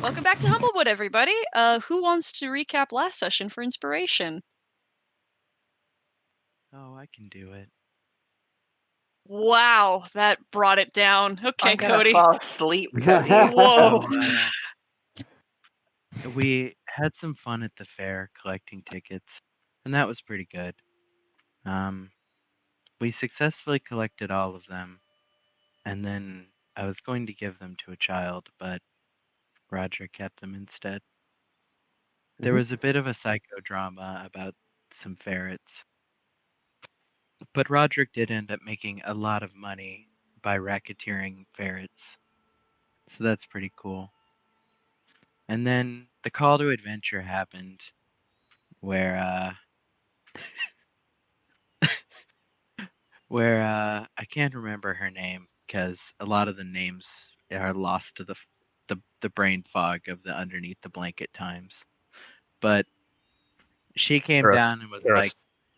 Welcome back to Humblewood, everybody. Who wants to recap last session for inspiration? Oh, I can do it. Wow, that brought it down. Okay, I'm gonna Cody. fall asleep, Cody. Whoa. We had some fun at the fair collecting tickets, and that was pretty good. We successfully collected all of them, and then I was going to give them to a child, but Roger kept them instead. There was a bit of a psychodrama about some ferrets, but Roderick did end up making a lot of money by racketeering ferrets, so that's pretty cool. And then the call to adventure happened, where I can't remember her name because a lot of the names are lost to the brain fog of the underneath the blanket times. But she came down and was like,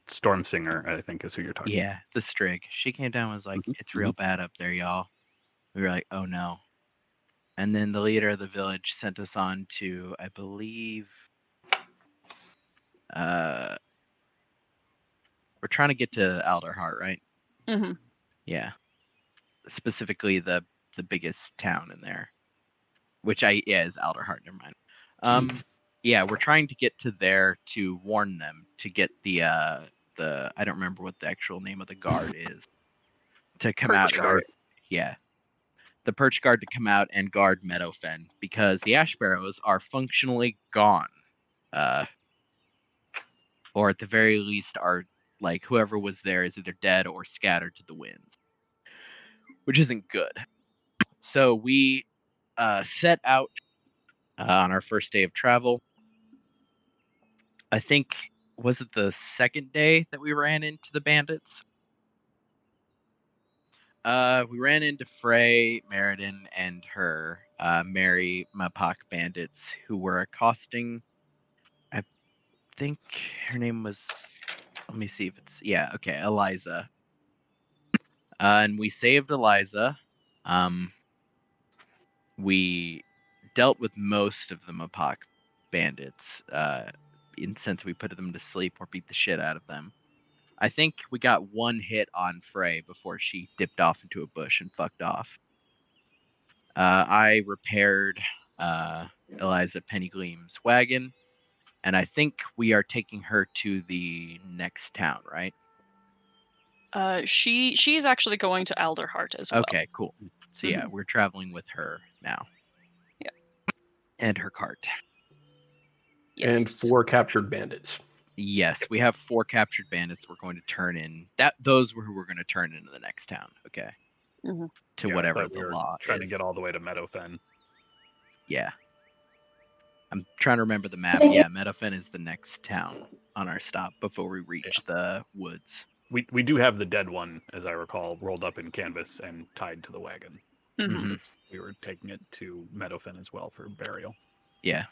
Storm Singer, I think is who you're talking about. yeah, the Strig. She came down and was like, it's real bad up there, y'all. We were like, oh no. And then the leader of the village sent us on to, I believe, we're trying to get to Alderheart, right? Mm-hmm. Yeah. Specifically the biggest town in there. Which is Alderheart, never mind. Yeah, we're trying to get to there to warn them to get the I don't remember what the actual name of the guard is. To come Perch out. guard. Yeah. The perch guard to come out and guard Meadowfen because the ash barrows are functionally gone. Or at the very least are like whoever was there is either dead or scattered to the winds. Which isn't good. So we set out on our first day of travel. I think, was it the second day that we ran into the bandits? We ran into Frey, Meriden, and her Mary Mapak bandits who were accosting, I think her name was, let me see if it's, yeah, okay, Eliza. And we saved Eliza. We dealt with most of the Mapak bandits since we put them to sleep or beat the shit out of them. I think we got one hit on Frey before she dipped off into a bush and fucked off. I repaired Eliza Pennygleam's wagon, and I think we are taking her to the next town, right? She's actually going to Alderheart as well. Okay, cool. So yeah, we're traveling with her now. Yeah. And her cart. Yes. And 4 captured bandits. Yes, we have 4 captured bandits we're going to turn in. Those were who we're going to turn into the next town, okay? To whatever the law trying to get all the way to Meadowfen. Yeah. I'm trying to remember the map. Yeah, Meadowfen is the next town on our stop before we reach the woods. We do have the dead one, as I recall, rolled up in canvas and tied to the wagon. Mm-hmm. We were taking it to Meadowfen as well for burial. Yeah.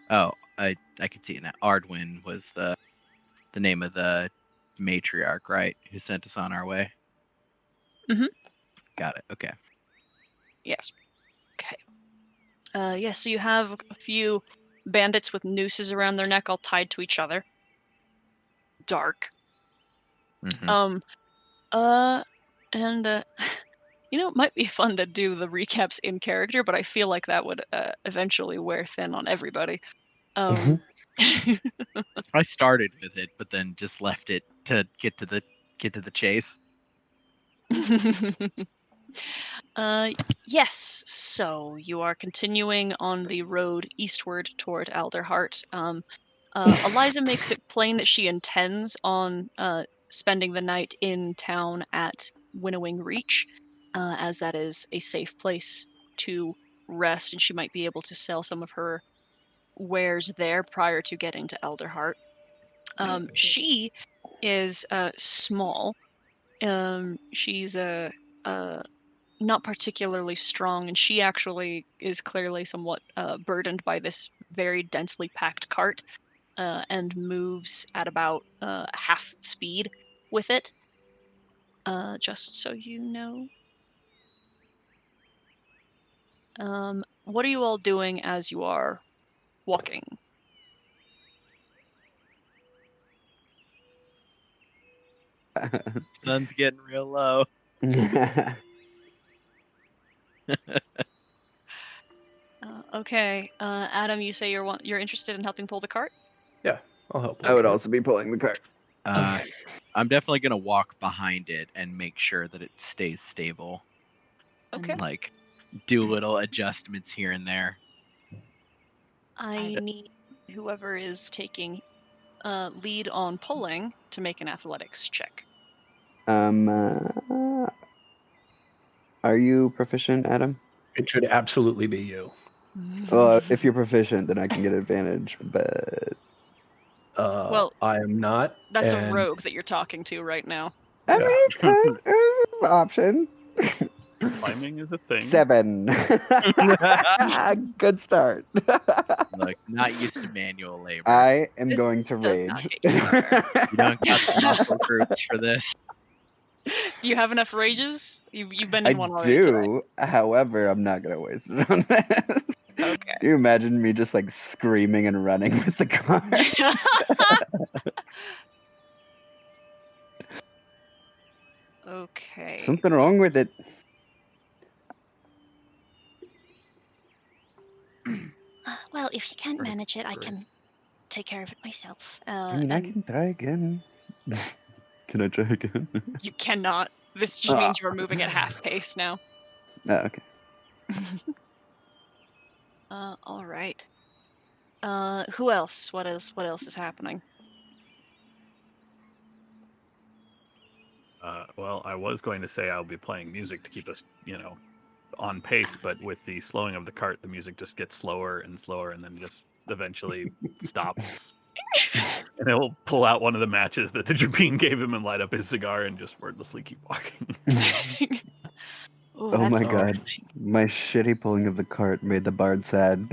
Oh, I can see it now. Ardwin was the name of the matriarch, right? Who sent us on our way? Got it. Okay. Yes. Okay. So you have a few bandits with nooses around their neck all tied to each other. Dark. It might be fun to do the recaps in character, but I feel like that would eventually wear thin on everybody. I started with it, but then just left it to get to the chase. Yes. So you are continuing on the road eastward toward Alderheart. Eliza makes it plain that she intends on spending the night in town at Winnowing Reach, as that is a safe place to rest, and she might be able to sell some of her wares there prior to getting to Alderheart. She is small. She's not particularly strong, and she actually is clearly somewhat burdened by this very densely packed cart, and moves at about half speed with it. Just so you know. What are you all doing as you are walking? Sun's getting real low. Okay. Adam, you say you're interested in helping pull the cart? Yeah, I'll help. I would also be pulling the cart. I'm definitely gonna walk behind it and make sure that it stays stable. Okay. Like, do little adjustments here and there. I need whoever is taking lead on pulling to make an athletics check. Are you proficient, Adam? It should absolutely be you. Well, if you're proficient, then I can get advantage, but Well, I am not. that's a and rogue that you're talking to right now. I Yeah. mean, it's an option. Climbing is a thing. 7. Good start. Look, not used to manual labor. I am This going to does not rage. get you anywhere. You don't got the muscle groups for this. Do you have enough rages? You've been I in one already today. do, however, I'm not gonna waste it on this. Okay. Can you imagine me just like screaming and running with the car? Okay. Something wrong with it. Well, if you can't Right, manage it, I right. can take care of it myself. I mean, I and can try again. Can I try again? you cannot. This just means you're moving at half pace now. Oh, okay. All right. Who else? What else is happening? Well, I was going to say I'll be playing music to keep us, on pace, but with the slowing of the cart, the music just gets slower and slower, and then just eventually stops. And he'll pull out one of the matches that the Jabin gave him and light up his cigar and just wordlessly keep walking. Ooh, Oh that's my god. interesting. My shitty pulling of the cart made the bard sad.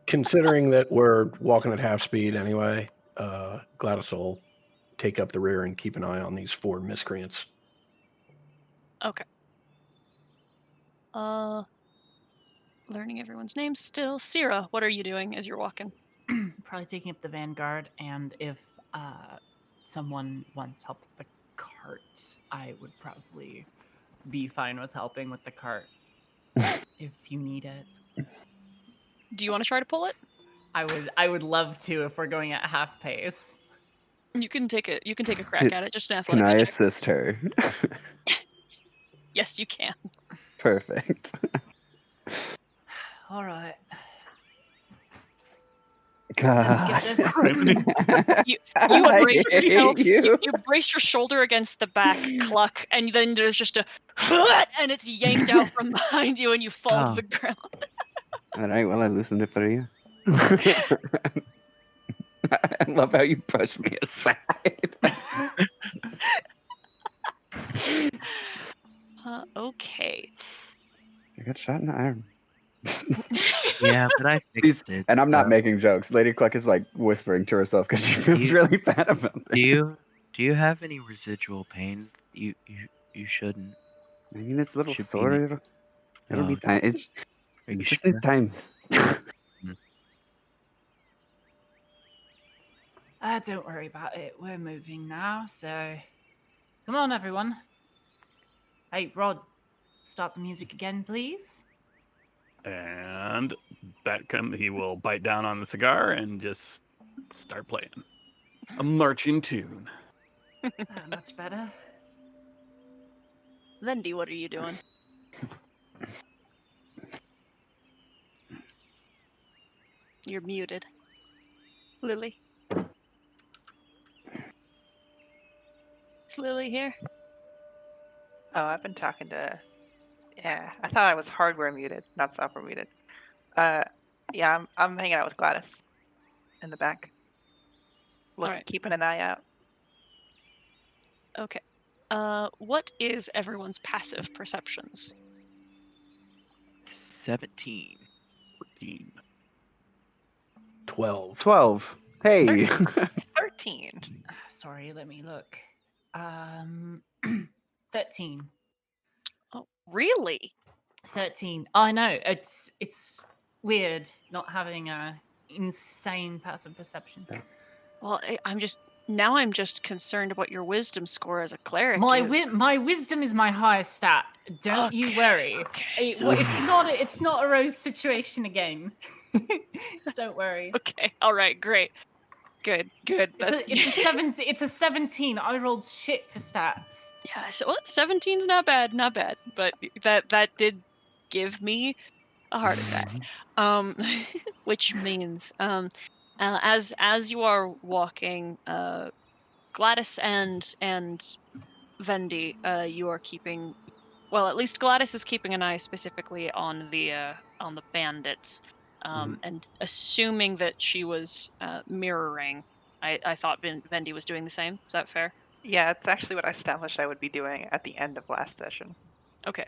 Considering that we're walking at half speed anyway, Gladys will take up the rear and keep an eye on these 4 miscreants. Okay. Learning everyone's names still. Syrah, what are you doing as you're walking? Probably taking up the vanguard, and if someone wants help with the cart, I would probably be fine with helping with the cart if you need it. Do you want to try to pull it? I would love to if we're going at half pace. You can take a crack at it. Just an Can athletics I check. assist her? Yes, you can. Perfect. All right. God. Let's get this. You brace I hate yourself. you. You brace your shoulder against the back cluck, and then there's just a and it's yanked out from behind you, and you fall to Oh. the ground. All right, well, I loosened it for you. I love how you push me aside. Okay. I got shot in the arm. Yeah, but I These- fixed it. And I'm not so- making jokes. Lady Cluck is like whispering to herself because she feels You- really bad about it. Do you have any residual pain? You shouldn't. I mean, it's a little Should be sore. ne- It'll be Oh, time. Are It you just sure? need time. Don't worry about it. We're moving now, so come on, everyone. Hey, Rod, start the music again, please. And he will bite down on the cigar and just start playing a marching tune. Much better. Lindy, what are you doing? You're muted. Lily. Is Lily here? Oh, I've been talking to. Yeah, I thought I was hardware muted, not software muted. Yeah, I'm hanging out with Gladys in the back, Alright. keeping an eye out. Okay. What is everyone's passive perceptions? 17. 14. 12. 12. Hey. 13. Sorry, let me look. 13. Oh, really? 13. I know it's weird not having a insane passive perception. Well, I'm just concerned about your wisdom score as a cleric. My wisdom is my highest stat. Don't you worry. Okay. It's not a rose situation again. Don't worry. Okay. All right. Great. Good. It's a 17. I rolled shit for stats. Yeah. So 17's not bad. Not bad. But that did give me a heart attack. Which means as you are walking, Gladys and Vendi, you are keeping. Well, at least Gladys is keeping an eye specifically on the bandits, and assuming that she was mirroring. I thought Vendi was doing the same. Is that fair? Yeah, it's actually what I established I would be doing at the end of last session. Okay,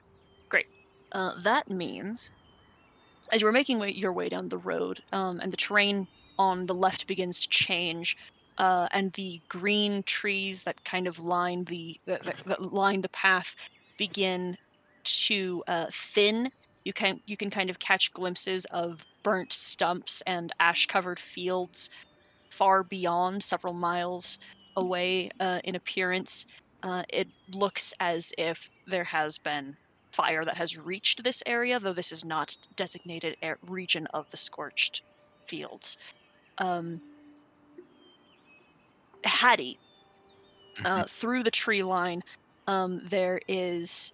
great. That means as you were making your way down the road, and the terrain on the left begins to change, and the green trees that kind of line that line the path begin to thin. You can kind of catch glimpses of burnt stumps and ash-covered fields far beyond, several miles away in appearance. It looks as if there has been fire that has reached this area, though this is not designated region of the scorched fields. Hattie, through the tree line, there is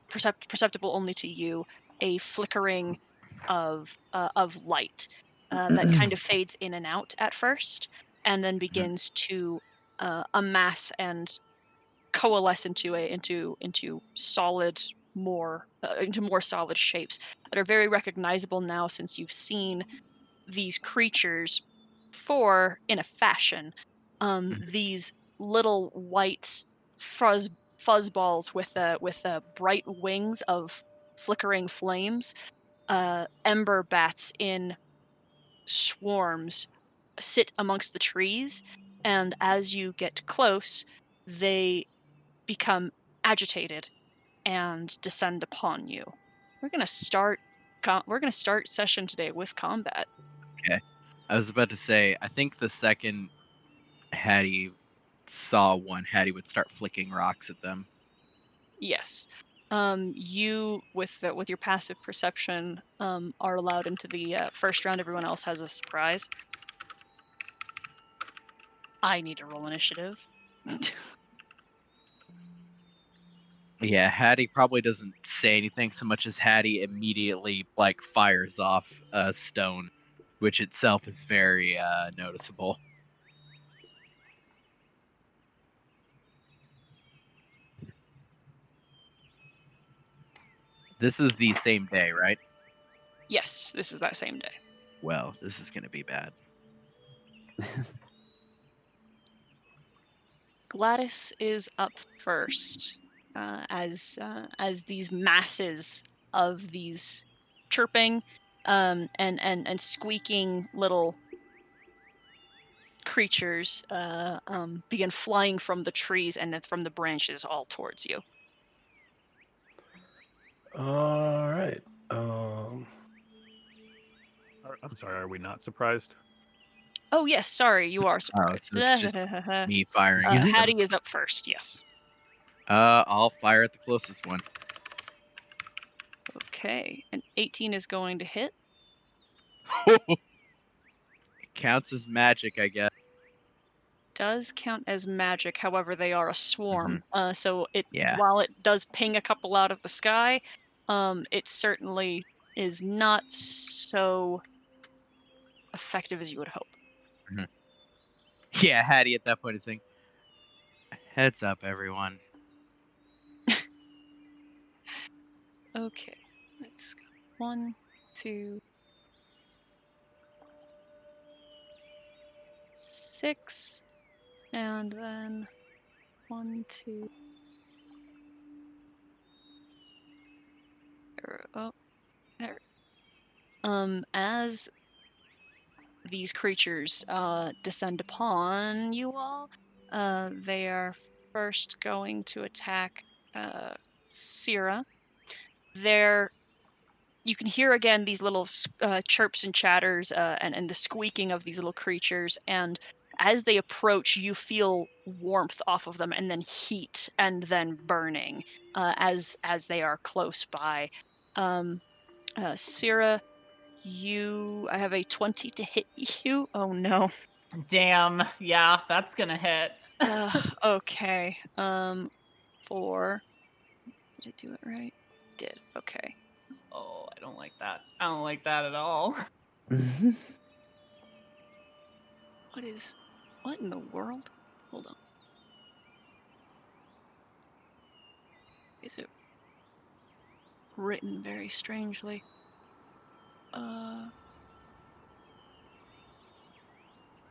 perceptible only to you a flickering of light that kind of fades in and out at first, and then begins to amass and coalesce into solid into more solid shapes that are very recognizable now, since you've seen these creatures before in a fashion. These little white fuzzballs with bright wings of flickering flames, ember bats in swarms sit amongst the trees, and as you get close, they become agitated and descend upon you. We're gonna start. We're gonna start session today with combat. Okay. I was about to say, I think the second Hattie saw one, Hattie would start flicking rocks at them. Yes. You with your passive perception are allowed into the first round. Everyone else has a surprise. I need to roll initiative. Yeah, Hattie probably doesn't say anything so much as Hattie immediately fires off a stone, which itself is very noticeable. This is the same day, right? Yes, this is that same day. Well, this is going to be bad. Gladys is up first, as these masses of these chirping and squeaking little creatures begin flying from the trees and then from the branches all towards you. All right. I'm sorry, are we not surprised? Oh yes, sorry, you are surprised. So it's just me firing at them. Hattie is up first. Yes. I'll fire at the closest one. Okay, an 18 is going to hit. It counts as magic, I guess. Does count as magic, however, they are a swarm. So Yeah. while it does ping a couple out of the sky, it certainly is not so effective as you would hope. Yeah, Hattie at that point is saying, "Heads up, everyone." Okay, let's go. 1, 2, 6, and then 1, 2. Oh, there. As these creatures descend upon you all, they are first going to attack Syrah. you can hear again these little chirps and chatters and the squeaking of these little creatures, and as they approach, you feel warmth off of them, and then heat, and then burning as they are close by. Syrah, I have a 20 to hit you. Oh no. Damn. Yeah, that's gonna hit. Okay. 4. Did I do it right? Did. Okay. Oh, I don't like that. I don't like that at all. What in the world? Hold on. Is it written very strangely?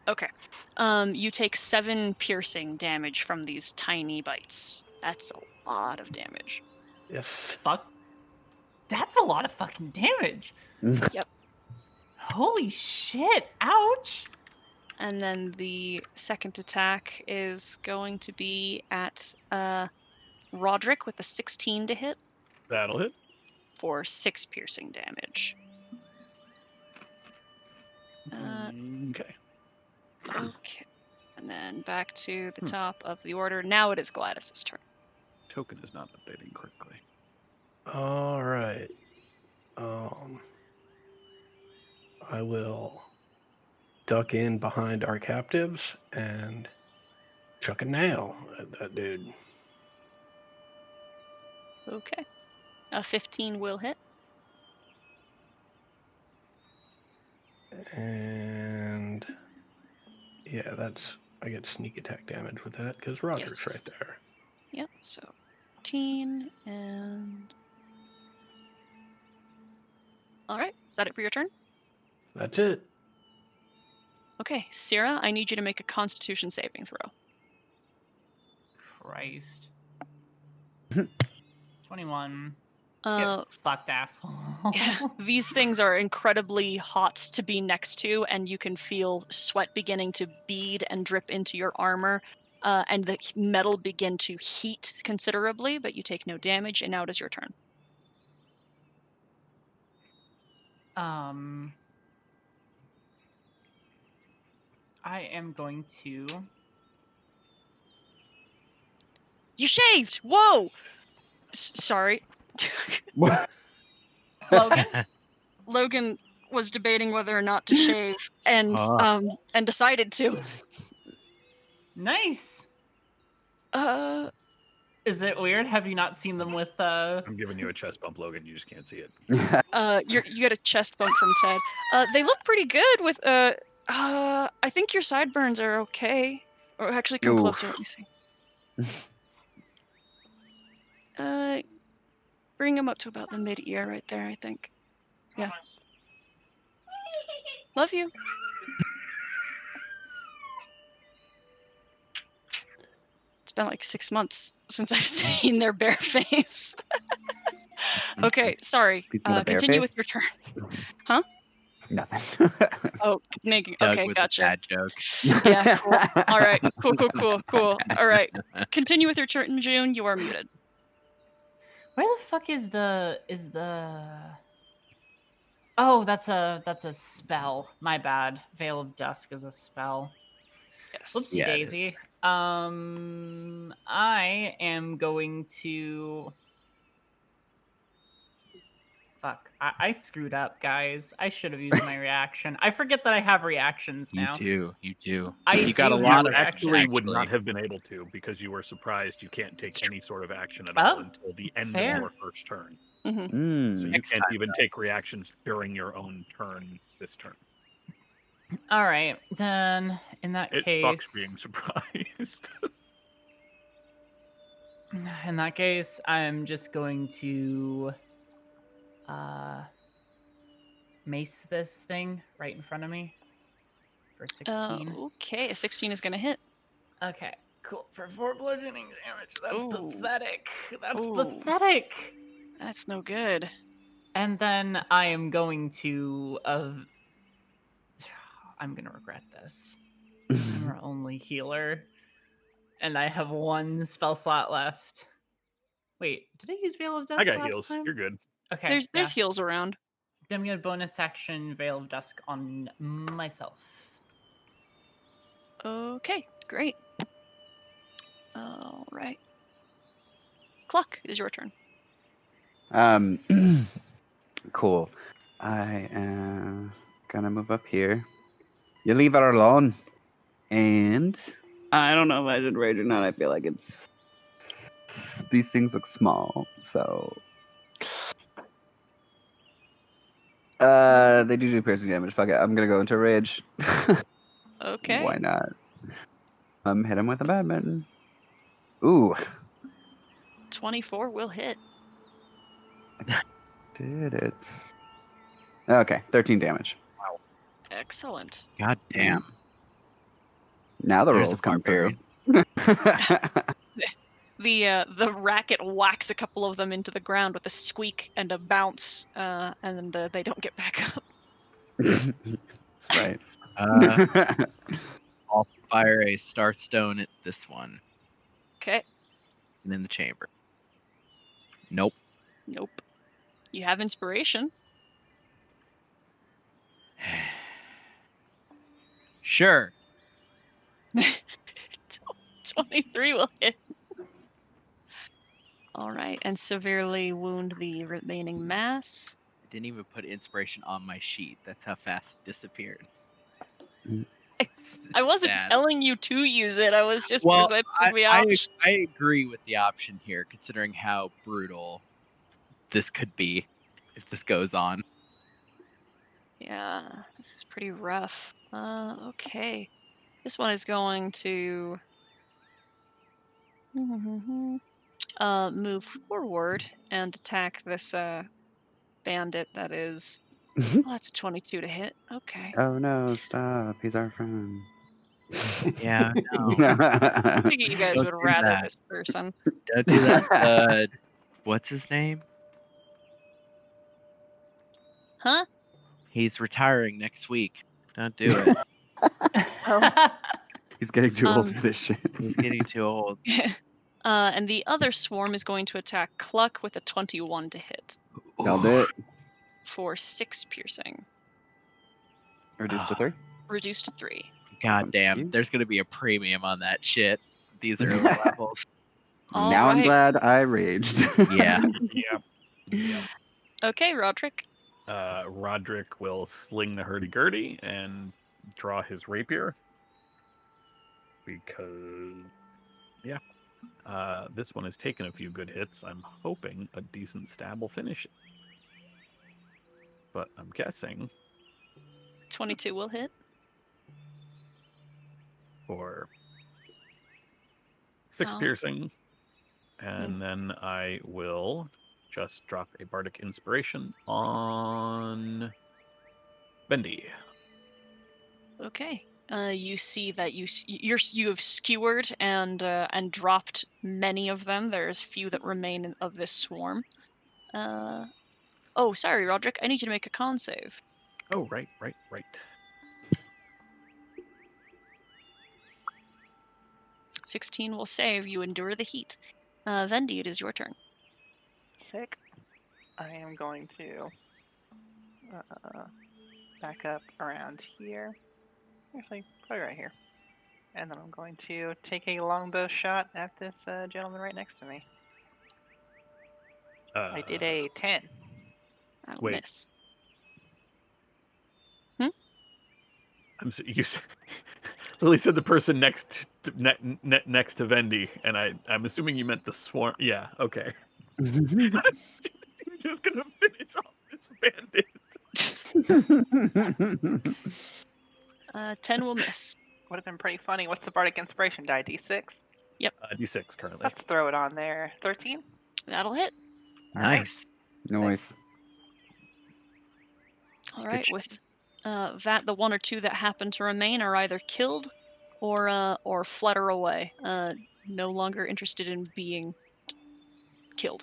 Okay. You take 7 piercing damage from these tiny bites. That's a lot of damage. Yes. Fuck. That's a lot of fucking damage. Yep. Holy shit. Ouch. And then the second attack is going to be at Roderick with a 16 to hit That'll hit. for 6 piercing damage. Okay. Okay. And then back to the top of the order. Now it is Gladys's turn. Token is not updating correctly. All right. I will duck in behind our captives and chuck a nail at that dude. Okay. A 15 will hit. And yeah, I get sneak attack damage with that because Roger's Yes. right there. Yep, so 15 and... Alright, is that it for your turn? That's it. Okay, Syrah, I need you to make a Constitution saving throw. Christ. 21. Uh, Get fucked, asshole. These things are incredibly hot to be next to, and you can feel sweat beginning to bead and drip into your armor, and the metal begin to heat considerably, but you take no damage, and now it is your turn. I am going to... You shaved! Whoa! Sorry. Logan? Logan was debating whether or not to shave, and decided to. Nice. Is it weird? Have you not seen them with I'm giving you a chest bump, Logan. You just can't see it. You get a chest bump from Ted. They look pretty good with I think your sideburns are okay. Or actually come closer, let me see. Bring them up to about the mid-ear right there, I think. Yeah. Love you. It's been like 6 months since I've seen their bare face. Okay, sorry. Continue with your turn. Huh? Nothing. Oh, making... Doug Okay, with gotcha. a bad joke. Yeah, cool. All right. Cool. All right. Continue with your turn, June. You are muted. Where the fuck is the... Oh, that's a spell. My bad. Veil of Dusk is a spell. Yes. Whoopsie Yeah, daisy. I am going to... Fuck. I screwed up, guys. I should have used my reaction. I forget that I have reactions now. You do. I You got a do lot have of reactions. Actually would not have been able to because you were surprised you can't take any sort of action at all until the end fair. of your first turn. Mm-hmm. So you Next can't time, even take reactions during your own turn this turn. All right, then in that It case, sucks being surprised. in that case, I'm just going to mace this thing right in front of me for 16. Okay, a 16 is going to hit. Okay, cool. For 4 bludgeoning damage. That's Ooh. pathetic. That's Ooh. pathetic. That's no good. And then I am going to... I'm going to regret this. I'm our only healer. And I have 1 spell slot left. Wait, did I use Veil of Dusk I got last heals. time? You're good. Okay. There's yeah. heals around. Then I'm gonna bonus action Veil of Dusk on myself. Okay, great. All right. Cluck, it is your turn. Cool. I am gonna move up here. You leave her alone. And I don't know if I should rage or not. I feel like it's these things look small, so they do piercing damage. Fuck it, I'm gonna go into rage. Okay. Why not? Hit him with a badminton. Ooh, 24 will hit. did it? Okay, 13 damage. Excellent. God damn. Now the There's rolls a come through. The racket whacks a couple of them into the ground with a squeak and a bounce, and they don't get back up. That's right. I'll fire a Starstone at this one Okay. and in the chamber. Nope. Nope. You have inspiration. Sure. 23 will hit. All right, and severely wound the remaining mass. I didn't even put inspiration on my sheet. That's how fast it disappeared. I wasn't Sad. telling you to use it. I was just Well, presenting the option. I agree with the option here, considering how brutal this could be if this goes on. Yeah, this is pretty rough. Okay. This one is going to move forward and attack this bandit that is... Oh, that's a 22 to hit. Okay. Oh no, stop. He's our friend. Yeah, no. I figure you guys Don't would do rather that. this person. Don't do that. What's his name? Huh? He's retiring next week. Don't do it. He's getting too old for this shit. He's getting too old. And the other swarm is going to attack Cluck with a 21 to hit Nailed it. for 6 piercing. Reduced to 3. Reduced to 3. God Thank damn, you. there's gonna be a premium on that shit. These early levels. All Now I'm right. glad I raged. Yeah. Yep. Okay, Roderick. Roderick will sling the hurdy-gurdy and draw his rapier. Because, yeah. This one has taken a few good hits. I'm hoping a decent stab will finish it. But I'm guessing 22 will hit. for 6 Oh. piercing. And then I will just drop a Bardic Inspiration on Bendy. Okay. You see that you have skewered and dropped many of them. There's few that remain of this swarm. Oh, sorry, Roderick. I need you to make a con save. Oh, right. 16 will save. You endure the heat. Vendi, it is your turn. Sick. I am going to back up around here. Actually, probably right here. And then I'm going to take a longbow shot at this gentleman right next to me. I did a 10. That'll Wait. miss. You Lily said the person next to, next to Vendi, and I'm assuming you meant the swarm. Yeah, okay. You're just gonna finish off this bandit. 10 will miss. Would have been pretty funny. What's the Bardic Inspiration die? D6? Yep. D6 currently. Let's throw it on there. 13? That'll hit. Nice. Noise. All right. With that, the one or two that happen to remain are either killed or flutter away. No longer interested in being killed.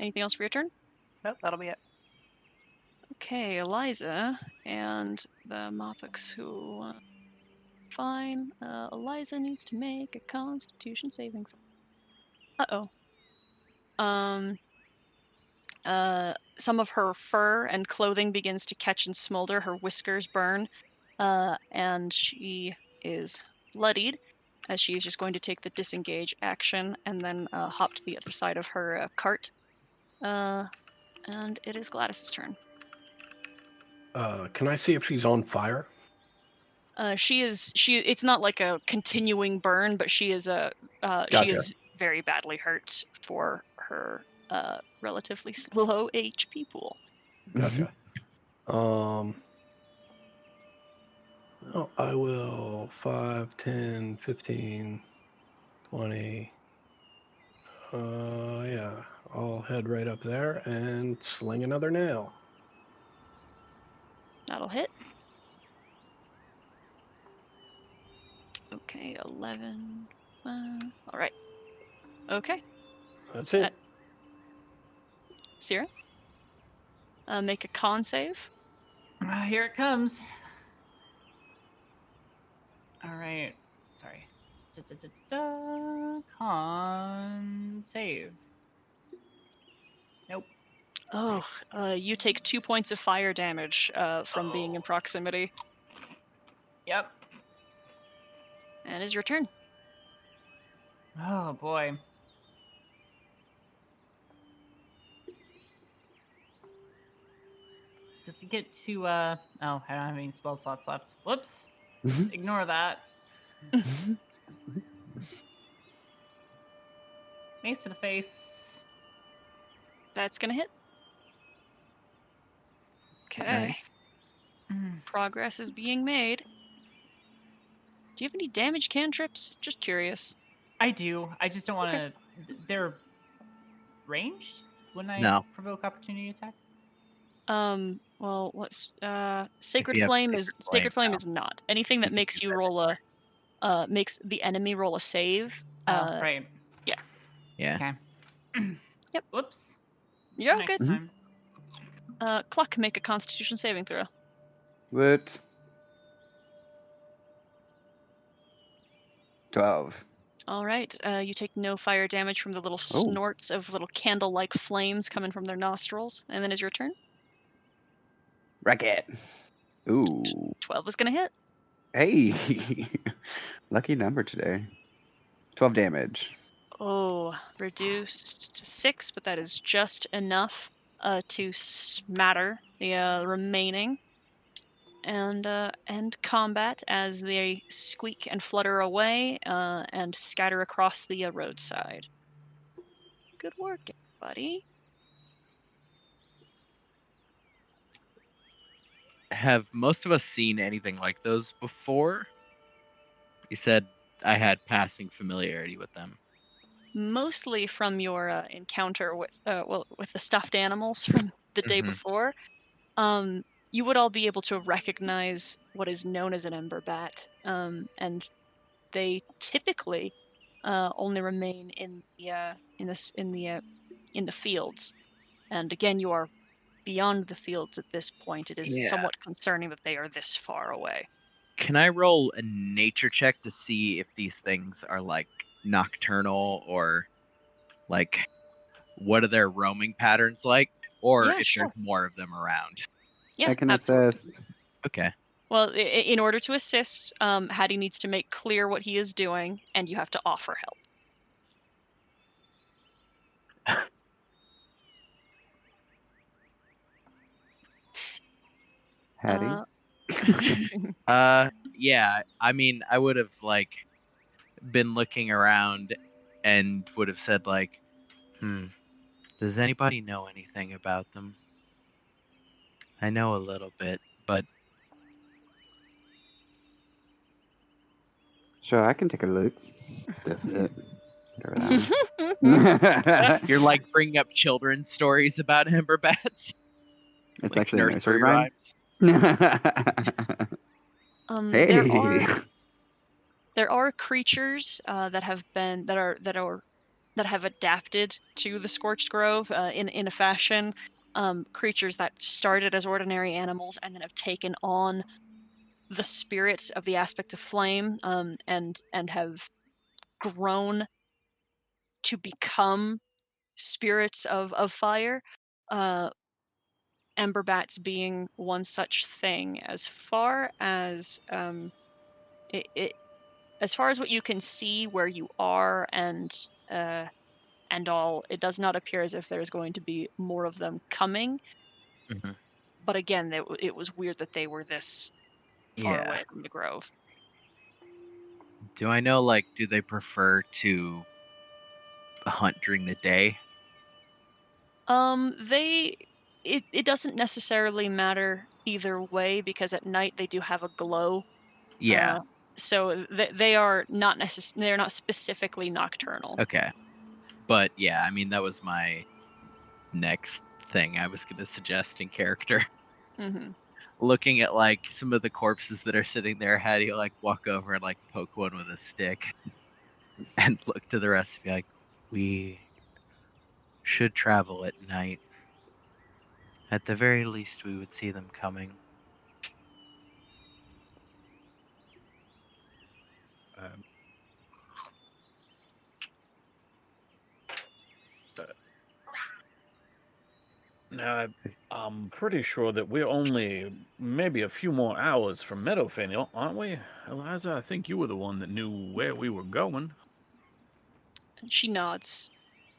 Anything else for your turn? Nope, that'll be it. Okay, Eliza and the Mopics who... fine. Eliza needs to make a Constitution saving throw. Uh-oh. some of her fur and clothing begins to catch and smolder. Her whiskers burn, and she is bloodied, as she's just going to take the disengage action and then hop to the other side of her cart. And it is Gladys's turn. Can I see if she's on fire? It's not like a continuing burn, but she is Gotcha. very badly hurt for her relatively low HP pool. Gotcha. Oh, I will 5, 10, 15, 20. Yeah, I'll head right up there and sling another nail. That'll hit. Okay, 11. All right. Okay, That's it. Sierra, make a con save. Here it comes. All right. Sorry. Con save. Nope. Oh, you take 2 points of fire damage from being in proximity. Yep. And it is your turn. Oh boy. Does he get to oh, I don't have any spell slots left. Whoops. Ignore that. Mace to the face. That's gonna hit. Okay. Nice. Progress is being made. Do you have any damage cantrips? Just curious. I do. I just don't want to. They're ranged when I No. provoke opportunity attack. Well, what's Sacred you have Flame Sacred is Flame, Sacred Flame no. is not. Anything that You can makes do you that roll a makes the enemy roll a save. Oh, right. Yeah. Yeah. Okay. Yep. Whoops. You're Next good. time. Cluck, make a Constitution saving throw. What? 12. All right. You take no fire damage from the little snorts of little candle-like flames coming from their nostrils, and then is your turn. Racket. Ooh. 12 is gonna hit. Hey. Lucky number today. 12 damage. Oh, reduced to 6, but that is just enough to smatter the remaining. And end combat as they squeak and flutter away and scatter across the roadside. Good work, everybody. Have most of us seen anything like those before? You said I had passing familiarity with them. Mostly from your encounter with the stuffed animals from the day before. You would all be able to recognize what is known as an Ember Bat, and they typically only remain in the fields. And again, you are beyond the fields at this point. It is somewhat concerning that they are this far away. Can I roll a nature check to see if these things are like nocturnal or like what are their roaming patterns like, or Yeah, if sure. there's more of them around? Yeah, I can absolutely. assist. Okay. Well, in order to assist, Hattie needs to make clear what he is doing, and you have to offer help. Hattie? Yeah. I mean, I would have like been looking around and would have said like, does anybody know anything about them? I know a little bit, but Sure, I can take a look. you're like bringing up children's stories about Ember Bats. It's like actually a nursery rhyme. Hey. There are creatures that have adapted to the Scorched Grove in a fashion. Creatures that started as ordinary animals and then have taken on the spirit of the aspect of flame, and have grown to become spirits of fire. Uh, Ember Bats being one such thing. As far as it as far as what you can see where you are uh, and all, it does not appear as if there's going to be more of them coming. Mhm. But again, it was weird that they were this far Yeah. away from the grove. Do I know, like, do they prefer to hunt during the day? They it doesn't necessarily matter either way because at night they do have a glow. Yeah. Uh, so they are not they're not specifically nocturnal. Okay. But yeah, I mean, that was my next thing I was gonna suggest in character. Hmm. Looking at, like, some of the corpses that are sitting there, how do you, like, walk over and, like, poke one with a stick and look to the rest and be like, "We should travel at night. At the very least, we would see them coming." Um, uh, now, I'm pretty sure that we're only maybe a few more hours from Meadowfen, aren't we? Eliza, I think you were the one that knew where we were going. And she nods.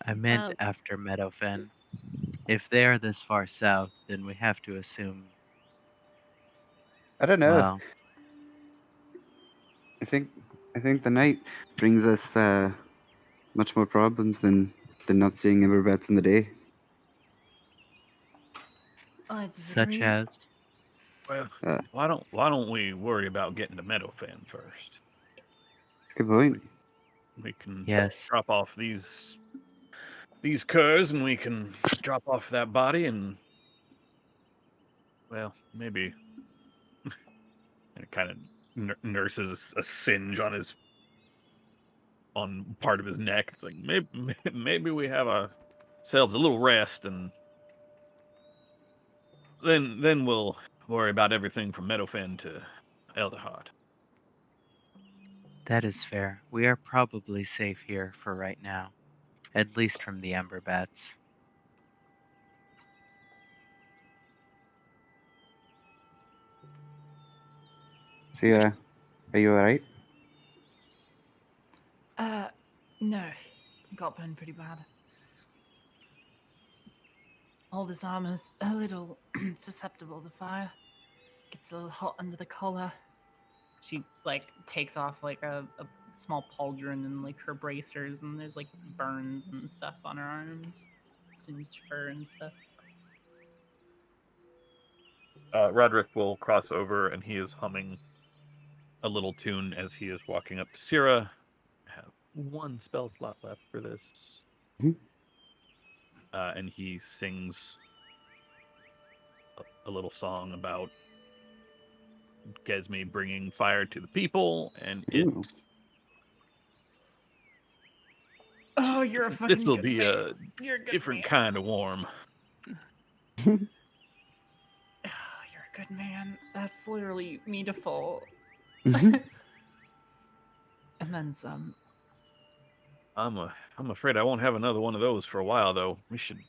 I meant Uh, after Meadowfen. If they are this far south, then we have to assume, I don't know. well, I think I think the night brings us much more problems than not seeing Ember Bats in the day. I such disagree. as. Well, Uh, why don't we worry about getting to Meadowfen first? That's a good point. We can Yes, drop off these curs, and we can drop off that body, and well, maybe and it kind of nurses a singe on part of his neck. It's like maybe we have ourselves a little rest, and then we'll worry about everything from Meadowfen to Elderheart. that is fair. We are probably safe here for right now, at least from the Ember Bats. Sierra, are you alright? No, got burned pretty bad. All this armor's a little susceptible to fire. Gets a little hot under the collar. She like takes off like a small pauldron and like her bracers, and there's like burns and stuff on her arms, singed fur and stuff. Roderick will cross over, and he is humming a little tune as he is walking up to Syrah. I have one spell slot left for this. Mhm. And he sings a little song about Gesme bringing fire to the people, and Ooh. Oh, you're a this fucking will good be man. a You're a good different man. kind of warm. Oh, you're a good man. That's literally me to full. Mhm. And then some. I'm afraid I won't have another one of those for a while, though. We should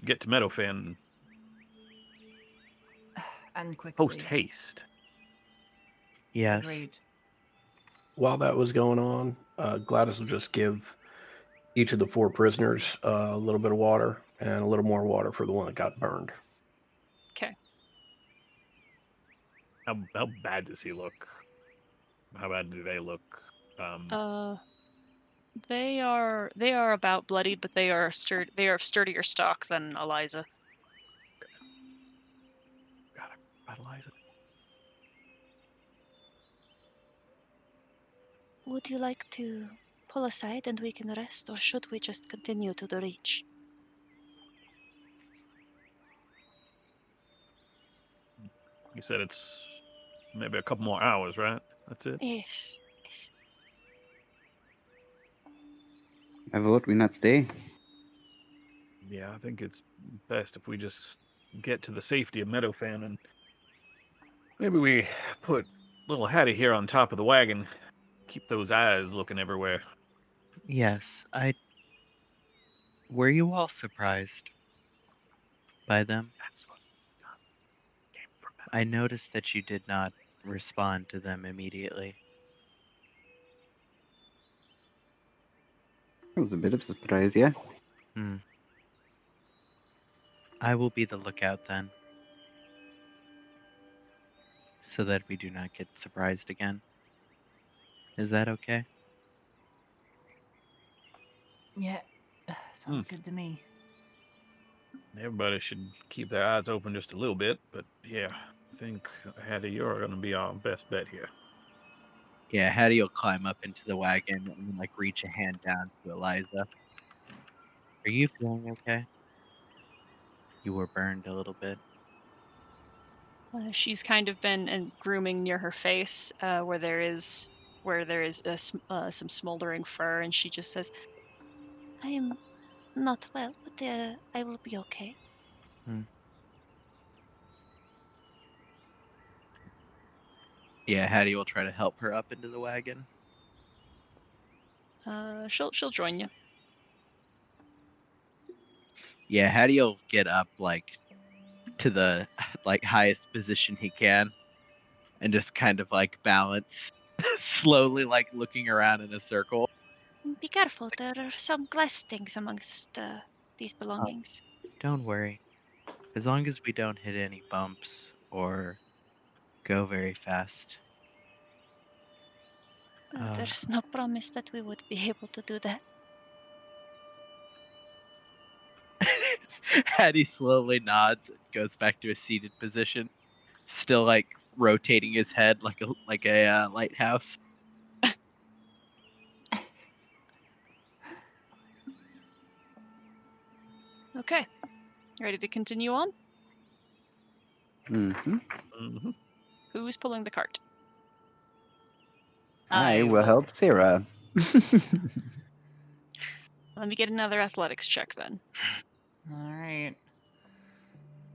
get to Meadowfen And quickly. post haste. Yes, Agreed. While that was going on, Gladys will just give each of the 4 prisoners a little bit of water and a little more water for the one that got burned. Okay. How bad does he look? How bad do they look? Uh, they are about bloodied, but they are they are of sturdier stock than Eliza. God, I Eliza. Would you like to pull aside and we can rest, or should we just continue to the reach? You said it's maybe a couple more hours, right? That's it. Yes. Yes. I vote we not stay. Yeah, I think it's best if we just get to the safety of Meadowfen, and maybe we put little Hattie here on top of the wagon. Keep those eyes looking everywhere. yes, Were you all surprised by them? That's what came from that. I noticed that you did not respond to them immediately. It was a bit of a surprise, yeah. I will be the lookout then, so that we do not get surprised again. Is that okay? Yeah, sounds good to me. Everybody should keep their eyes open just a little bit, but yeah, I think Hattie, you're going to be our best bet here. Yeah, Hattie will climb up into the wagon and like reach a hand down to Eliza. Are you feeling okay? You were burned a little bit. She's kind of been grooming near her face, where there is some smoldering fur, and she just says, I am not well, but I will be okay. Yeah, Hattie will try to help her up into the wagon. she'll join you. Yeah, Hattie will get up like to the like highest position he can and just kind of like balance slowly, like looking around in a circle. Be careful, there are some glass things amongst these belongings. Don't worry. As long as we don't hit any bumps or go very fast. There's no promise that we would be able to do that. Hattie slowly nods and goes back to a seated position, still like rotating his head like a lighthouse. Okay, ready to continue on? Mm-hmm. Who's pulling the cart? I will help Sarah. Let me get another athletics check then. All right.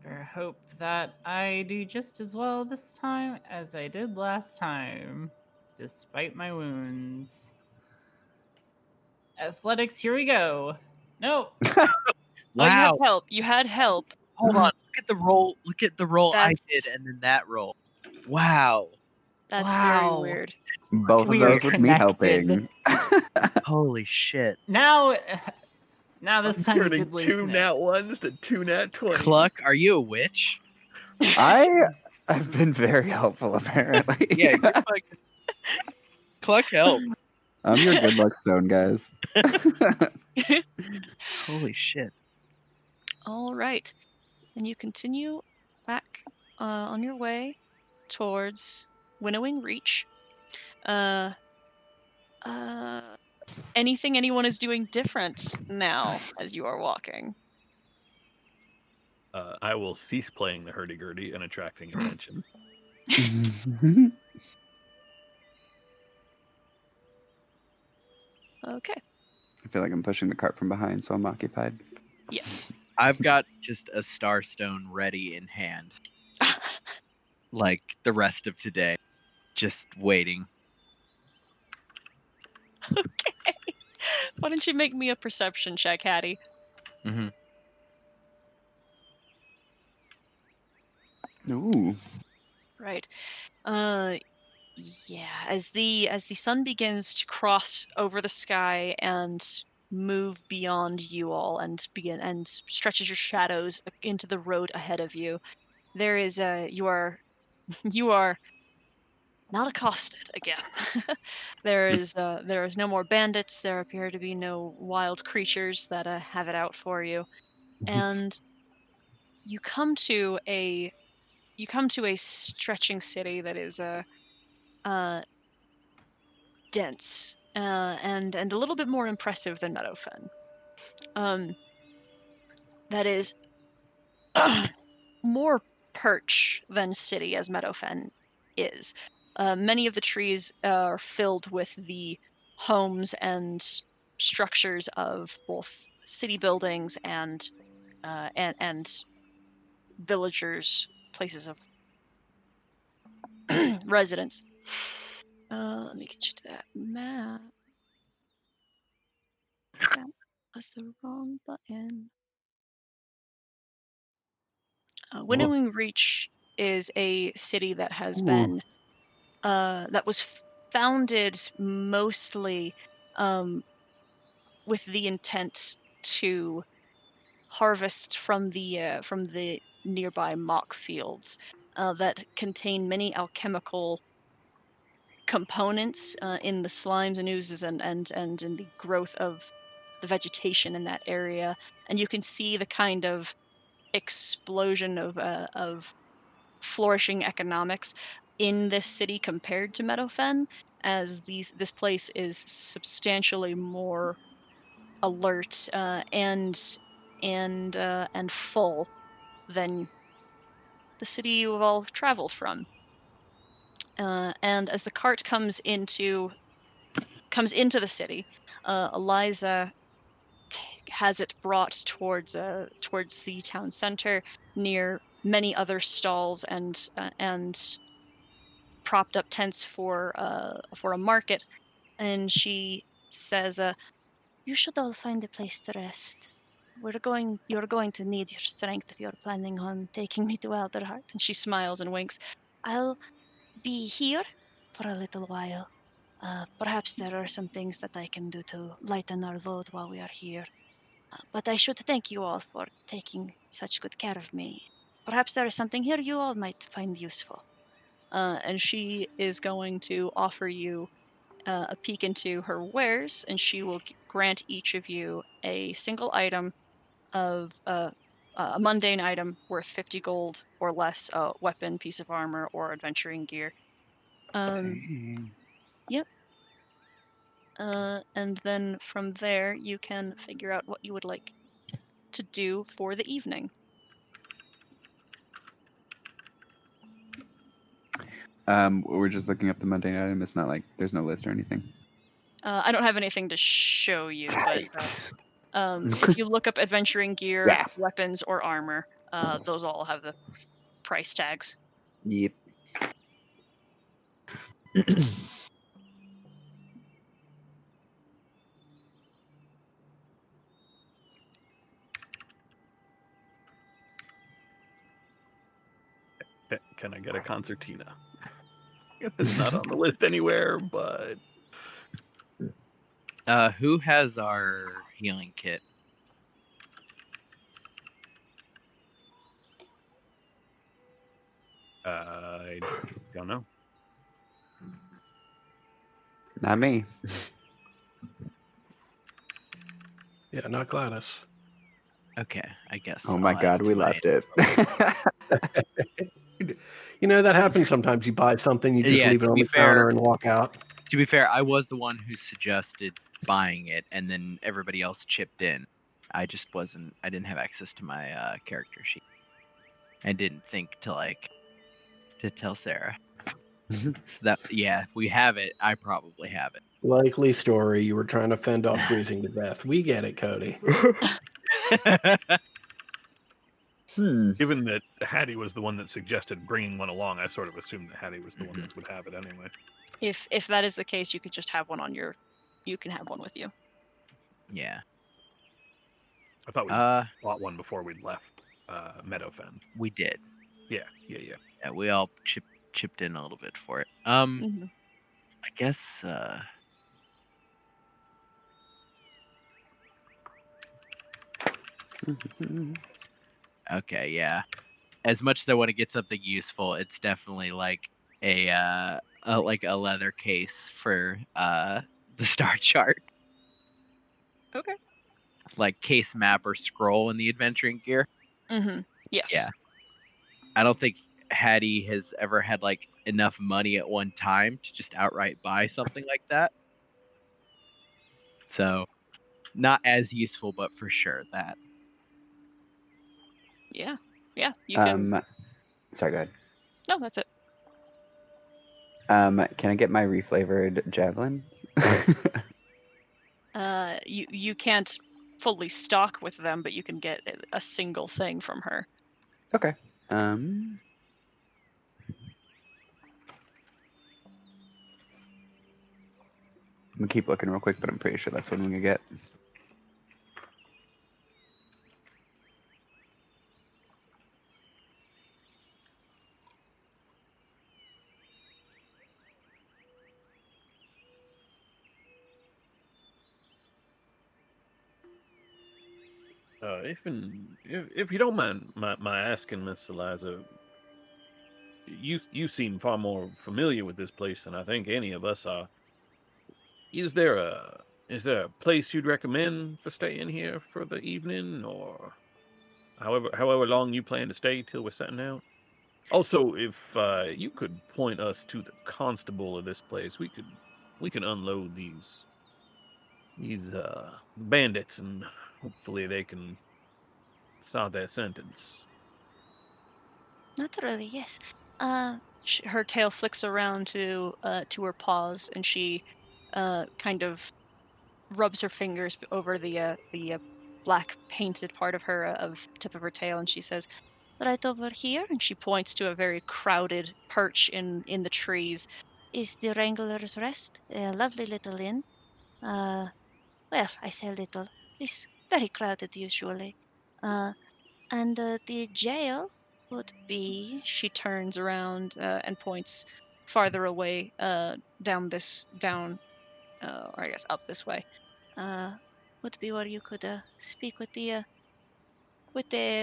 Better hope that I do just as well this time as I did last time, despite my wounds. Athletics, here we go. Nope. Oh, you had Wow. help. You had help. Hold on. Look at the roll. Look at the roll I That's- did and then that roll. Wow. That's very Wow. weird. Both We of are those with me connected. helping. Holy shit. Now this time you Turning did loosen 2 it. nat 1s to 2 nat 20s. Cluck, are you a witch? I've been very helpful, apparently. Yeah, you're fucking... Cluck, help. I'm your good luck stone, guys. Holy shit. All right. And you continue back on your way towards Winnowing Reach. Anything anyone is doing different now as you are walking? I will cease playing the hurdy-gurdy and attracting attention. Okay. I feel like I'm pushing the cart from behind, so I'm occupied. Yes. I've got just a starstone ready in hand. Like the rest of today. Just waiting. Okay. Why don't you make me a perception check, Hattie? Mm-hmm. Ooh. Right. Yeah, as the sun begins to cross over the sky and move beyond you all and stretches your shadows into the road ahead of you, there is you are not accosted again. there is no more bandits. There appear to be no wild creatures that have it out for you, and you come to a stretching city that is dense and a little bit more impressive than Meadowfen. That is more perch than city as Meadowfen is. Many of the trees are filled with the homes and structures of both city buildings and villagers, places of residence. Let me get you to that map. was the wrong button. Whoa. Winnowing Reach is a city that has Ooh. been that was founded mostly with the intent to harvest from the nearby mock fields that contain many alchemical components in the slimes and oozes and in the growth of the vegetation in that area, and you can see the kind of explosion of flourishing economics in this city compared to Meadowfen, as this place is substantially more alert and full than the city you have all traveled from. And as the cart comes into the city, Eliza has it brought towards the town center near many other stalls and propped up tents for a market, and she says, You should all find a place to rest. You're going to need your strength if you're planning on taking me to Elderheart. and she smiles and winks. I'll be here for a little while. Perhaps there are some things that I can do to lighten our load while we are here. But I should thank you all for taking such good care of me. Perhaps there is something here you all might find useful. And she is going to offer you a peek into her wares, and she will grant each of you a single item of a mundane item worth 50 gold or less, a weapon, piece of armor, or adventuring gear. Dang. Yep. And then from there, you can figure out what you would like to do for the evening. We're just looking up the mundane item. It's not like there's no list or anything. I don't have anything to show you, but Tight. if you look up adventuring gear, Yeah. weapons, or armor, those all have the price tags. Yep. Can I get a concertina? It's not on the list anywhere, but Who has our healing kit? I don't know. Not me. Yeah, not Gladys. Okay, I guess. Oh my I'll add god, it we to my left it. You know, that happens sometimes. You buy something, you just Yeah, leave it to on be the counter fair- and walk out. To be fair, I was the one who suggested buying it, and then everybody else chipped in. I just wasn't. I didn't have access to my character sheet. I didn't think to tell Sarah. Yeah, if we have it, I probably have it. Likely story. You were trying to fend off freezing to death. We get it, Cody. Given that Hattie was the one that suggested bringing one along, I sort of assumed that Hattie was the one that would have it anyway. If that is the case, you could just have one you can have one with you. Yeah. I thought we bought one before we left Meadowfen. We did. Yeah. Yeah, we all chipped in a little bit for it. Mhm. I guess. Okay, yeah. As much as I want to get something useful, it's definitely like a leather case for the star chart. Okay. Like case map or scroll in the adventuring gear. Mm-hmm. Yes. Yeah. I don't think Hattie has ever had like enough money at one time to just outright buy something like that. So not as useful, but for sure that. Yeah. Yeah. You can. Sorry, go ahead. No, that's it. Can I get my reflavored javelins? You can't fully stock with them, but you can get a single thing from her. Okay. I'm gonna keep looking real quick, but I'm pretty sure that's what I'm gonna get. If you don't mind my asking, Miss Eliza, you seem far more familiar with this place than I think any of us are. Is there a place you'd recommend for staying here for the evening, or however long you plan to stay till we're setting out? Also, if you could point us to the constable of this place, we can unload these bandits, and hopefully they can start their sentence. Naturally, yes. Her tail flicks around to her paws, and she kind of rubs her fingers over the black painted part of her of tip of her tail, and she says, Right over here, and she points to a very crowded perch in the trees. is the Wrangler's Rest, a lovely little inn. Uh, well, I say little. It's very crowded usually. Uh, and the jail would be. She turns around and points farther away down or I guess up this way. Uh, would be where you could speak with the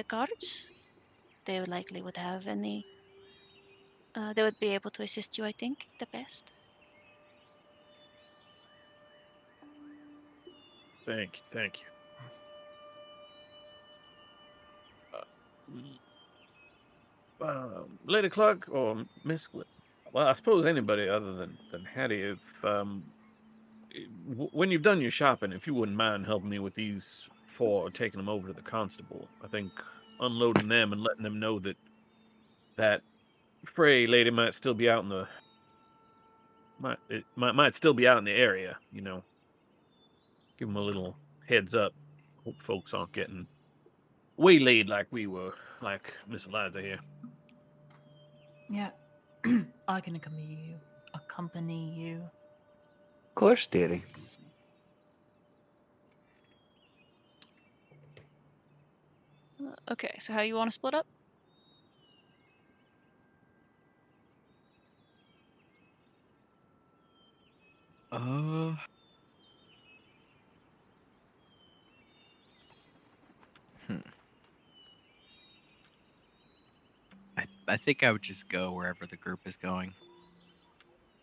guards. They would likely would have any. They would be able to assist you. I think the best. Thank you. Lady Clark or Miss, well, I suppose anybody other than Hattie. If when you've done your shopping, if you wouldn't mind helping me with these four, taking them over to the constable, I think unloading them and letting them know that Frey lady might still be out in the might still be out in the area. Give them a little heads up. Hope folks aren't getting waylaid like we were, like Miss Eliza here. Yeah. I can accompany you. Of course, dearie. Okay, so how you want to split up? Uh, hmm. I think I would just go wherever the group is going.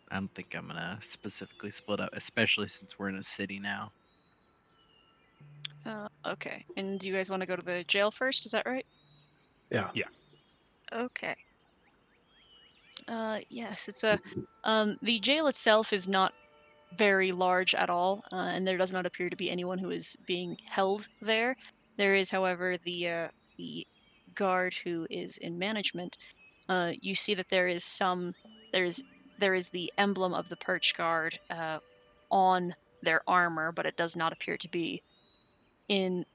I don't think I'm gonna specifically split up, especially since we're in a city now. Okay, and do you guys want to go to the jail first? Is that right? Yeah. Okay. Yes, it's the jail itself is not very large at all, and there does not appear to be anyone who is being held there. There is, however, the guard who is in management. You see that there is the emblem of the perch guard on their armor, but it does not appear to be in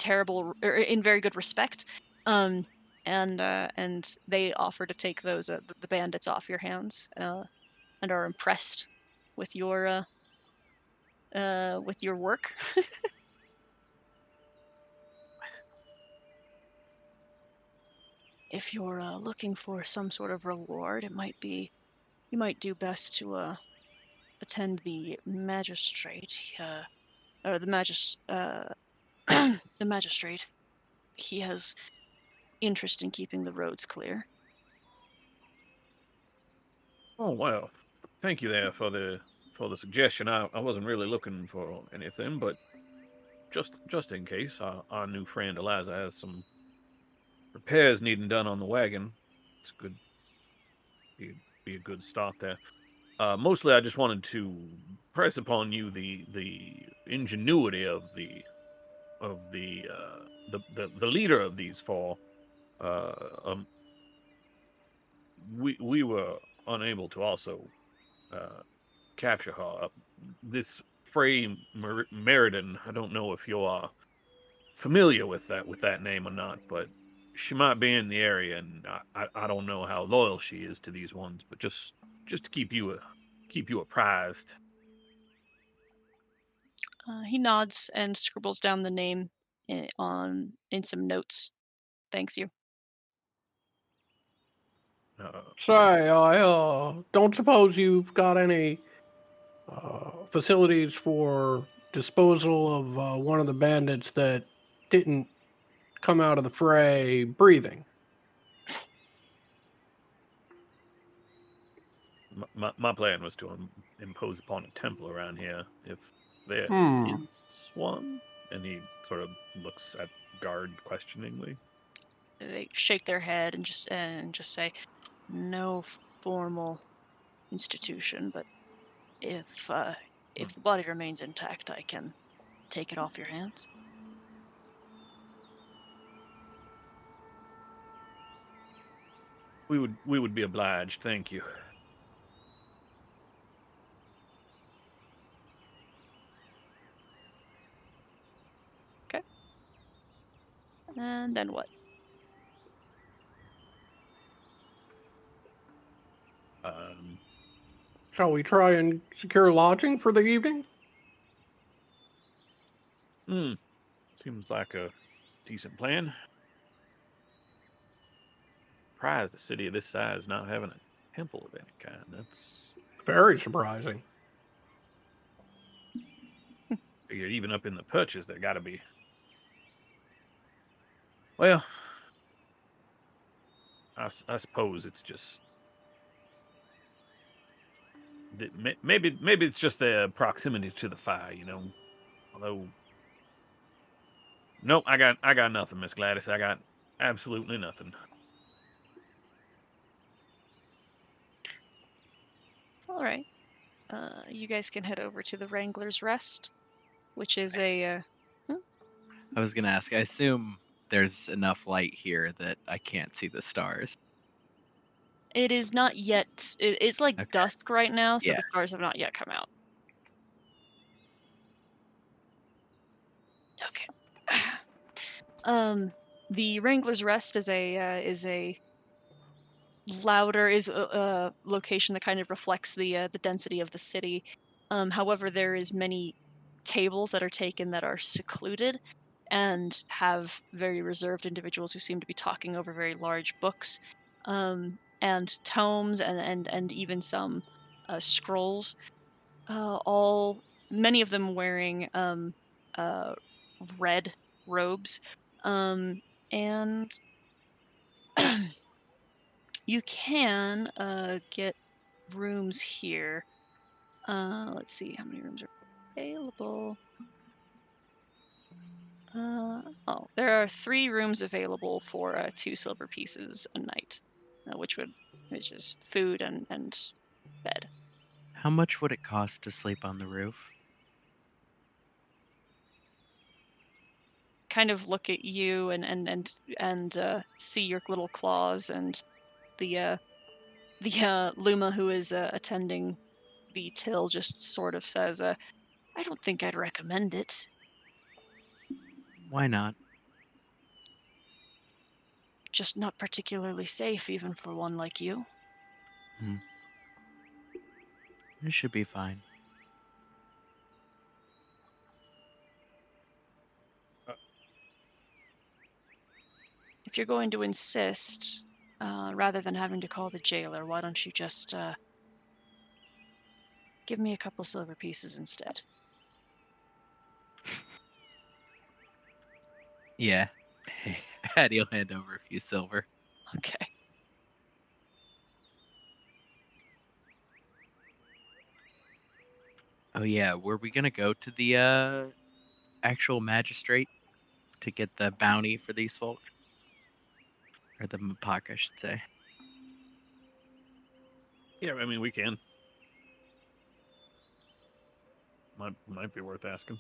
in very good respect. Um, and they offer to take those the bandits off your hands, and are impressed with your work. If you're looking for some sort of reward, you might do best to attend the magistrate, or the magistrate. He has interest in keeping the roads clear. Oh well, thank you there for the suggestion. I wasn't really looking for anything, but just in case, our new friend Eliza has some repairs needing done on the wagon. It's good. Be a good start there. Mostly, I just wanted to press upon you the ingenuity of the leader of these four. Uh, um, we were unable to also capture her. This Frey Meriden, I don't know if you're familiar with that name or not, but she might be in the area, and I don't know how loyal she is to these ones, but just to keep you apprised. He nods and scribbles down the name in some notes. Thanks you. Say, I don't suppose you've got any facilities for disposal of one of the bandits that didn't come out of the fray breathing. My plan was to impose upon a temple around here, if there Hmm. is one. And he sort of looks at guard questioningly. They shake their head and just say, "No formal institution, but if the body remains intact, I can take it off your hands." We would be obliged, thank you. Okay. And then what? Shall we try and secure lodging for the evening? Seems like a decent plan. Surprised a city of this size not having a temple of any kind. That's Very surprising. figured even up in the perches there got to be. Well, I suppose it's just maybe it's just the proximity to the fire, you know. Although, nope, I got nothing, Miss Gladys. I got absolutely nothing. All right. You guys can head over to the Wrangler's Rest, which is a. I was gonna ask. I assume there's enough light here that I can't see the stars. It is not yet. It's like Okay. dusk right now, so Yeah. the stars have not yet come out. Okay. The Wrangler's Rest is a location that kind of reflects the density of the city. However, there is many tables that are taken that are secluded and have very reserved individuals who seem to be talking over very large books, and tomes and even some scrolls. All Many of them wearing red robes, and you can get rooms here. Let's see how many rooms are available. There are 3 rooms available for 2 silver pieces a night, which is food and bed. How much would it cost to sleep on the roof? Kind of look at you and see your little claws, and the Luma who is attending the till just sort of says, "I don't think I'd recommend it. Why not? Just not particularly safe, even for one like you." It should be fine. If you're going to insist, rather than having to call the jailer, why don't you just give me a couple silver pieces instead? Yeah. Hattie'll hand over a few silver. Okay. Oh yeah, were we gonna go to the actual magistrate to get the bounty for these folk? Or the Mapak, I should say. Yeah, I mean we can. Might be worth asking.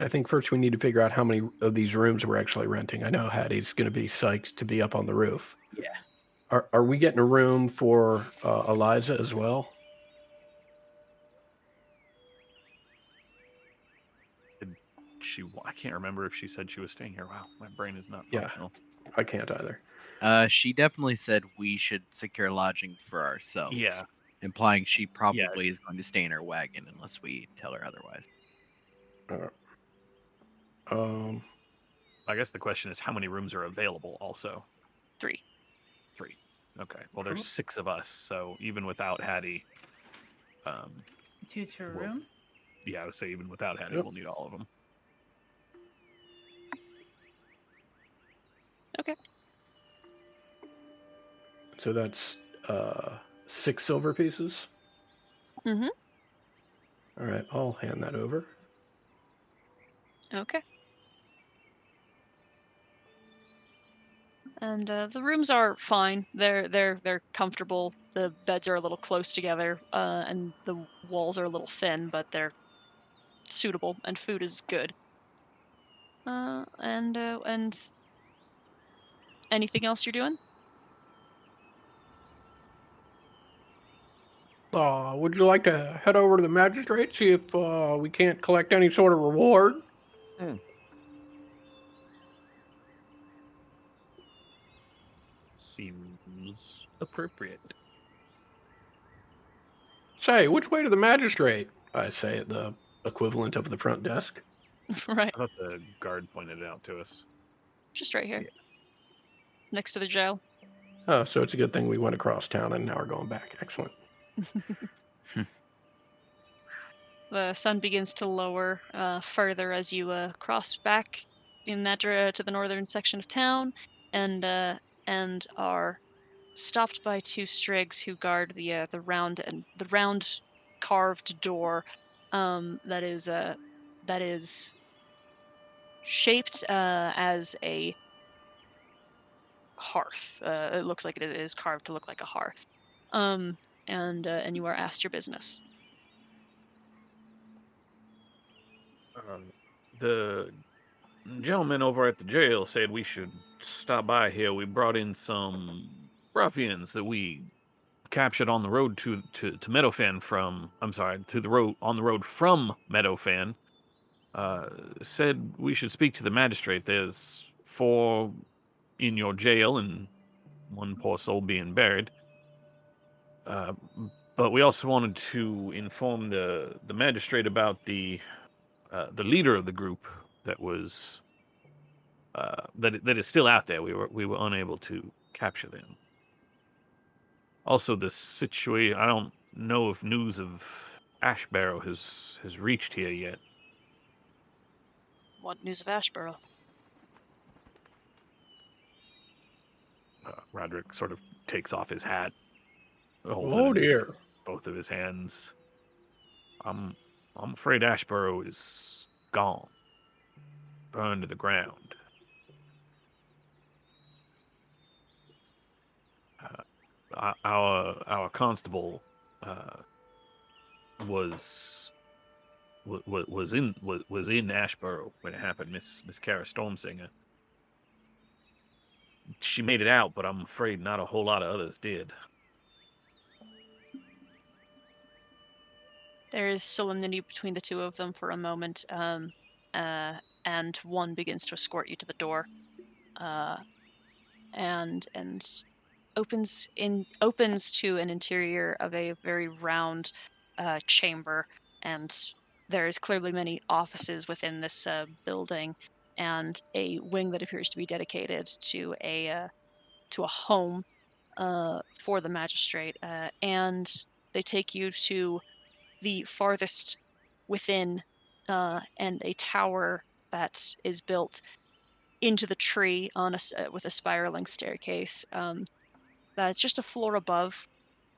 I think first we need to figure out how many of these rooms we're actually renting. I know Hattie's going to be psyched to be up on the roof. Yeah. Are we getting a room for Eliza as well? I can't remember if she said she was staying here. Wow, my brain is not Yeah. functional. I can't either. She definitely said we should secure lodging for ourselves. Yeah. Implying she probably is going to stay in her wagon unless we tell her otherwise. I guess the question is how many rooms are available also? 3. 3. Okay. Well, there's 6 of us, so even without Hattie, 2 to a room? Yeah, I would say even without Hattie, we'll need all of them. Okay. So that's 6 silver pieces. Mm-hmm. All right, I'll hand that over. Okay. And the rooms are fine. They're comfortable. The beds are a little close together, and the walls are a little thin, but they're suitable. And food is good. And anything else you're doing? Would you like to head over to the magistrate, see if we can't collect any sort of reward? Seems appropriate. Say, which way to the magistrate? I say at the equivalent of the front desk. Right. I thought the guard pointed it out to us. Just right here, Yeah. next to the jail. Oh, so it's a good thing we went across town and now we're going back. Excellent. The sun begins to lower further as you cross back in that to the northern section of town, and are stopped by 2 strigs who guard the round carved door that is shaped as a hearth. It looks like it is carved to look like a hearth. And you are asked your business. The gentleman over at the jail said we should stop by here. We brought in some ruffians that we captured on the road to Meadowfen from. I'm sorry, to the road on the road from Meadowfen. Said we should speak to the magistrate. There's 4 in your jail and 1 poor soul being buried. But we also wanted to inform the magistrate about the leader of the group that was that is still out there. We were unable to capture them. Also, the situation. I don't know if news of Ashbarrow has reached here yet. What news of Ashborough? Roderick sort of takes off his hat, holds it Oh in dear. both of his hands. I'm afraid Ashborough is gone, burned to the ground. Our constable was in Ashborough when it happened. Miss Kara Stormsinger. She made it out, but I'm afraid not a whole lot of others did. There is solemnity between the 2 of them for a moment, and one begins to escort you to the door, and opens to an interior of a very round chamber, and there is clearly many offices within this building, and a wing that appears to be dedicated to a home for the magistrate, and they take you to the farthest within, and a tower that is built into the tree on with a spiraling staircase. That's just a floor above,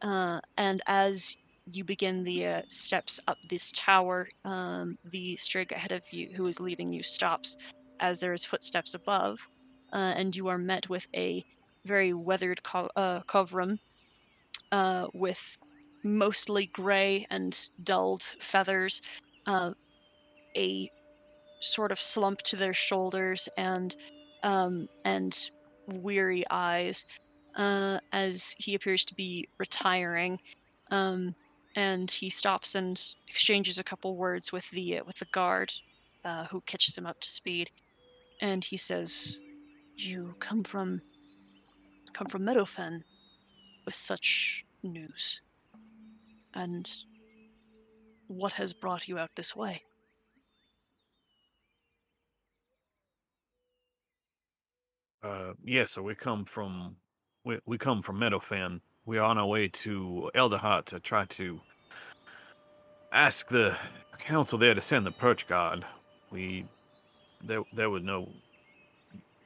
and as you begin the steps up this tower, the strig ahead of you, who is leading you, stops as there is footsteps above, and you are met with a very weathered covrum with mostly gray and dulled feathers, a sort of slump to their shoulders, and weary eyes, as he appears to be retiring. And he stops and exchanges a couple words with the guard, who catches him up to speed, and he says, "You come from Meadowfen with such news, and what has brought you out this way?" Yes, so we come from Meadowfen. We are on our way to Elderheart to try to ask the council there to send the Perch Guard. There was no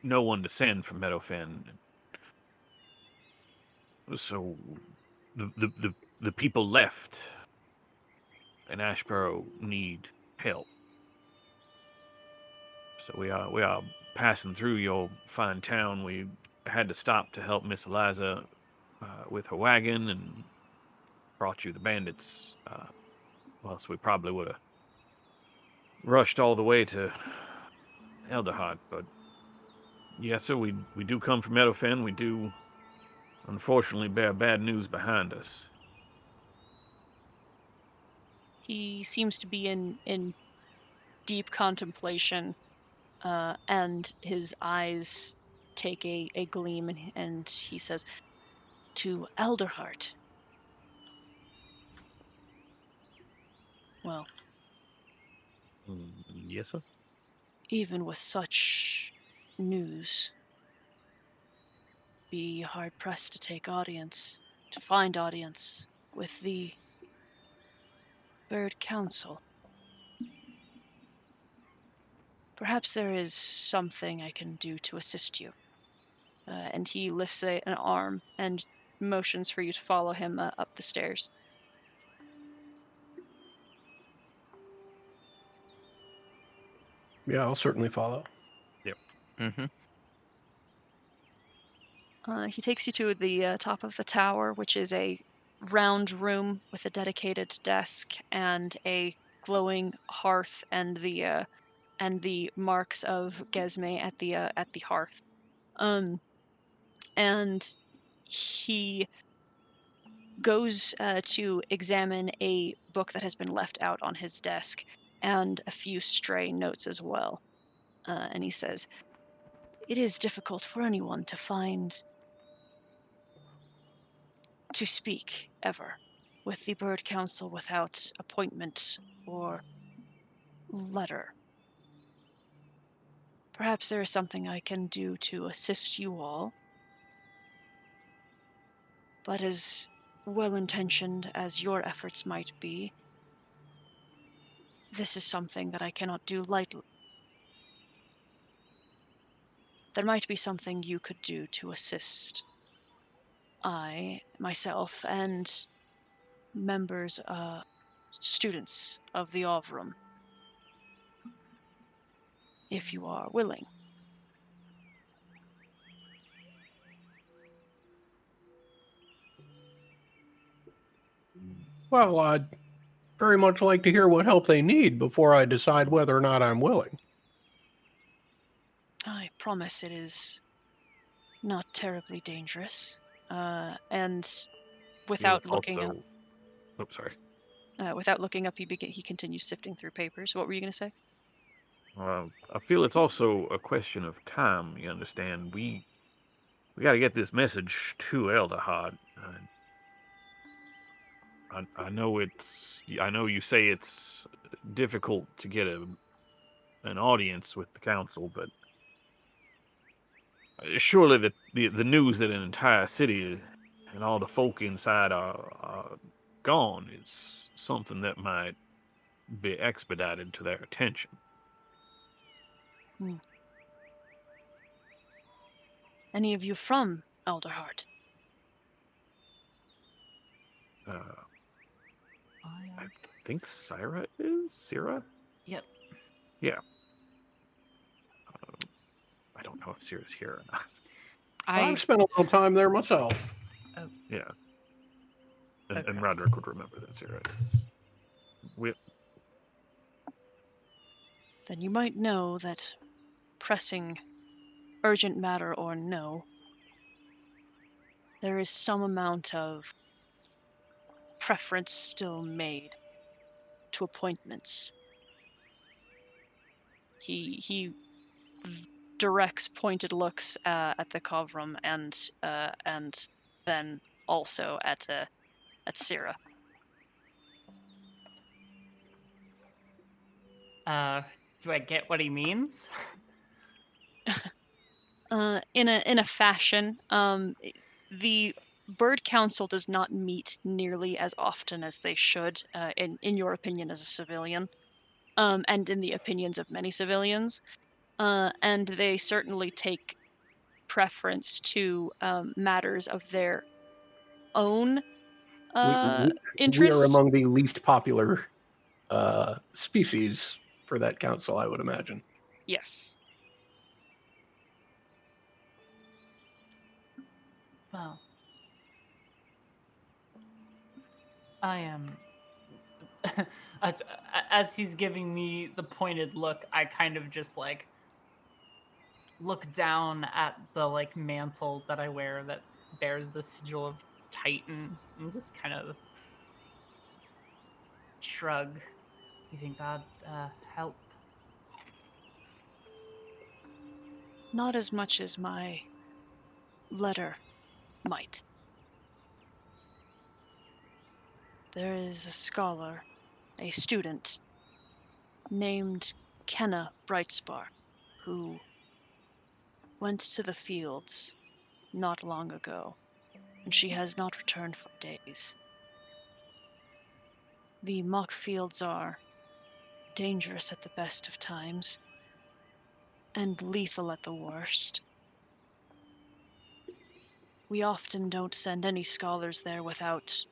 no one to send from Meadowfen. So the people left in Ashborough need help. So we are passing through your fine town. We had to stop to help Miss Eliza with her wagon and brought you the bandits. Or else we probably would have rushed all the way to Elderhot. But yes, sir, we do come from Meadowfen. We do, unfortunately, bear bad news behind us. He seems to be in deep contemplation, and his eyes take a gleam, and he says, "To Elderheart." Well, Yes, sir. even with such news, be hard pressed to find audience with the Bird Council. Perhaps there is something I can do to assist you. And he lifts an arm and motions for you to follow him up the stairs. Yeah, I'll certainly follow. Yep. Mm-hmm. He takes you to the top of the tower, which is a round room with a dedicated desk and a glowing hearth and the marks of Gesme at the hearth. And he goes to examine a book that has been left out on his desk and a few stray notes as well. And he says, "It is difficult for anyone to speak ever with the Bird Council without appointment or letter. Perhaps there is something I can do to assist you all, but as well-intentioned as your efforts might be, this is something that I cannot do lightly. There might be something you could do to assist I, myself, and members, students of the Ovrum, if you are willing." Well, I'd very much like to hear what help they need before I decide whether or not I'm willing. I promise it is not terribly dangerous. And without looking up, sorry. He continues sifting through papers. What were you going to say? I feel it's also a question of time. You understand? We got to get this message to Elderhot. I know I know you say it's difficult to get an audience with the council, but surely the news that an entire city and all the folk inside are gone is something that might be expedited to their attention. Any of you from Elderheart? I think Syra is? Syra? Yep. Yeah. I don't know if Syra's here or not. I've spent a little time there myself. Yeah. And Okay. Roderick would remember that Syra is. Then you might know that, pressing, urgent matter or no, there is some amount of preference still made to appointments. He directs pointed looks at the Kovrum and then also at Syra. Do I get what he means? In a fashion, the Bird Council does not meet nearly as often as they should, in your opinion as a civilian, and in the opinions of many civilians. and they certainly take preference to matters of their own We are interest. among the least popular species for that council, I would imagine. Yes. Well, I am. As he's giving me the pointed look, I kind of just like look down at the like mantle that I wear that bears the sigil of Titan and just kind of shrug. You think that'd help? Not as much as my letter might. There is a scholar, a student, named Kenna Brightspark, who went to the fields not long ago, and she has not returned for days. The mock fields are dangerous at the best of times, and lethal at the worst. We often don't send any scholars there without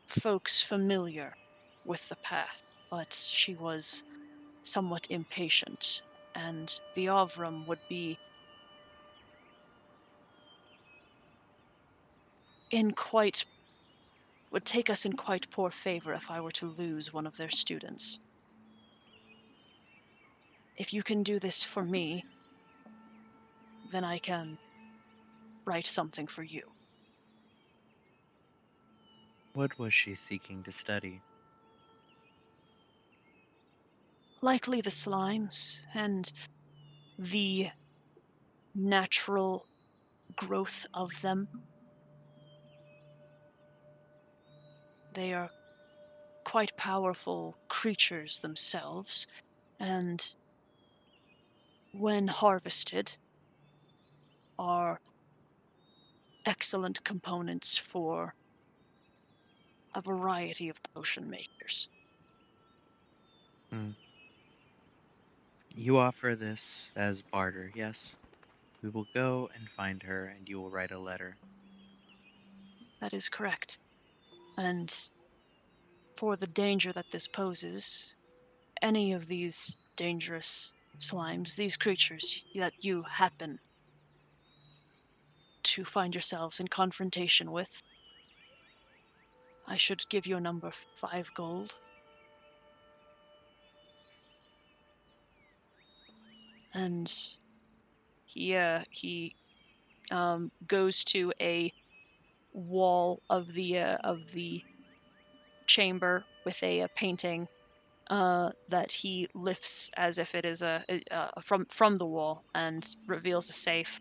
folks familiar with the path, but she was somewhat impatient, and the Ovrum would be would take us in quite poor favor if I were to lose one of their students. If you can do this for me, then I can write something for you. What was she seeking to study? Likely the slimes and the natural growth of them. They are quite powerful creatures themselves, and when harvested, are excellent components for a variety of potion makers. You offer this as barter, yes? We will go and find her, and you will write a letter. That is correct. And for the danger that this poses, any of these dangerous slimes, these creatures that you happen to find yourselves in confrontation with, I should give you a number 5 gold. And he goes to a wall of the chamber with a painting that he lifts as if it is from the wall, and reveals a safe.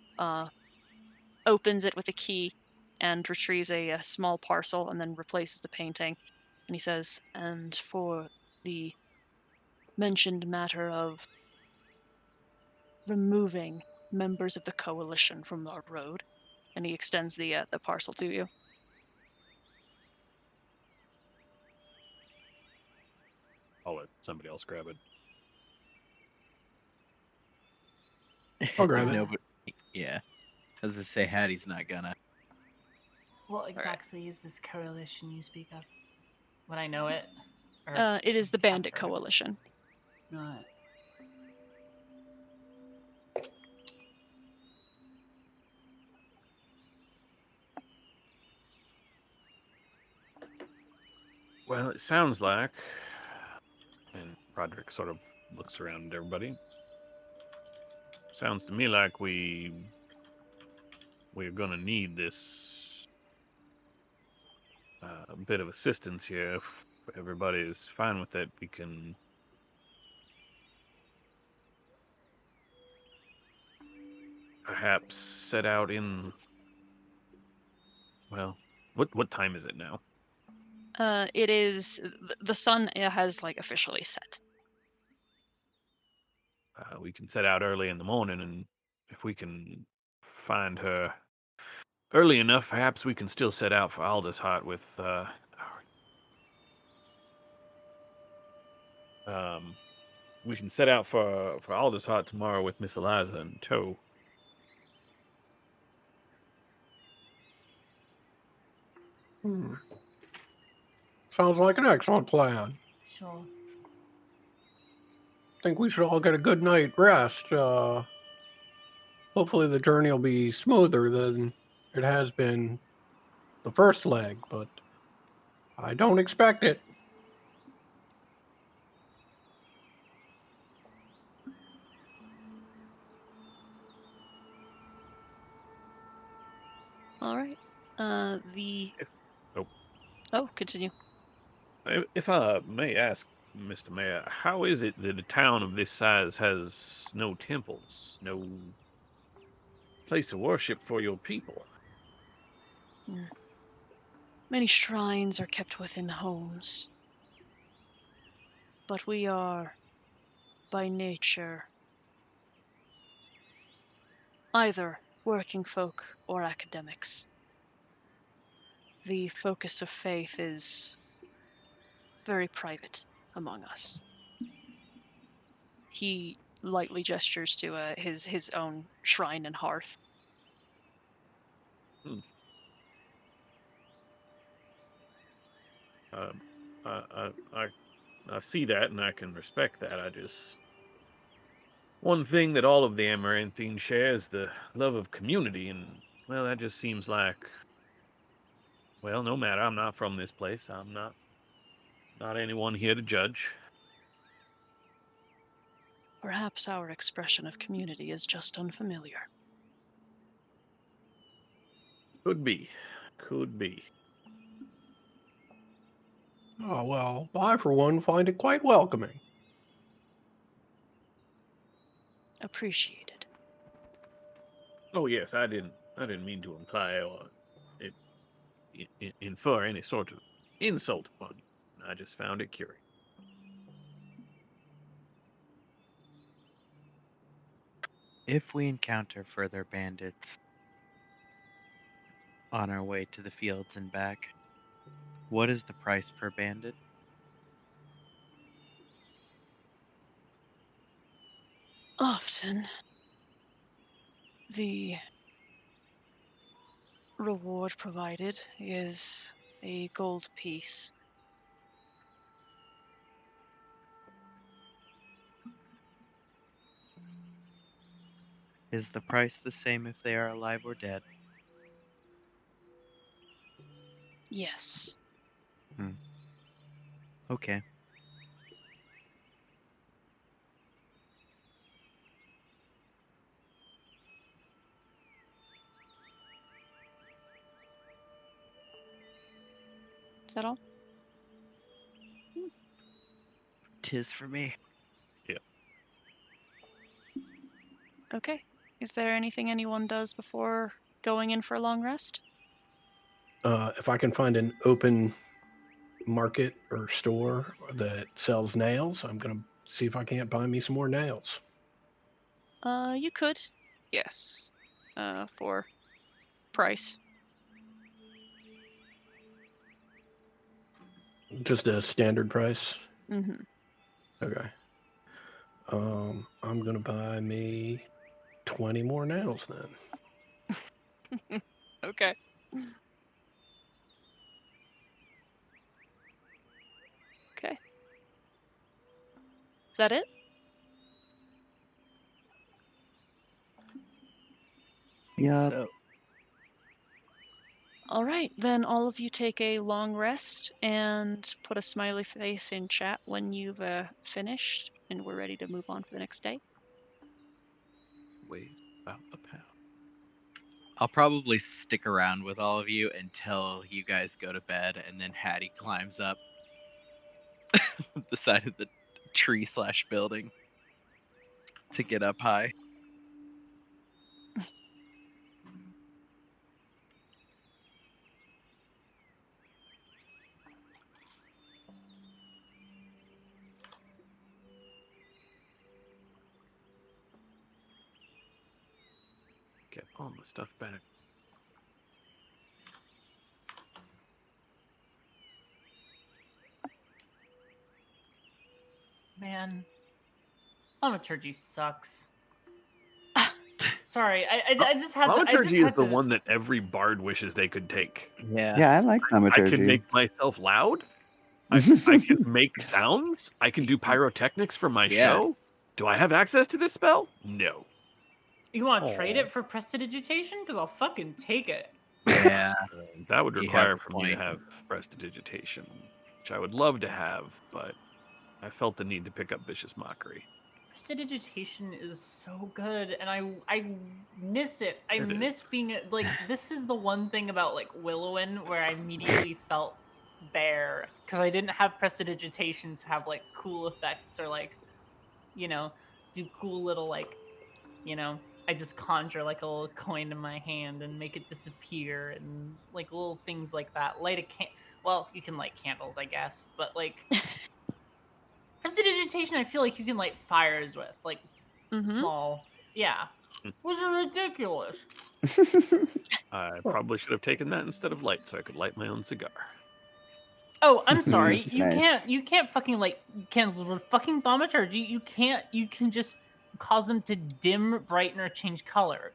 Opens it with a key and retrieves a small parcel, and then replaces the painting. And he says, "And for the mentioned matter of removing members of the coalition from our road," and he extends the parcel to you. I'll let somebody else grab it. I'll grab it. No, but yeah. I was gonna say Hattie's not gonna. What exactly is this coalition you speak of? Would I know it? Or It is the have Bandit heard of it? Coalition. Right. Well, it sounds like, and Roderick sort of looks around at everybody. Sounds to me like we're gonna need this bit of assistance here. If everybody is fine with it, we can perhaps set out in. Well, what time is it now? It is the sun has like officially set. We can set out early in the morning, and if we can find her early enough, perhaps we can still set out for Aldershot with we can set out for Aldershot tomorrow with Miss Eliza in tow. Sounds like an excellent plan. Sure. Think we should all get a good night rest. Hopefully the journey will be smoother than it has been the first leg, but I don't expect it. All right. The Oh, oh, continue. if I may ask, Mr. Mayor, how is it that a town of this size has no temples, no place of worship for your people? Many shrines are kept within homes, but we are, by nature, either working folk or academics. The focus of faith is very private among us. He lightly gestures to his own shrine and hearth. Hmm. I see that, and I can respect that. I just one thing that all of the Amaranthine share is the love of community, and well, that just seems like well, no matter. I'm not from this place. I'm not anyone here to judge. Perhaps our expression of community is just unfamiliar. Could be, could be. Oh, well, I, for one, find it quite welcoming. Appreciated. Oh yes, I didn't mean to imply or infer any sort of insult upon you. I just found it curious. If we encounter further bandits on our way to the fields and back, what is the price per bandit? Often, the reward provided is a gold piece. Is the price the same if they are alive or dead? Yes. Okay. Is that all? Tis for me. Yeah. Okay. Is there anything anyone does before going in for a long rest? If I can find an open market or store that sells nails, I'm going to see if I can't buy me some more nails. You could. Yes. For price. Just a standard price. Mm-hmm. Okay. I'm going to buy me 20 more nails then. Okay. Okay. Is that it? Yep. So, All right, then all of you take a long rest and put a smiley face in chat when you've finished and we're ready to move on for the next day. Ways about the pound. I'll probably stick around with all of you until you guys go to bed, and then Hattie climbs up the side of the tree/building to get up high. Get all my stuff back. Man, Thaumaturgy sucks. Sorry, I just had to. I just Thaumaturgy is had the to. one that every bard wishes they could take. Yeah. Yeah, I like I can thaumaturgy. make myself loud. I can make sounds. I can do pyrotechnics for my Yeah. show. Do I have access to this spell? No. You want to trade Aw. it for prestidigitation? Because I'll fucking take it. Yeah. That would You have require a for me to point. have prestidigitation, which I would love to have, but I felt the need to pick up Vicious Mockery. Prestidigitation is so good, and I miss it. I It miss is. being like. This is the one thing about like Willowin where I immediately felt bare because I didn't have prestidigitation to have like cool effects or like, you know, do cool little like, you know, I just conjure like a little coin in my hand and make it disappear and like little things like that. Light a well, you can light candles, I guess, but like prestidigitation, I feel like you can light fires with like small, yeah, which is ridiculous. I probably should have taken that instead of light so I could light my own cigar. Oh, I'm sorry. You Nice. can't fucking light candles with fucking thaumaturgy. You can't. You can just cause them to dim, brighten, or change color.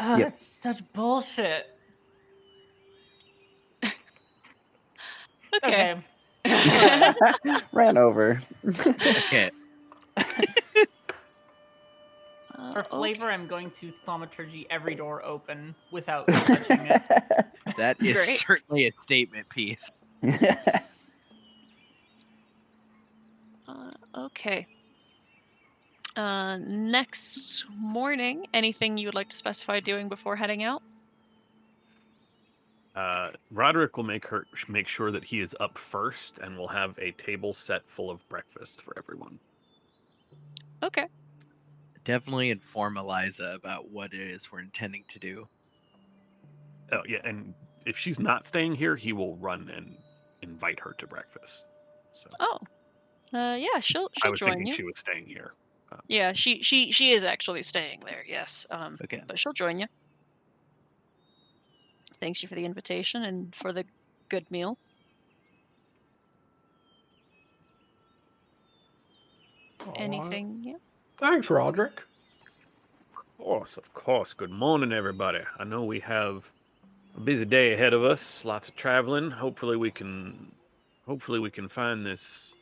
Oh, Yep. that's such bullshit. Okay. Okay. Ran over. Okay. For Okay. flavor, I'm going to thaumaturgy every door open without touching it. That is Great. certainly a statement piece. Okay. Next morning, anything you would like to specify doing before heading out? Roderick will make sure that he is up first, and will have a table set full of breakfast for everyone. Okay. Definitely inform Eliza about what it is we're intending to do. Oh yeah, and if she's not staying here, he will run and invite her to breakfast. So Oh. Yeah, she'll I was join thinking you. she was staying here. Yeah, she is actually staying there. Yes. Okay. But she'll join you. Thanks you for the invitation and for the good meal. Anything? Yeah. Thanks, Roderick. Of course. Good morning, everybody. I know we have a busy day ahead of us. Lots of traveling. Hopefully, we can find this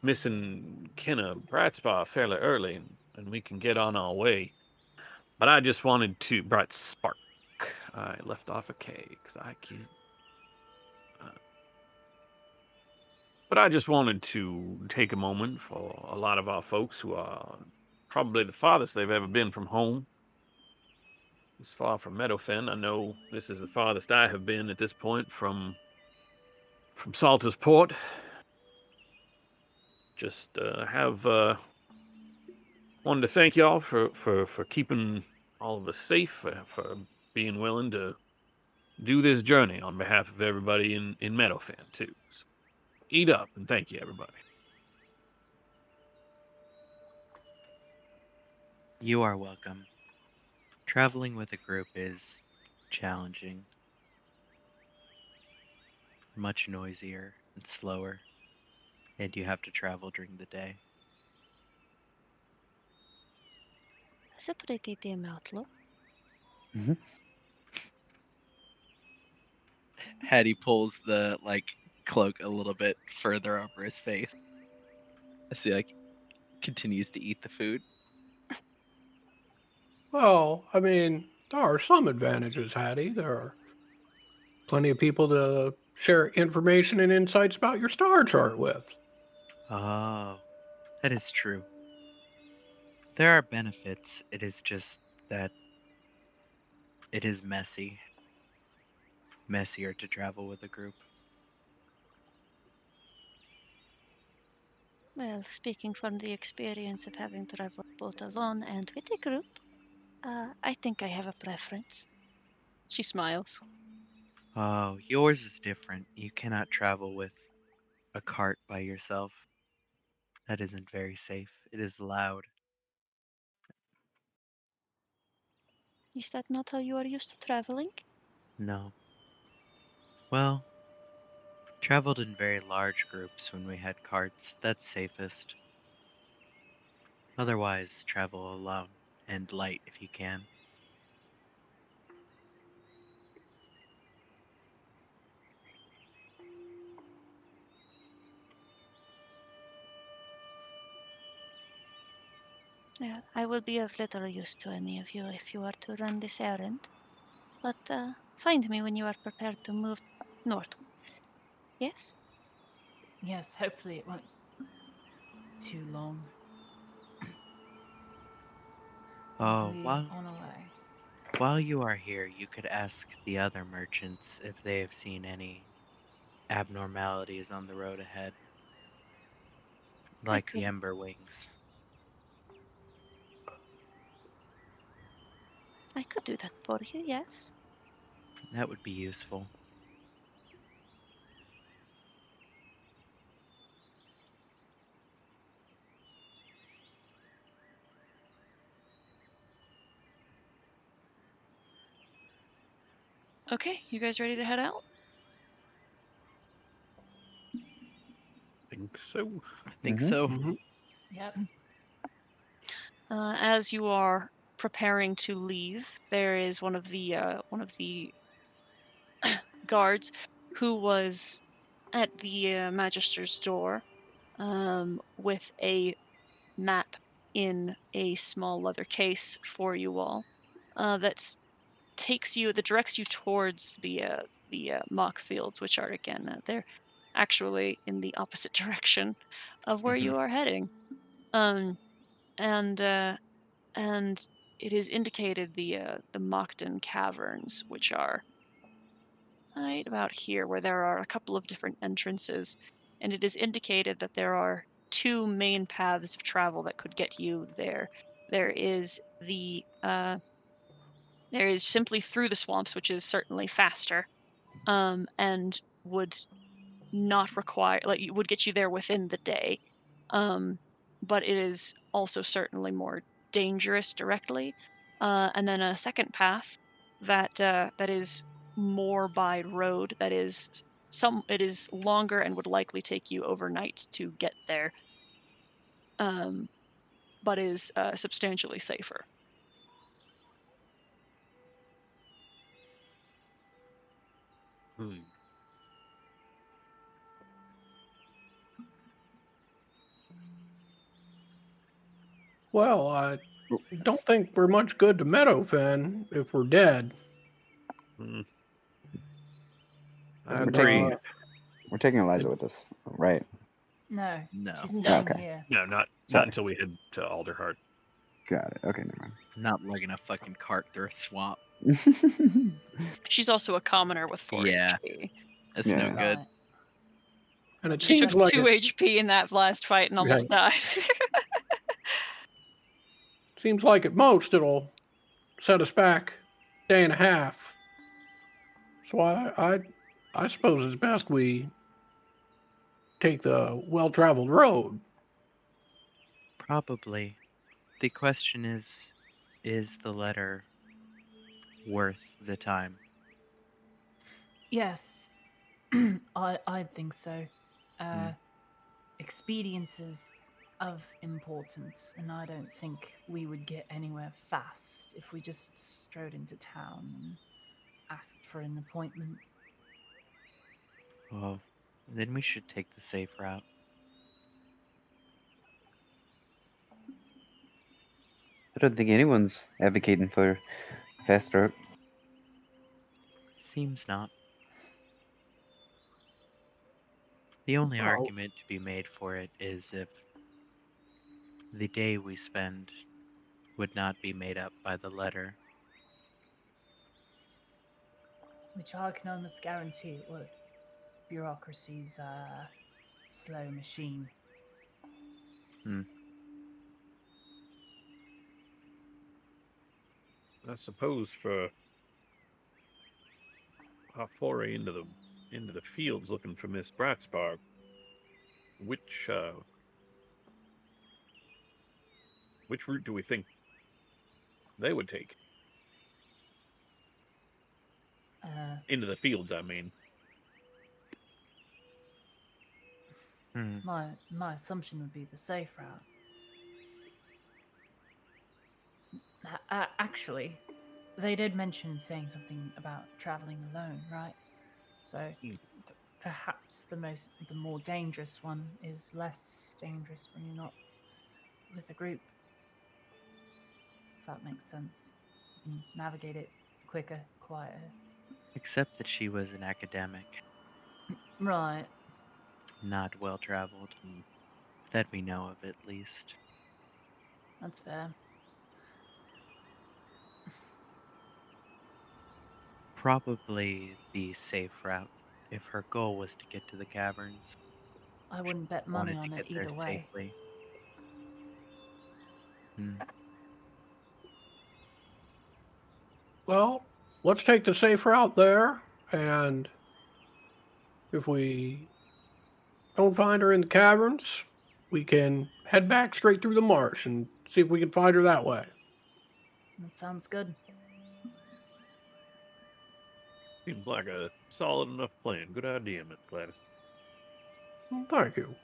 missing Kenna Brightspa fairly early, and we can get on our way. But I just wanted to Bright Spark. I left off a K because I can't. But I just wanted to take a moment for a lot of our folks who are probably the farthest they've ever been from home. This far from Meadowfen. I know this is the farthest I have been at this point from Salter's Port. Just wanted to thank y'all for keeping all of us safe, for being willing to do this journey on behalf of everybody in Meadowfen, too. So eat up, and thank you, everybody. You are welcome. Traveling with a group is challenging, much noisier and slower, and you have to travel during the day. That's a pretty dim outlook. Hattie pulls the cloak a little bit further over his face as he continues to eat the food. Well, I mean, there are some advantages, Hattie. There are plenty of people to share information and insights about your star chart with. Oh, that is true. There are benefits. It is just that it is messy. Messier to travel with a group. Well, speaking from the experience of having traveled both alone and with a group, I think I have a preference. She smiles. Oh, yours is different. You cannot travel with a cart by yourself. That isn't very safe. It is loud. Is that not how you are used to traveling? No. Well, Traveled in very large groups when we had carts. That's safest. Otherwise, travel alone and light if you can. Yeah, I will be of little use to any of you if you are to run this errand. But find me when you are prepared to move northward. Yes? Yes, hopefully it won't too long. Oh, We'll be while on our way. while you are here, you could ask the other merchants if they have seen any abnormalities on the road ahead, I like the could. Ember Wings. I could do that for you, yes. That would be useful. Okay, you guys ready to head out? Think so. I think Mhm. so. Mhm. Yep. As you are preparing to leave, there is one of the guards who was at the magister's door with a map in a small leather case for you all that directs you towards the mock fields, which are again they're actually in the opposite direction of where Mhm. you are heading. Um, and and it is indicated the Mockton Caverns, which are right about here, where there are a couple of different entrances, and it is indicated that there are two main paths of travel that could get you there. There is there is simply through the swamps, which is certainly faster, and would not require like it would get you there within the day. Um, but it is also certainly more dangerous directly. And then a second path that is more by road. That is it is longer and would likely take you overnight to get there. Um, but is substantially safer. Hmm. Well, I don't think we're much good to Meadowfen if we're dead. Hmm. And, We're taking Eliza with us, right? No, No. she's No. staying Okay. here. No, not Sorry. until we head to Alderheart. Got it. Okay, never Not lugging a fucking cart through a swamp. mind. She's also a commoner with 4 Yeah. HP. That's no Yeah. good. Right. and it She took seems like 2 HP in that last fight and almost died. at most it'll set us back a day and a half. So I suppose it's best we take the well-traveled road. Probably. The question is the letter worth the time? Yes, I think so. Expedience is of importance, and I don't think we would get anywhere fast if we just strode into town and asked for an appointment. Well, then we should take the safe route. I don't think anyone's advocating for fast route. Seems not. The only Well, argument to be made for it is if the day we spend would not be made up by the letter. Which I can almost guarantee it would. Bureaucracy's a slow machine. I suppose for our foray into the fields looking for Miss Bratspark, which route do we think they would take? Into the fields, I mean. My assumption would be the safe route. Actually, they did mention saying something about traveling alone, right? So perhaps the more dangerous one is less dangerous when you're not with a group. If that makes sense. You can navigate it quicker, quieter. Except that she was an academic, Right. not well traveled. That we know of, at least. That's fair. Probably the safe route, if her goal was to get to the caverns. I wouldn't bet money Wanted to on it get there either way. safely. Hmm. Well, let's take the safe route there, and if we don't find her in the caverns, we can head back straight through the marsh and see if we can find her that way. That sounds good. Seems like a solid enough plan. Good idea, Miss Gladys. Thank you.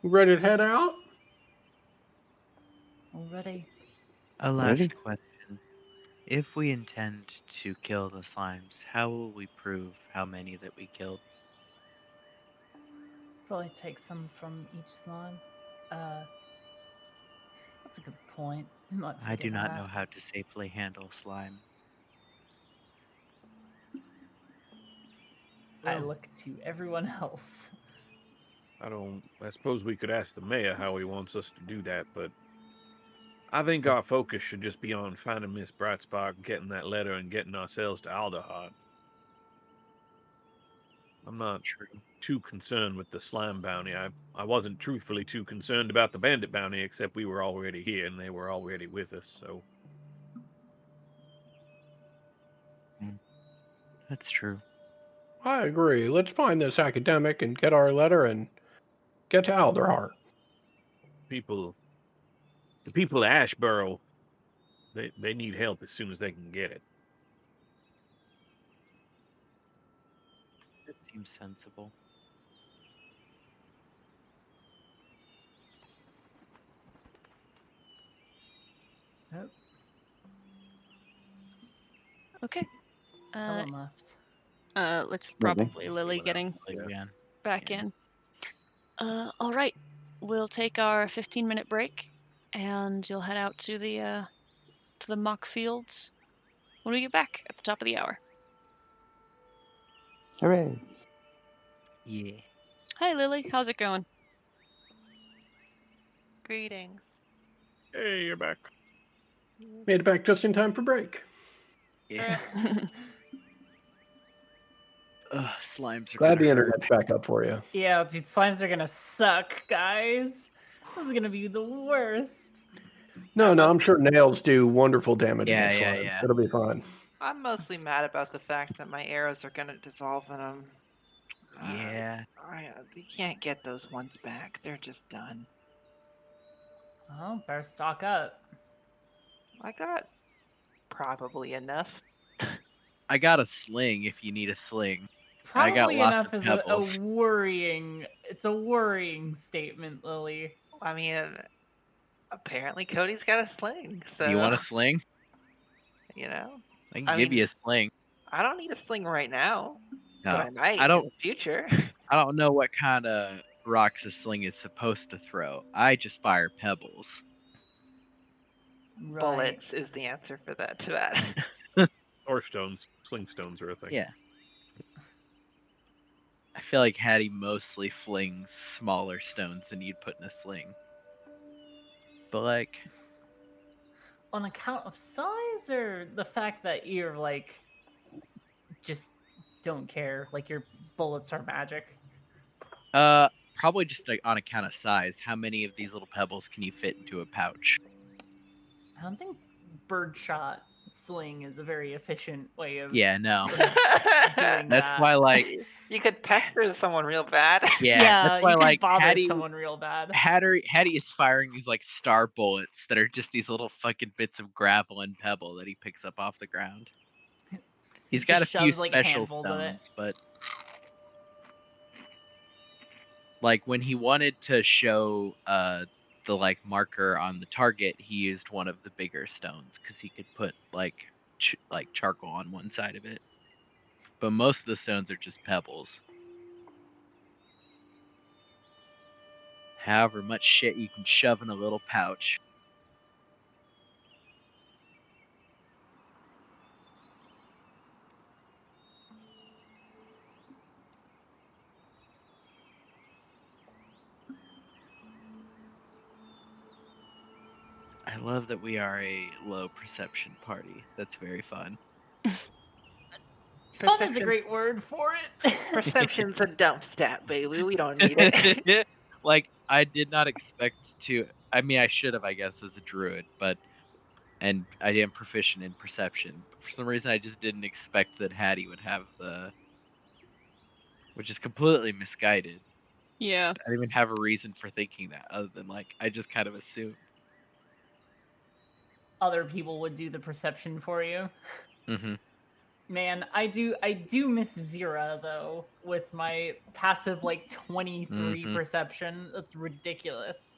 You ready to head out? Already? A Ready? last question. If we intend to kill the slimes, how will we prove how many that we killed? Probably take some from each slime. That's a good point. We might I do figure not that know out. how to safely handle slime. I look to everyone else. I suppose we could ask the mayor how he wants us to do that, but I think our focus should just be on finding Miss Brightspark, getting that letter, and getting ourselves to Alderheart. I'm not True. too concerned with the slime bounty. I wasn't truthfully too concerned about the bandit bounty, except we were already here and they were already with us, so. That's true. I agree. Let's find this academic and get our letter and get to Alderheart. The people of Ashborough, they need help as soon as they can get it. That seems sensible. Nope. Okay. Someone left. Let's Lily. probably Lily getting Again. back Yeah. in. All right. We'll take our 15-minute break, and you'll head out to the mock fields when we get back at the top of the hour. Hooray. Yeah. Hi, Lily. How's it going? Greetings. Hey, you're back. Made it back just in time for break. Yeah. Ugh, slimes are Glad gonna the hurt. internet's back up for you. Yeah, dude, slimes are gonna suck, guys. This is gonna be the worst. No, I'm sure nails do wonderful damage against slime. Yeah. It'll be fine. I'm mostly mad about the fact that my arrows are gonna dissolve in them. Yeah. You can't get those ones back. They're just done. Oh, better stock up. I got probably enough. I got a sling if you need a sling. I got Probably lots enough of is pebbles. a worrying. It's a worrying statement, Lily. I mean, apparently Cody's got a sling, so You want a sling? you know. I can I give mean, you a sling. I don't need a sling right now, No, but I might I in don't. the future. I don't know what kind of rocks a sling is supposed to throw. I just fire pebbles. Right. Bullets is the answer for that. To that. Or stones. Sling stones are a thing. Yeah. I feel like Hattie mostly flings smaller stones than you'd put in a sling. But like, On account of size, or the fact that you're like, just don't care, like your bullets are magic. probably just like on account of size. How many of these little pebbles can you fit into a pouch? I don't think birdshot sling is a very efficient way of Yeah, no. doing That's that. why, like, You could pester someone real bad. yeah, that's why, you like, can bother Hattie someone real bad. Hattie is firing these like star bullets that are just these little fucking bits of gravel and pebble that he picks up off the ground. He's got a Just few shoves, like, special handfuls of it. stones, but like when he wanted to show the like marker on the target, he used one of the bigger stones because he could put like charcoal on one side of it. But most of the stones are just pebbles. However much shit you can shove in a little pouch. I love that we are a low perception party. That's very fun. Fun is a great word for it. Perception's a dump stat, baby. We don't need it. Like, I did not expect to. I mean, I should have, I guess, as a druid, and I am proficient in perception. But for some reason, I just didn't expect that Hattie would have which is completely misguided. Yeah. I didn't even have a reason for thinking that, other than like I just kind of assumed. Other people would do the perception for you. Mm-hmm. Man, I do miss Zira though with my passive like 23 perception. That's ridiculous.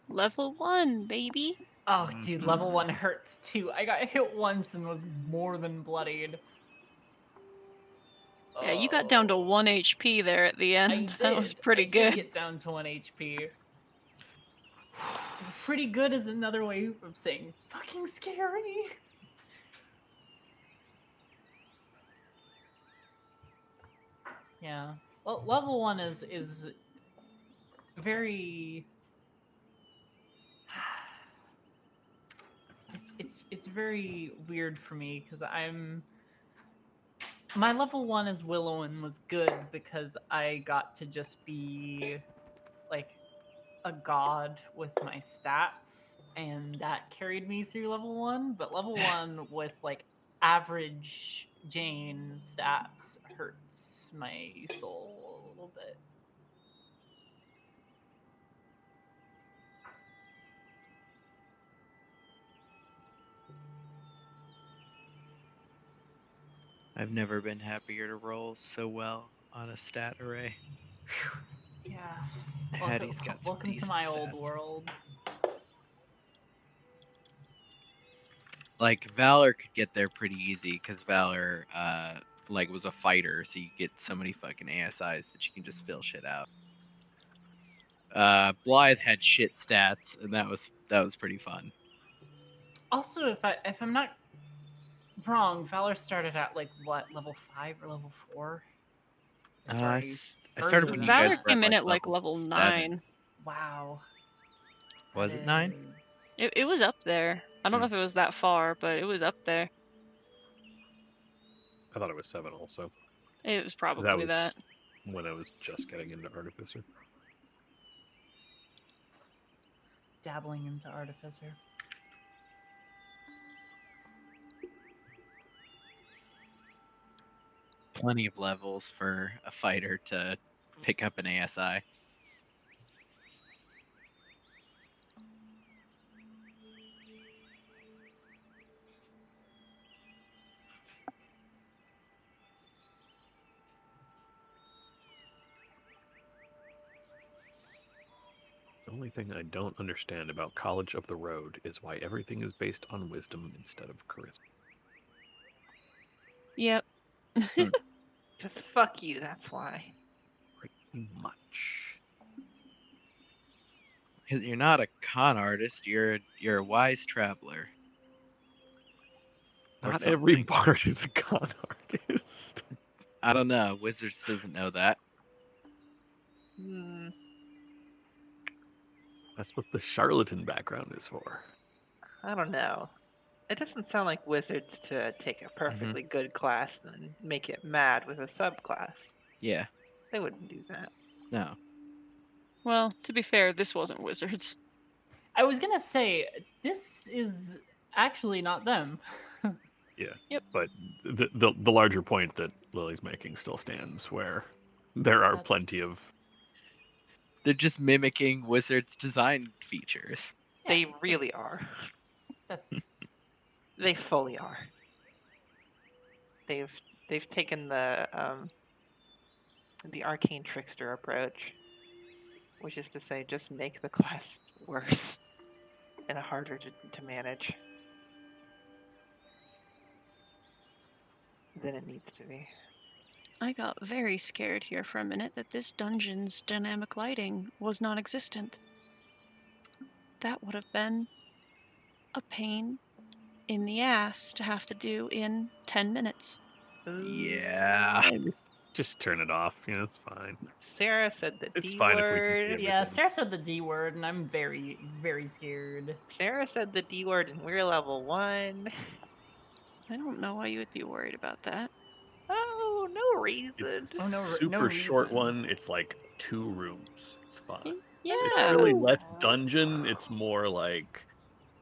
Level 1, baby. Oh, dude, level 1 hurts too. I got hit once and was more than bloodied. Yeah, you got down to 1 HP there at the end. That was pretty good. I did get down to 1 HP. Pretty good is another way of saying fucking scary. Yeah. Well, level 1 is very it's very weird for me because my level 1 as Willowin was good because I got to just be like a god with my stats, and that carried me through level 1. But level 1 with like average Jane stats hurts my soul a little bit. I've never been happier to roll so well on a stat array. Yeah. Hattie's got some Welcome to decent my old stats. world. Like Valor could get there pretty easy because Valor like was a fighter, so you get so many fucking ASIs that you can just fill shit out. Blythe had shit stats, and that was pretty fun. Also, if I'm not wrong, Valor started at like what, level 5 or level 4? Sorry, I started when you Valor guys were came in at like level level 9. 7. Wow. Was it 9? It was up there. I don't know if it was that far, but it was up there. I thought it was 7 also. It was probably That was that. when I was just getting into Artificer. Dabbling into Artificer. Plenty of levels for a fighter to pick up an ASI. The only thing I don't understand about College of the Road is why everything is based on wisdom instead of charisma. Yep. Because fuck you, that's why. Pretty much. Because you're not a con artist, you're a wise traveler. Not every bard is a con artist. I don't know. Wizards doesn't know that. That's what the charlatan background is for. I don't know. It doesn't sound like wizards to take a perfectly good class and make it mad with a subclass. Yeah. They wouldn't do that. No. Well, to be fair, this wasn't wizards. I was gonna say, this is actually not them. Yeah. Yep. But the larger point that Lily's making still stands, where there are plenty of... They're just mimicking Wizards' design features. They really are. They fully are. They've taken the the arcane trickster approach, which is to say, just make the class worse and harder to manage than it needs to be. I got very scared here for a minute that this dungeon's dynamic lighting was non-existent. That would have been a pain in the ass to have to do in 10 minutes. Yeah. Just turn it off. It's fine. Sarah said the It's D fine if we can see word. everything. Yeah, Sarah said the D word, and I'm very, very scared. Sarah said the D word, and we're level 1. I don't know why you would be worried about that. Oh, no reason. It's Oh, no super short reason. one. It's like 2 rooms. It's fine. Yeah. It's really less dungeon. It's more like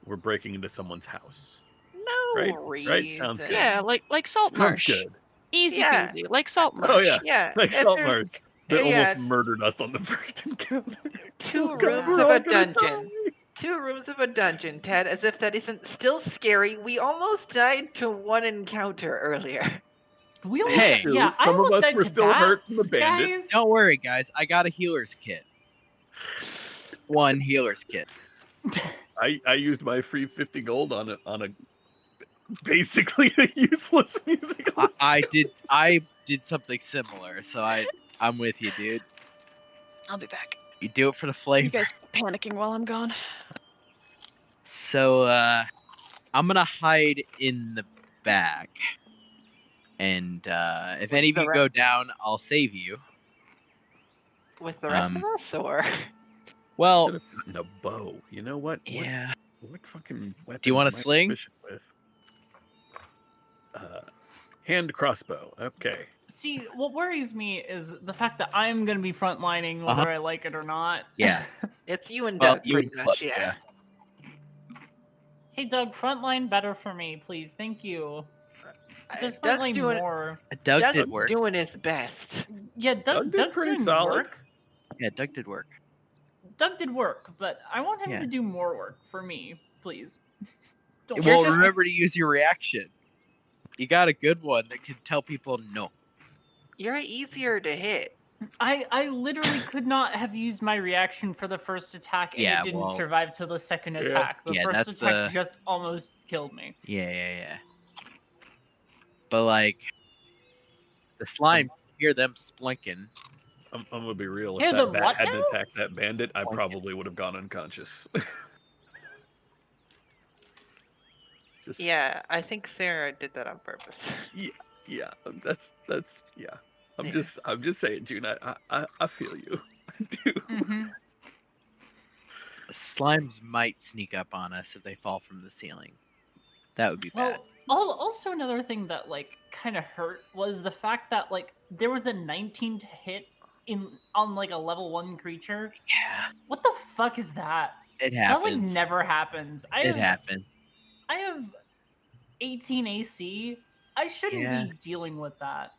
we're breaking into someone's house. No Right? reason. Right? Sounds good. Yeah, like Salt Sounds Marsh. good. Easy Yeah. peasy, like Salt Marsh. Oh, yeah. Yeah. Like if Salt there's Marsh that yeah. almost murdered us on the first encounter. 2 Oh, God, rooms we're of all a gonna dungeon. die. 2 rooms of a dungeon, Ted, as if that isn't still scary. We almost died to 1 encounter earlier. We almost, Hey. yeah, I Some of almost us died were to still that, hurt from the bandit. guys. Don't worry, guys. I got a healer's kit. 1 healer's kit. I used my free 50 gold on a basically a useless musical. I did something similar, so I'm with you, dude. I'll be back. You do it for the You flavor. guys keep panicking while I'm gone. So I'm gonna hide in the back, and if With any of the you re- go down, I'll save you. With the rest of us, or Well, Should have gotten a bow. You know what? yeah. What fucking weapons? Do you want a am I sling? proficient with? Hand crossbow. Okay. See, what worries me is the fact that I'm going to be frontlining whether I like it or not. Yeah. it's you and Well, Doug, you pretty and much. Clutch, Yeah. Hey, Doug, frontline better for me, please. Thank you. Doug, Doug's frontline doing more. Doug Doug's did work. doing his best. Yeah, Doug did Doug's pretty doing solid. work. Yeah, Doug did work. Doug did work, but I want him Yeah. to do more work for me, please. Don't You're Well, just- remember to use your reaction. You got a good one that can tell people no. You're easier to hit. I literally could not have used my reaction for the first attack, and Yeah, it didn't well- survive till the second Yeah. attack. The Yeah, first that's attack the- just almost killed me. Yeah. But like, the slime, hear them splinking. I'm gonna be real. If Hear that them bat what hadn't now? attacked that bandit, I Plunking. probably would have gone unconscious. Just, Yeah, I think Sarah did that on purpose. yeah. That's yeah. I'm Yeah. just saying, June. I feel you. I do. Mm-hmm. Slimes might sneak up on us if they fall from the ceiling. That would be bad. Well, also another thing that like kind of hurt was the fact that like there was a 19 to hit on like a level 1 creature. Yeah, What the fuck is that? it That like happens. never happens. It happened. I have 18 AC. I shouldn't Yeah. be dealing with that.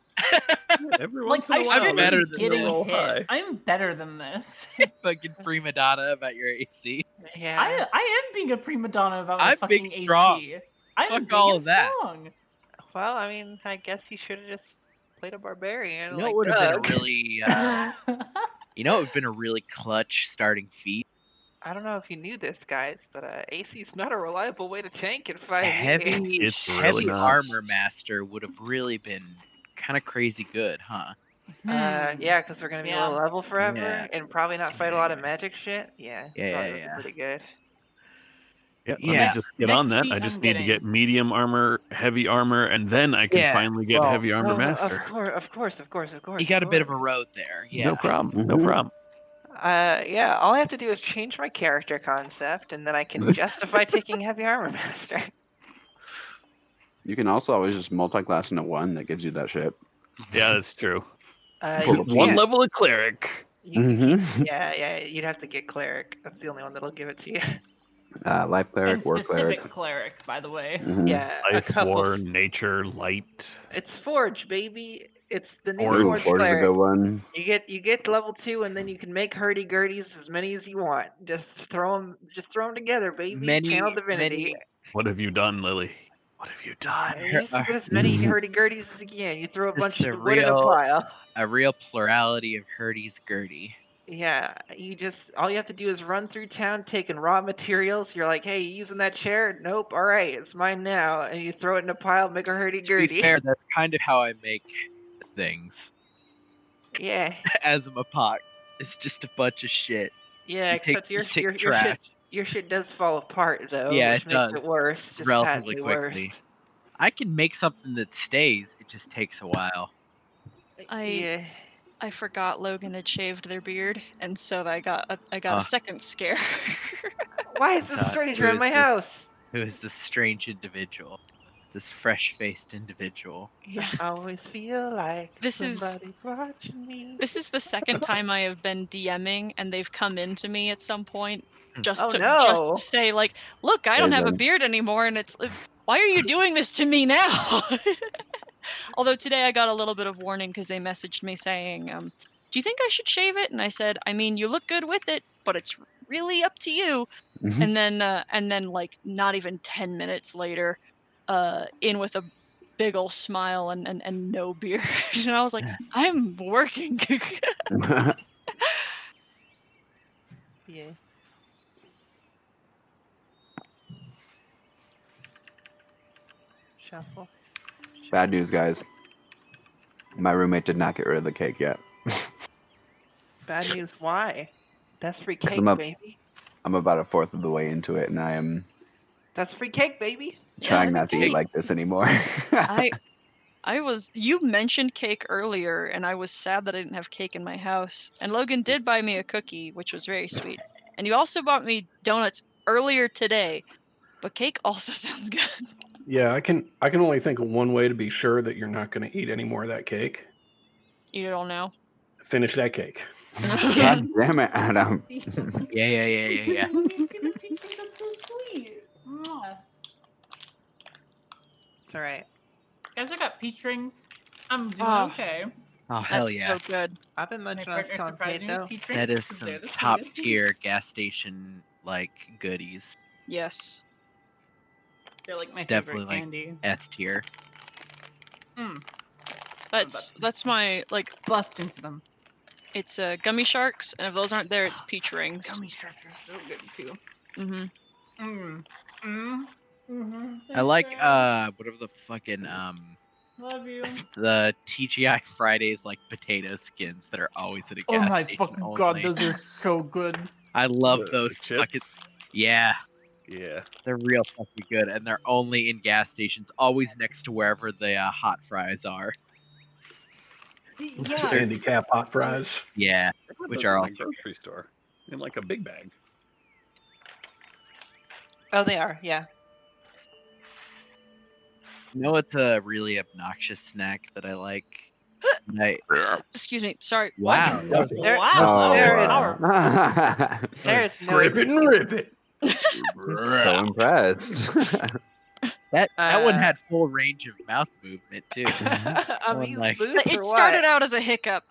Every Like once in a I while, shouldn't better be than getting roll hit. high. I'm better than this. Fucking prima donna about your AC. Yeah. I am being a prima donna about my I'm big fucking strong. AC. I'm Fuck big all and of that. strong. Well, I mean, I guess you should have just played a barbarian. You know, like it would have been a Doug. really, you know, it would have been a really clutch starting feat. I don't know if you knew this, guys, but AC's not a reliable way to tank in A 5e. heavy, It's really heavy not. armor master would have really been kind of crazy good, huh? Yeah, because we're gonna be Yeah. low level forever Yeah. and probably not fight a lot of magic shit. Yeah, Yeah, probably yeah, would be yeah. pretty good. Yeah, let Yeah. me just get on Next that. feat I just I'm need to getting. get medium armor, heavy armor, and then I can Yeah, finally get well, heavy armor Oh, master. Of course. You got a bit of a road there. Yeah. No problem. No Mhm. problem. Yeah, all I have to do is change my character concept, and then I can justify taking heavy armor master. You can also always just multi-class into 1 that gives you that shit. Yeah, that's true. You One can't- level of cleric. Mm-hmm. Yeah, you'd have to get cleric. That's the only one that'll give it to you. Life And cleric, war specific cleric. cleric, by the way. Mhm. Yeah, a Life, couple. war, nature, light. It's Forge, baby. It's the new Forge. Ooh, Forge Forge is a cleric. good one. You get to level 2, and then you can make hurdy-gurdies as many as you want. Just throw them together, baby. Channel divinity. many. What have you done, Lily? What have you done? You just get as many hurdy-gurdies as you can. You throw a bunch Just a of wood in a real- pile. A real plurality of hurdies-gurdy. Yeah, all you have to do is run through town taking raw materials. You're like, hey, you using that chair? Nope. All right, it's mine now. And you throw it in a pile, make a To be hurdy-gurdy. fair, that's kind of how I make things. Yeah. As a Mapak, it's just a bunch of shit. Yeah, You take- except you take trash. your shit does fall apart though, Yeah, which it makes does. it worse. Just Relatively patently quickly. worse. I can make something that stays. It just takes a while. Yeah. I forgot Logan had shaved their beard, and so I got a second scare. Why is this God, stranger who in my is this? house? Who is this strange individual? This fresh-faced individual. Yeah. I always feel like This is- somebody's watching me. This is the second time I have been DMing, and they've come into me at some point just Oh, to no. say like, "Look, I don't have a beard anymore," and it's why are you doing this to me now? Although today I got a little bit of warning because they messaged me saying, "Do you think I should shave it?" And I said, "I mean, you look good with it, but it's really up to you." Mhm. And then like not even 10 minutes later, in with a big ol' smile and no beard. And I was like, I'm working. Yeah. Shuffle. Bad news, guys. My roommate did not get rid of the cake yet. Bad news. Why? That's free 'Cause cake, I'm up- baby. I'm about a fourth of the way into it, and I am That's free cake, baby. trying Yeah, not to eat cake. like this anymore. You mentioned cake earlier, and I was sad that I didn't have cake in my house. And Logan did buy me a cookie, which was very sweet. And you also bought me donuts earlier today. But cake also sounds good. Yeah, I can only think of one way to be sure that you're not going to eat any more of that cake. You don't know. Finish that cake. God damn it, Adam. Yeah. That's so sweet. Mwah. It's all right. Guys, I got peach rings. I'm doing Oh. okay. Oh hell That's yeah! so good. I've been My munching on partner scone surprised cake me though. with peach rings. That is 'cause some they're the top sweetest. tier gas station like goodies. Yes. They're like my It's favorite definitely, like, candy. S tier. That's my like Bust into them. it's gummy sharks, and if those aren't there, it's peach rings. Gummy sharks are so good too. Mm-hmm. Mm. Mm. Mm-hmm. I like whatever the fucking Love you. the TGI Fridays like potato skins that are always at a Oh gas my station fucking god, only. those are so good. I love The those fucking chips. yeah. Yeah. They're real fucking good, and they're only in gas stations, always next to wherever the hot fries are. Yeah. Handicap hot fries. Yeah, I got which those are in also the grocery store in like a big bag. Oh, they are. Yeah. You know what's a really obnoxious snack that I like? Excuse me. Sorry. Wow. There- Wow. there is- Powerful. There's no Scrape it and rip it. So impressed. That one Uh, had full range of mouth movement too. I'm Going using like- boots It or started what? out as a hiccup.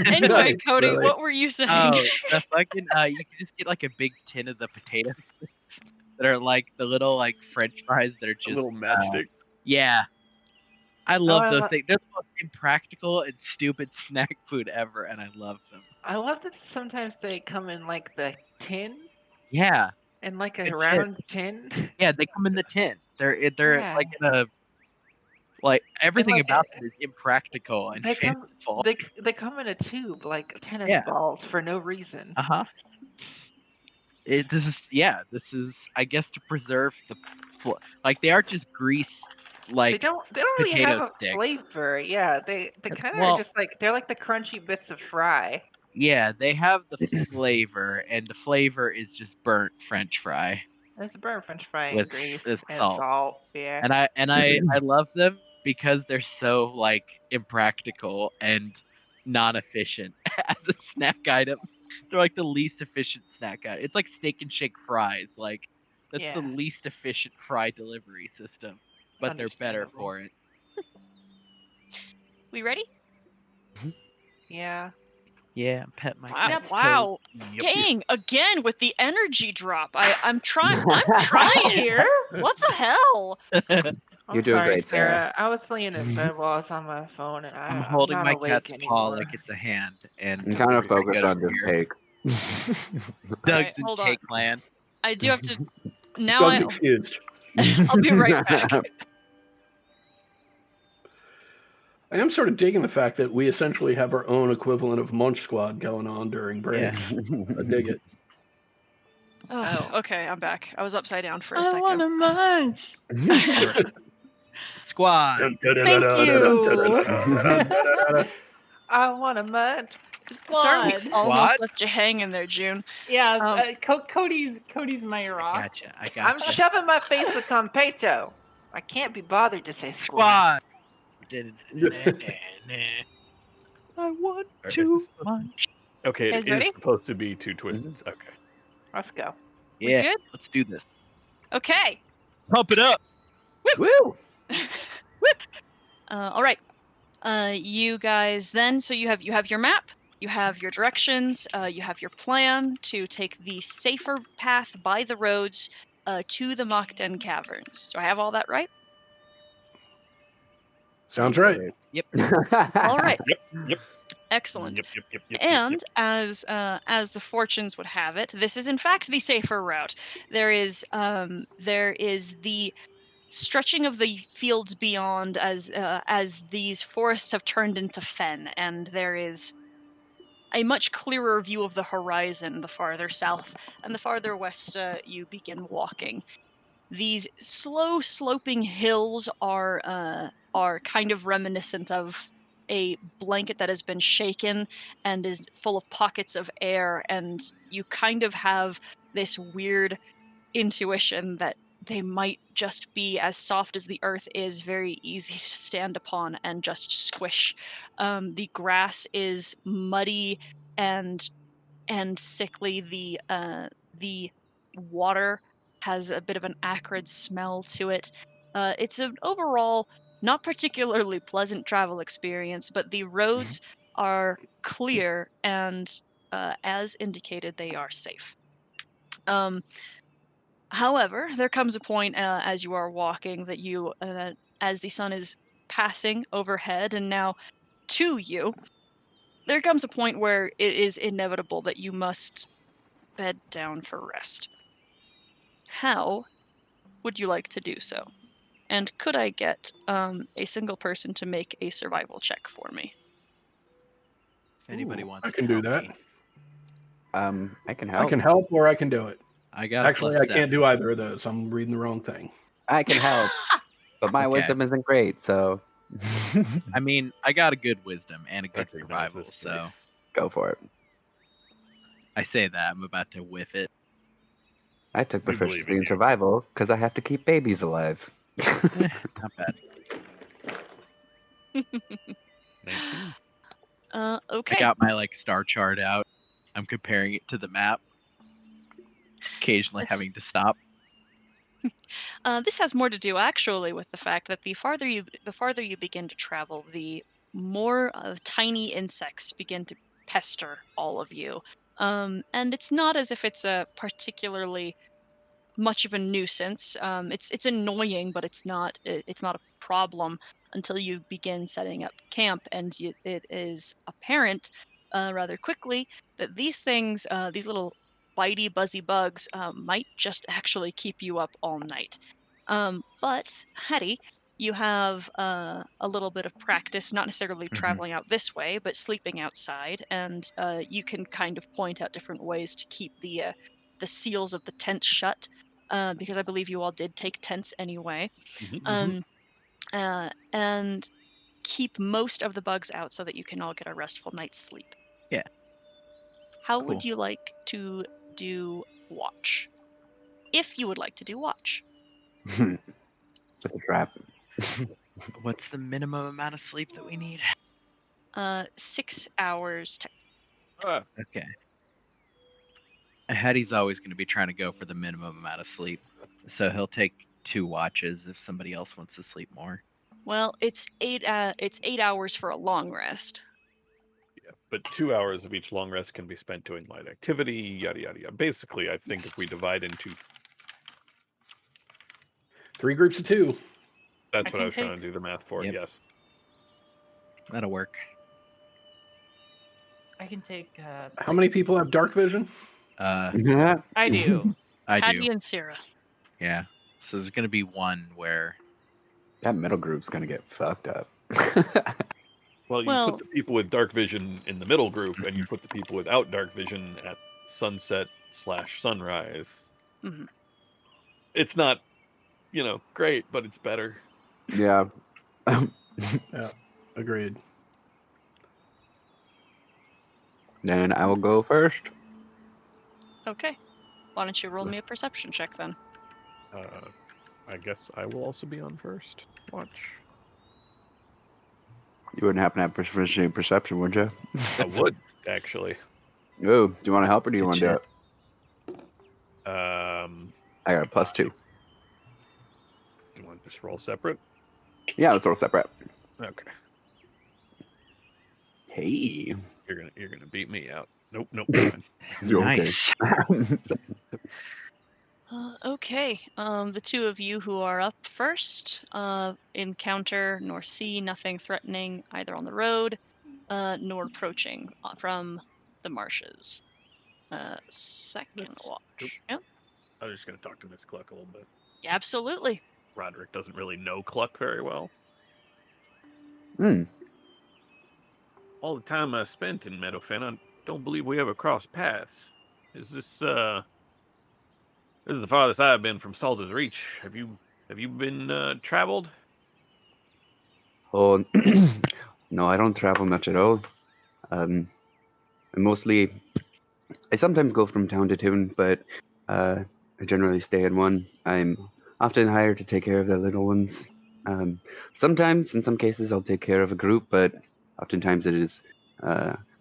Anyway, Right, Cody, right. what were you saying? Oh, the fucking you can just get like a big tin of the potato chips that are like the little like French fries that are A just little matchstick. yeah. I love I those lo- things. They're the most impractical and stupid snack food ever, and I love them. I love that sometimes they come in like the tin Yeah, and like a Good shit. round tin. yeah, they come in the tin. They're Yeah. like in a like everything like about it- them is impractical and They come fanciful. they come in a tube like tennis Yeah. balls for no reason. Uh-huh. This is I guess to preserve the like they aren't just grease like they don't really have potato a sticks. flavor. Yeah, they kind of Well- are just like they're like the crunchy bits of fry. Yeah, they have the flavor, and the flavor is just burnt French fry. There's a burnt French fry With- and grease with and salt. salt. Yeah. And I love them because they're so like impractical and non-efficient as a snack item. They're like the least efficient snack item. It's like Steak and Shake fries. Like that's the Yeah. least efficient fry delivery system, but they're better Understandable. for it. We ready? Yeah. Yeah, pet my Wow! cat's Wow! toes. Dang! Again with the energy drop. I'm trying here. What the hell? You're I'm doing sorry, great, Sarah. Sarah. I was laying in bed while I was on my phone, and I'm I'm holding not my awake cat's paw anymore. like it's a hand, and I'm kind of we're gonna focused go on from this here. cake. Alright, Doug's in hold on. Cake Land. I do have to. Now Doug's excused. I'll be right back. I am sort of digging the fact that we essentially have our own equivalent of Munch Squad going on during breaks. I dig it. Oh, okay, I'm back. I was upside down for a I second. want a munch. Squad. Thank you. I want a munch. Sorry, we Squad. almost What? left you hanging there, June. Yeah, Um, Cody's my rock. Gotcha. I I'm gotcha. shoving my face with Competo. I can't be bothered to say squad. Squad. I want Is to this- munch. Okay, Guys it ready? is supposed to be two twists. Okay. Let's go. We Yeah, good? let's do this. Okay. Pump it up. Woo! All right. You guys then. So you have your map. You have your directions. You have your plan to take the safer path by the roads to the Mockden Caverns. Do I have all that right? Sounds right. All right. Yep. Excellent. Yep. And as the fortunes would have it, this is in fact the safer route. There is the stretching of the fields beyond as these forests have turned into fen, and there is a much clearer view of the horizon the farther south and the farther west you begin walking. These slow sloping hills are kind of reminiscent of a blanket that has been shaken and is full of pockets of air, and you kind of have this weird intuition that they might just be as soft as the earth is, very easy to stand upon and just squish. The grass is muddy and sickly. The water has a bit of an acrid smell to it. It's an overall not particularly pleasant travel experience, but the roads are clear and, as indicated, they are safe. However, there comes a point as you are walking that as the sun is passing overhead and now to you, there comes a point where it is inevitable that you must bed down for rest. How would you like to do so? And could I get a single person to make a survival check for me? If anybody Ooh, wants I can to do help that. me. I can help. I can help or I can do it. I got Actually, a I +7. can't do either of those. I'm reading the wrong thing. I can help. But my Okay. wisdom isn't great, so I mean, I got a good wisdom and a good Recognize survival, this so place. go for it. I say that I'm about to whiff it. I took We believe proficiency in in you. survival because I have to keep babies alive. Not bad. 19. Okay. I got my star chart out. I'm comparing it to the map. Occasionally Let's- having to stop. This has more to do actually with the fact that the farther you begin to travel, the more tiny insects begin to pester all of you. And it's not as if it's a particularly much of a nuisance. It's annoying, but it's not a problem until you begin setting up camp, and it is apparent rather quickly that these things, these little bitey, buzzy bugs, might just actually keep you up all night. But Hattie, you have a little bit of practice, not necessarily traveling out this way, but sleeping outside, and you can kind of point out different ways to keep the seals of the tent shut. Because I believe you all did take tents anyway, and keep most of the bugs out so that you can all get a restful night's sleep. Yeah. How Cool. would you like to do watch? If you would like to do watch. With a trap. What's the minimum amount of sleep that we need? 6 hours. Okay. Hattie's always going to be trying to go for the minimum amount of sleep, so he'll take 2 watches if somebody else wants to sleep more. Well, it's 8 hours for a long rest. Yeah, but 2 hours of each long rest can be spent doing light activity, yada yada yada. Basically, I think if we divide into 3 groups of 2. That's I what I can was trying take- to do the math for. Yep. Yes. That'll work. I can take. How many people have dark vision? Uh, I do. I Hattie do. and Sarah. Yeah. So there's gonna be one where That middle group's gonna get fucked up. Well, you Well- put the people with dark vision in the middle group, and you put the people without dark vision at sunset/sunrise. Mhm. It's not, great, but it's better. Yeah. Yeah, agreed. Then I will go first. Okay. Why don't you roll me a perception check then? I guess I will also be on first. Watch. You wouldn't happen to have perception, would you? I would actually. Oh, do you want to help or do you want to do shit. it? Um, I got a +2. do you want to just roll separate? Yeah, let's roll separate. Okay. Hey. You're gonna beat me out. Nope. Never mind. You're Nice. Okay. The two of you who are up first encounter nor see nothing threatening either on the road nor approaching from the marshes. Second watch. Oop. Yep. I was just gonna talk to Miss Cluck a little bit. Absolutely. Roderick doesn't really know Cluck very well. Hmm. All the time I spent in Meadowfen, I don't believe we ever crossed paths. Is this This is the farthest I've been from Salter's Reach. Have you been traveled? Oh, no, I don't travel much at all. I sometimes go from town to town, but I generally stay in one. I'm often hired to take care of the little ones. Sometimes, in some cases, I'll take care of a group, but oftentimes it is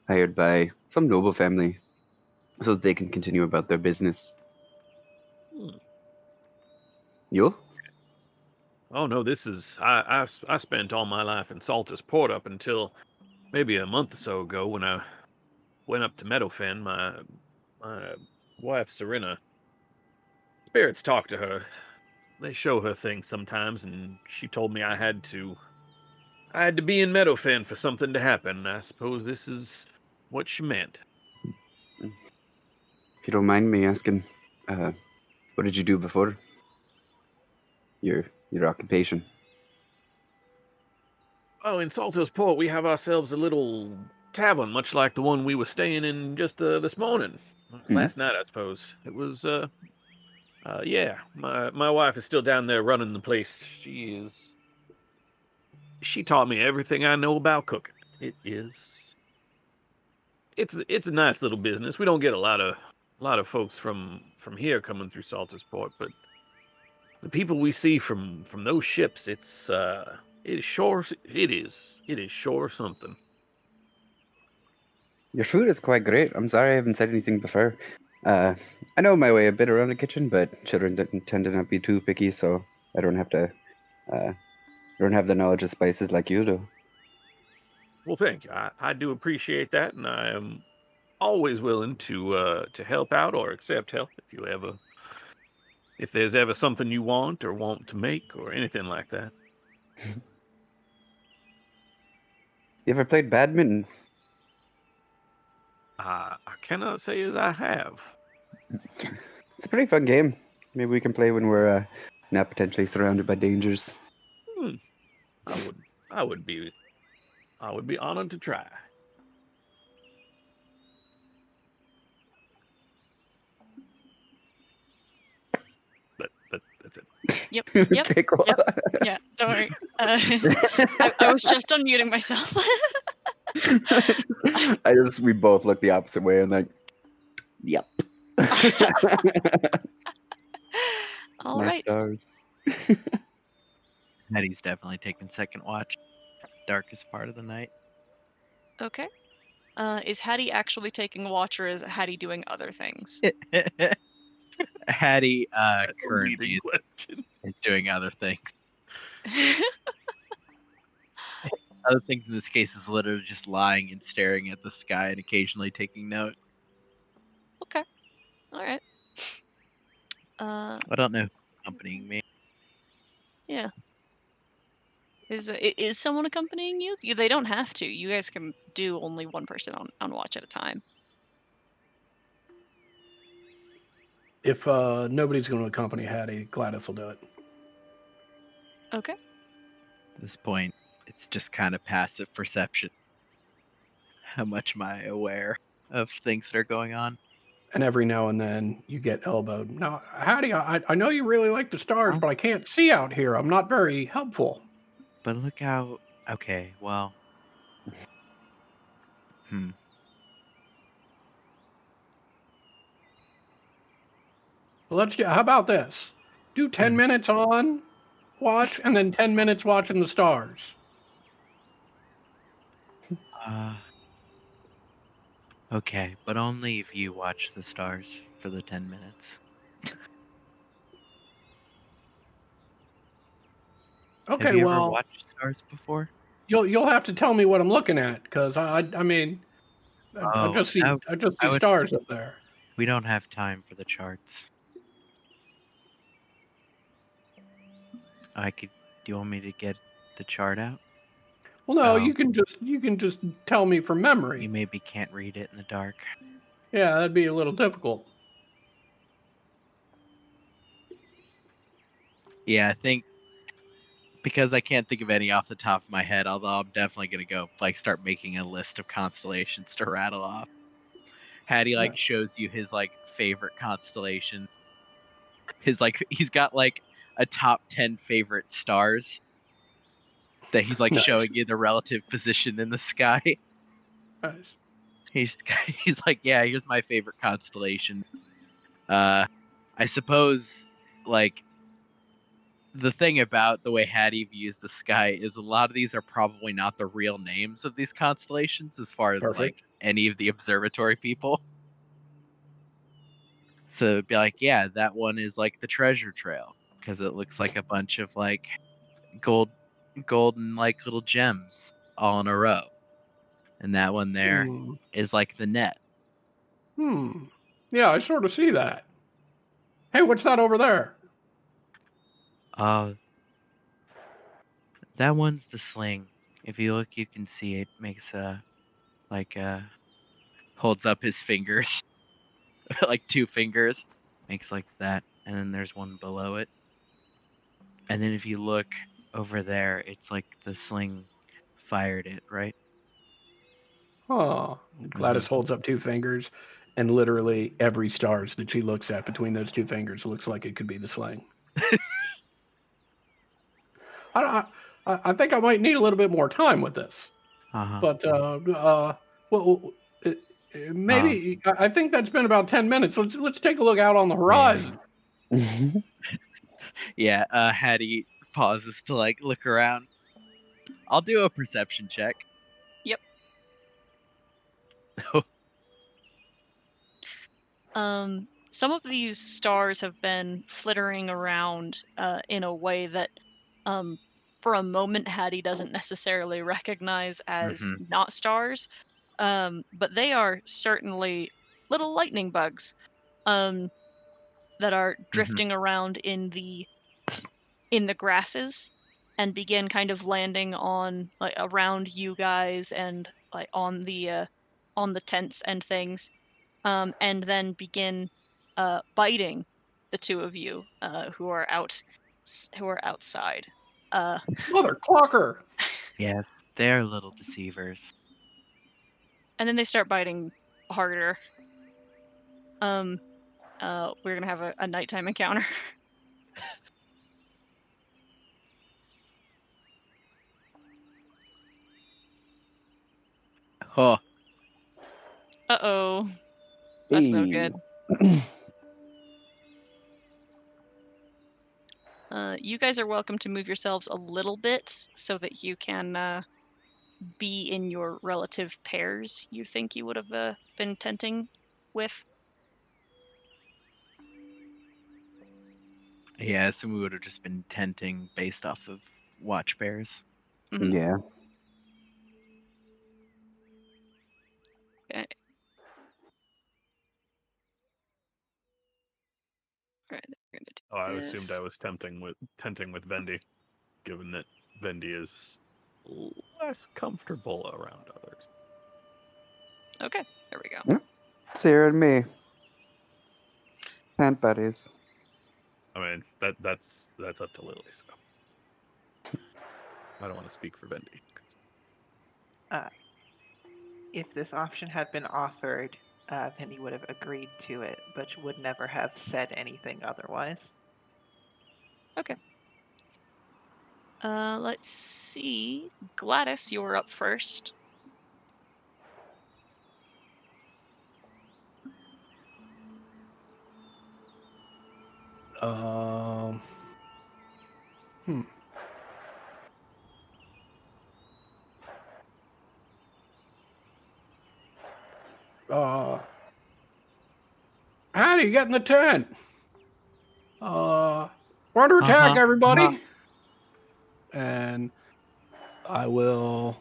hired by some noble family so that they can continue about their business. You? Oh no, this is I spent all my life in Salter's Port up until maybe a month or so ago when I went up to Meadowfen. My wife Serena, spirits talk to her. They show her things sometimes, and she told me I had to be in Meadowfen for something to happen. I suppose this is what she meant. If you don't mind me asking, what did you do before? Your occupation. Oh, in Salter's Port, we have ourselves a little tavern, much like the one we were staying in just this morning. Last night, I suppose. It was, yeah. My wife is still down there running the place. She taught me everything I know about cooking. It's a nice little business. We don't get a lot of folks from here coming through Salter's Port, but the people we see from those ships, it is sure something. Your food is quite great. I'm sorry I haven't said anything before. I know my way a bit around the kitchen, but children tend to not be too picky, so I don't have to. Don't have the knowledge of spices like you do. Well, thank you. I do appreciate that, and I am always willing to help out or accept help if there's ever something you want to make or anything like that. You ever played badminton? I cannot say as I have. It's a pretty fun game. Maybe we can play when we're not potentially surrounded by dangers. I would be honored to try. That's it. Yep. Okay, cool. Yep. Yeah, don't worry. I was just unmuting myself. We both look the opposite way and like, yep. All My right. stars. Hattie's definitely taking second watch. Darkest part of the night. Okay. Is Hattie actually taking watch, or is Hattie doing other things? Hattie That's a currently leading question. is doing other things. Other things in this case is literally just lying and staring at the sky and occasionally taking note. Okay. All right. I don't know who's accompanying me. Yeah. Is someone accompanying you? They don't have to. You guys can do only one person on watch at a time. If nobody's going to accompany Hattie, Gladys will do it. Okay. At this point, it's just kind of passive perception. How much am I aware of things that are going on? And every now and then you get elbowed. Now, Hattie, I know you really like the stars, Huh? but I can't see out here. I'm not very helpful. But look how. Okay, well. How about this? Do 10 minutes on watch and then 10 minutes watching the stars. Okay, but only if you watch the stars for the 10 minutes. Okay, Have you ever well, watched stars before? you'll have to tell me what I'm looking at because I mean I Oh, just see I would. stars up there. We don't have time for the charts. I could. Do you want me to get the chart out? Well, no, Oh. you can just tell me from memory. You maybe can't read it in the dark. Yeah, that'd be a little difficult. Yeah, I think because I can't think of any off the top of my head, although I'm definitely gonna go start making a list of constellations to rattle off. Hattie shows you his favorite constellation. His he's got a top 10 favorite stars that he's Nice. showing you the relative position in the sky. Nice. He's like, yeah, here's my favorite constellation. I suppose the thing about the way Hattie views the sky is a lot of these are probably not the real names of these constellations as far as Perfect. any of the observatory people. So it'd be like, yeah, that one is the treasure trail because it looks like a bunch of golden little gems all in a row. And that one there is the net. Yeah, I sort of see that. Hey, what's that over there? That one's the sling. If you look, you can see it makes holds up his fingers, two fingers, makes that, and then there's one below it. And then if you look over there, it's the sling fired it, right? Oh, Gladys holds up two fingers, and literally every stars that she looks at between those two fingers looks like it could be the sling. I think I might need a little bit more time with this. But well, maybe I think that's been about 10 minutes. Let's take a look out on the horizon. Yeah, Hattie pauses to look around. I'll do a perception check. Yep. Some of these stars have been flittering around in a way that for a moment Hattie doesn't necessarily recognize as not stars. But they are certainly little lightning bugs that are drifting around in the grasses and begin kind of landing on around you guys and on the tents and things, and then begin biting the two of you who are outside. Mother clucker! Yes, they're little deceivers. And then they start biting harder. We're gonna have a nighttime encounter. Oh. Uh-oh. That's no good. You guys are welcome to move yourselves a little bit so that you can be in your relative pairs you think you would have been tenting with. Yeah, I assume we would have just been tenting based off of watch bears. Yeah. Okay. All right, I assumed I was tenting with Vendi, given that Vendi is less comfortable around others. Okay, there we go. Sarah and me. Tent buddies. I mean, that's up to Lily. So I don't want to speak for Vendi. If this option had been offered, Penny would have agreed to it, but would never have said anything otherwise. Okay. Let's see. Gladys, you're up first. Hmm. Hattie, get in the tent. We're under attack, everybody. And I will.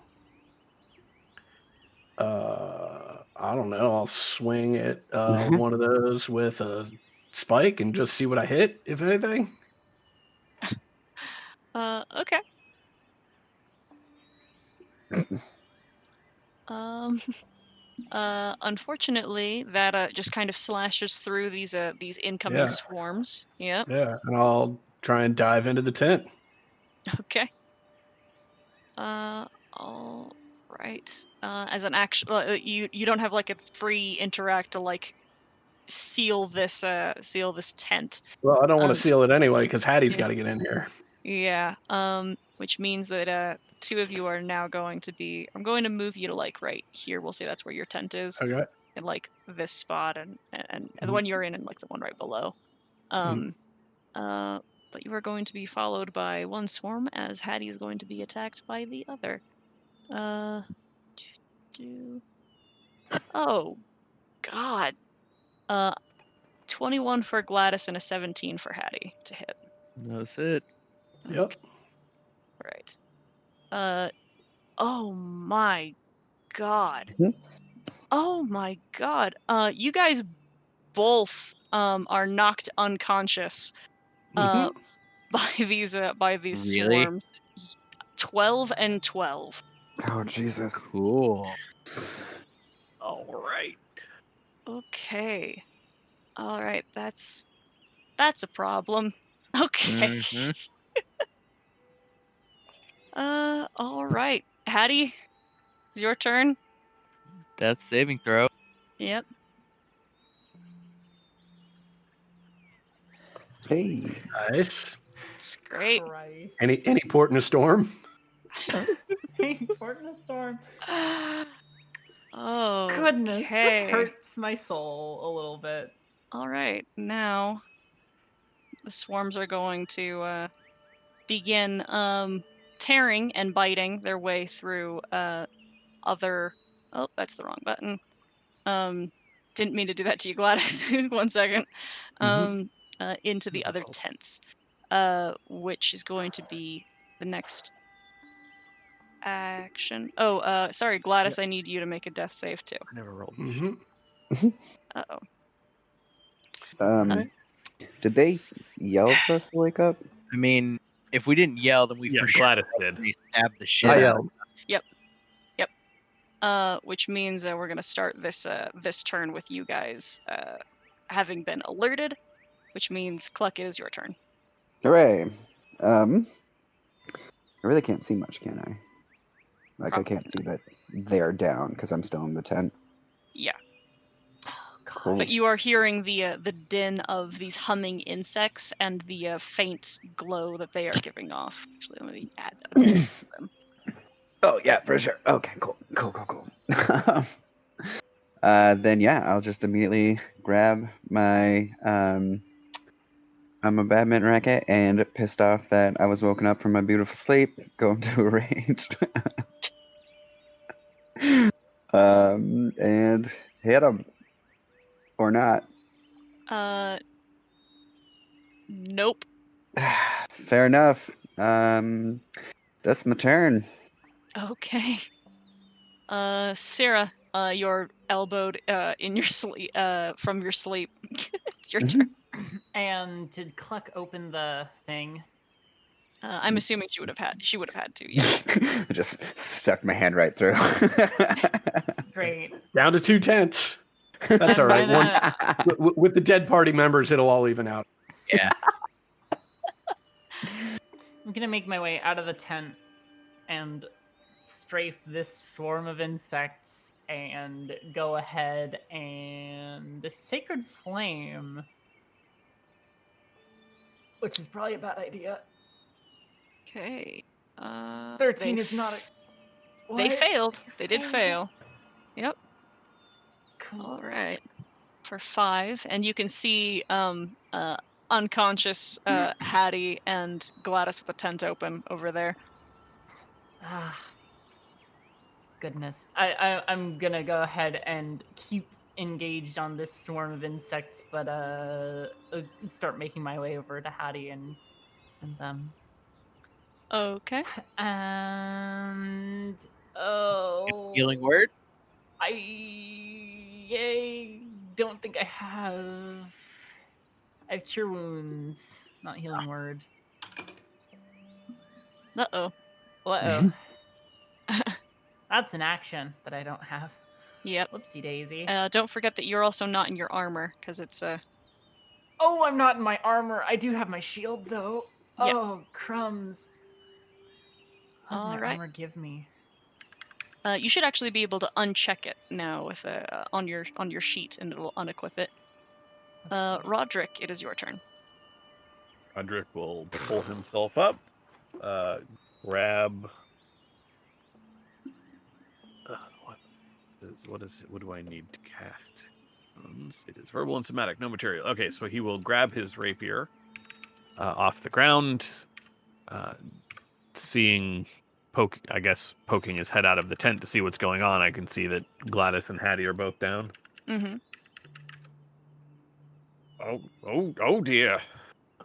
I don't know. I'll swing at one of those with a spike and just see what I hit, if anything. Okay. Unfortunately, that just kind of slashes through these incoming Yeah. swarms. Yep. Yeah, and I'll try and dive into the tent. Okay. All right. As an action, you don't have like a free interact to like seal this tent. Well, I don't want to Um, seal it anyway because Hattie's yeah. got to get in here. Yeah. Which means that the two of you are now going to be. I'm going to move you to like right here. We'll say that's where your tent is, Okay. in like this spot, and the Mhm. one you're in, and like the one right below. But you are going to be followed by one swarm, as Hattie is going to be attacked by the other. Oh, God. 21 for Gladys and a 17 for Hattie to hit. That's it. Yep. Right. Oh my God. Oh my God. You guys both are knocked unconscious Mhm. by these Really? swarms. 12 and 12. Oh, Jesus. Cool. All right. Okay. All right, that's a problem. Okay. Mhm. All right. Hattie, it's your turn. Death saving throw. Yep. Hey. Nice. It's great. Christ. Any port in a storm? Port in a storm. Oh, Goodness, this hurts my soul a little bit. All right, now the swarms are going to begin tearing and biting their way through other. Oh, that's the wrong button. Didn't mean to do that to you, Gladys. 1 second. Into the other tents, which is going to be the next action. Oh, sorry, Gladys. I need you to make a death save too. I never rolled. Uh-oh. Did they yell for us to wake up? I mean, if we didn't yell, then we Yeah, for sure Gladys did. stabbed the shit I out yelled. of us. Yep. Which means we're gonna start this turn with you guys having been alerted, which means Cluck, it is your turn. Hooray. I really can't see much, can I? Like, I Probably can't see that they're down because I'm still in the tent. Yeah. Cool. But you are hearing the din of these humming insects and the faint glow that they are giving off. Actually, let me add that to them. Oh, yeah, for sure. Okay, cool. Then, yeah, I'll just immediately grab my I'm a badminton racket and pissed off that I was woken up from my beautiful sleep, go into a range. And hit him. Or not. Nope. Fair enough. That's my turn. Okay. Sarah, you're elbowed in your sleep from your sleep. It's your turn. And did Cluck open the thing? I'm assuming she would have had to. Yes. I just stuck my hand right through. Great. Down to 2 tenths. That's all right. With the dead party members, it'll all even out. Yeah. I'm gonna make my way out of the tent and strafe this swarm of insects and go ahead and the Sacred Flame, which is probably a bad idea. Okay. 13 is not a... They What? failed. They did fail. Yep. Cool. All right. For 5, and you can see unconscious Hattie and Gladys with the tent open over there. Ah, goodness. I'm gonna go ahead and keep engaged on this swarm of insects, but start making my way over to Hattie and them. Okay. And Healing word? I don't think I have. I have cure wounds, not healing word. Uh-oh. Uh-oh. That's an action that I don't have. Yep. Whoopsie daisy. Don't forget that you're also not in your armor, because it's Oh, I'm not in my armor. I do have my shield, though. Yep. Oh, crumbs. What does my Alright. armor give me? You should actually be able to uncheck it now with on your sheet, and it'll unequip it. Roderick, it is your turn. Roderick will pull himself up, grab. What do I need to cast? It is verbal and somatic, no material. Okay, so he will grab his rapier off the ground, poking his head out of the tent to see what's going on. I can see that Gladys and Hattie are both down. Mm-hmm. Oh dear.